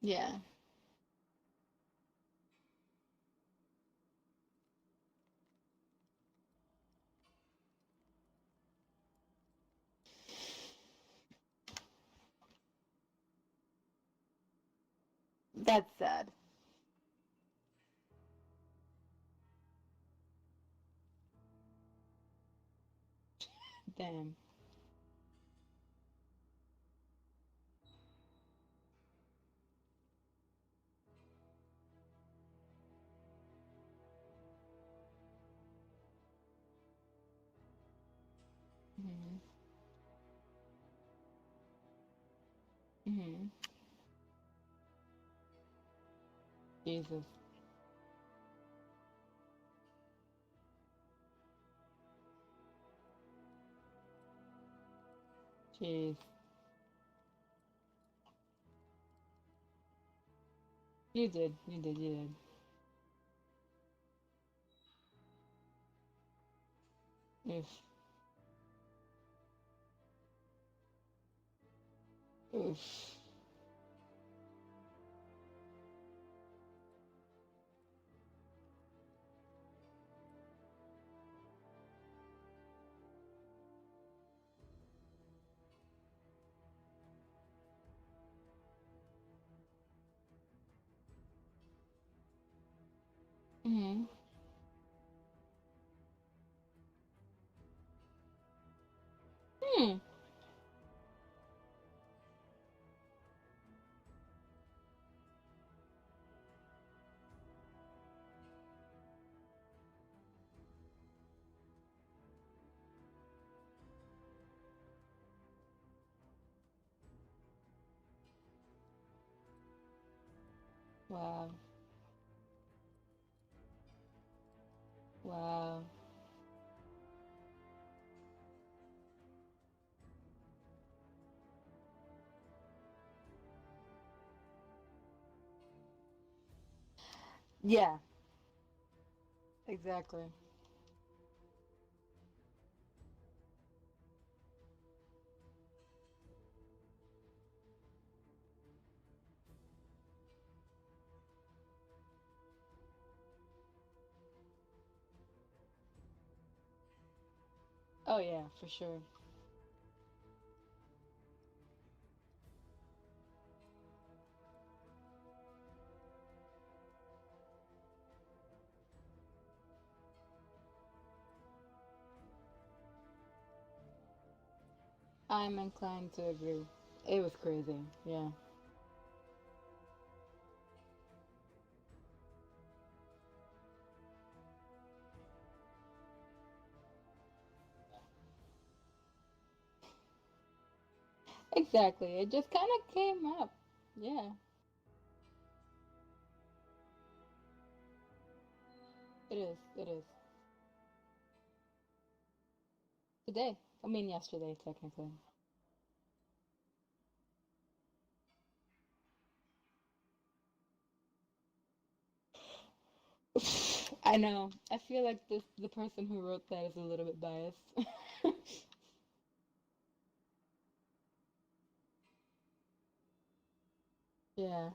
Yeah. That's sad. Damn. Hmm. Hmm. Jesus. Jeez. You did. You did. You did. Oof. Oof. Hmm. Hmm. Wow. Wow. Yeah. Exactly. Oh yeah, for sure. I'm inclined to agree. It was crazy. Yeah. Exactly. It just kind of came up. Yeah. It is. It is. Today. I mean, yesterday, technically. I know. I feel like the person who wrote that is a little bit biased. Yeah.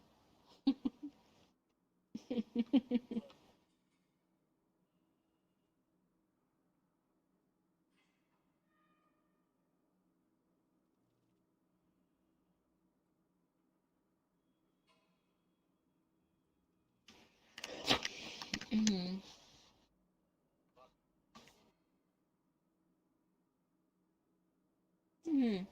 Hmm. Hmm.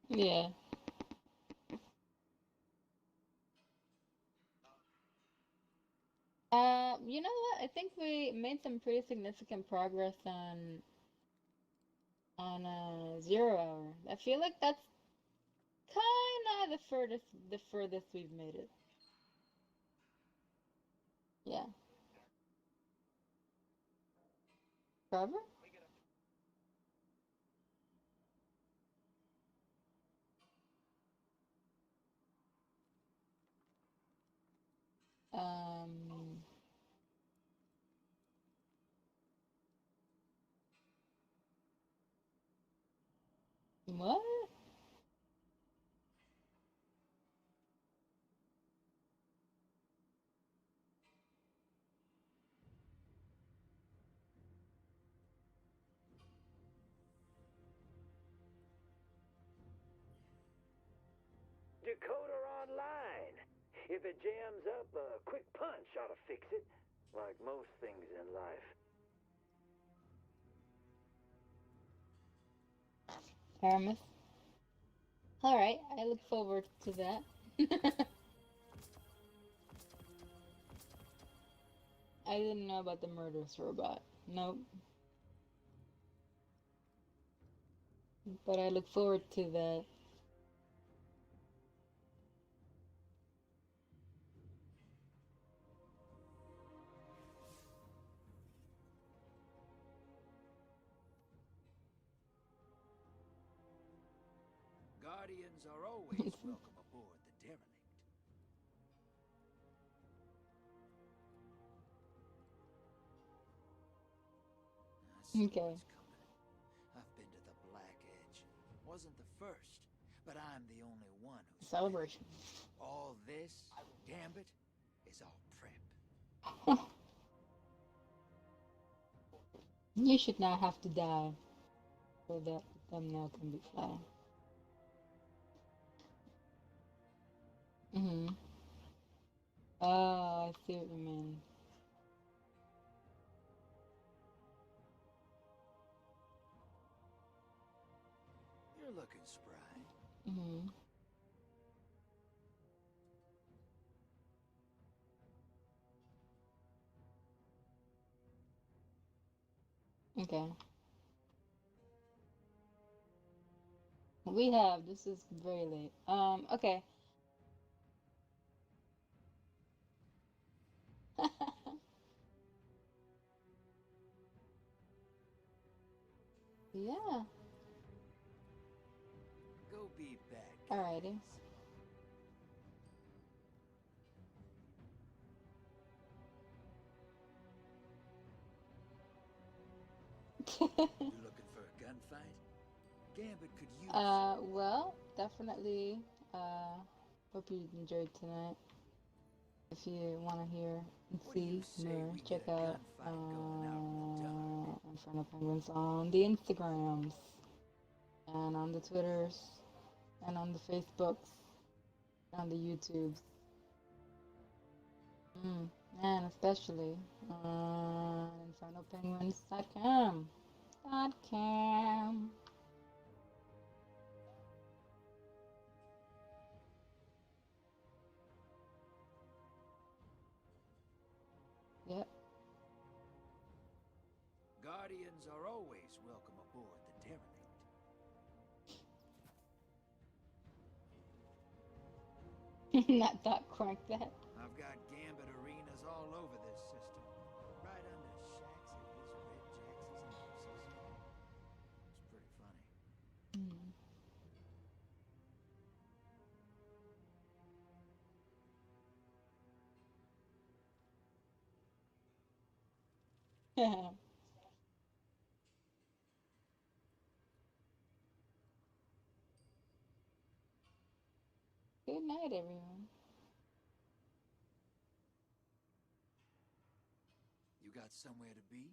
Yeah. You know what? I think we made some pretty significant progress on zero hour. I feel like that's kind of the furthest we've made it. Yeah. Forever? Um, what? Decoder online. If it jams up, a quick punch ought to fix it. Like most things in life. Aramis? Alright, I look forward to that. I didn't know about the murderous robot. Nope. But I look forward to that. Guardians are always welcome aboard the derelict. I see Okay. what's coming. I've been to the Black Edge. Wasn't the first, but I'm the only one who's Celebration. ready. All this, Gambit, is all prep. You should not have to die so that the thumbnail can be flat. Mm-hmm. Oh, I see what you mean. You're looking spry. Mm-hmm. Okay. This is very late. Okay. Yeah. Go be bad Alrighty. guys. You looking for a gunfight? Gambit could use Well, definitely. Hope you enjoyed tonight. If you want to hear and What do you see say more, we get check a out gunfight going out in the dark? Inferno Penguins on the Instagrams and on the Twitters and on the Facebooks and on the YouTubes. And especially on InfernoPenguins.com. .com. Yep. Guardians are always welcome aboard the derelict. Not thought crank that. I've got Gambit arenas all over this system. Right under Shax's Red Jax's noses. It's pretty funny. Good night, everyone. You got somewhere to be?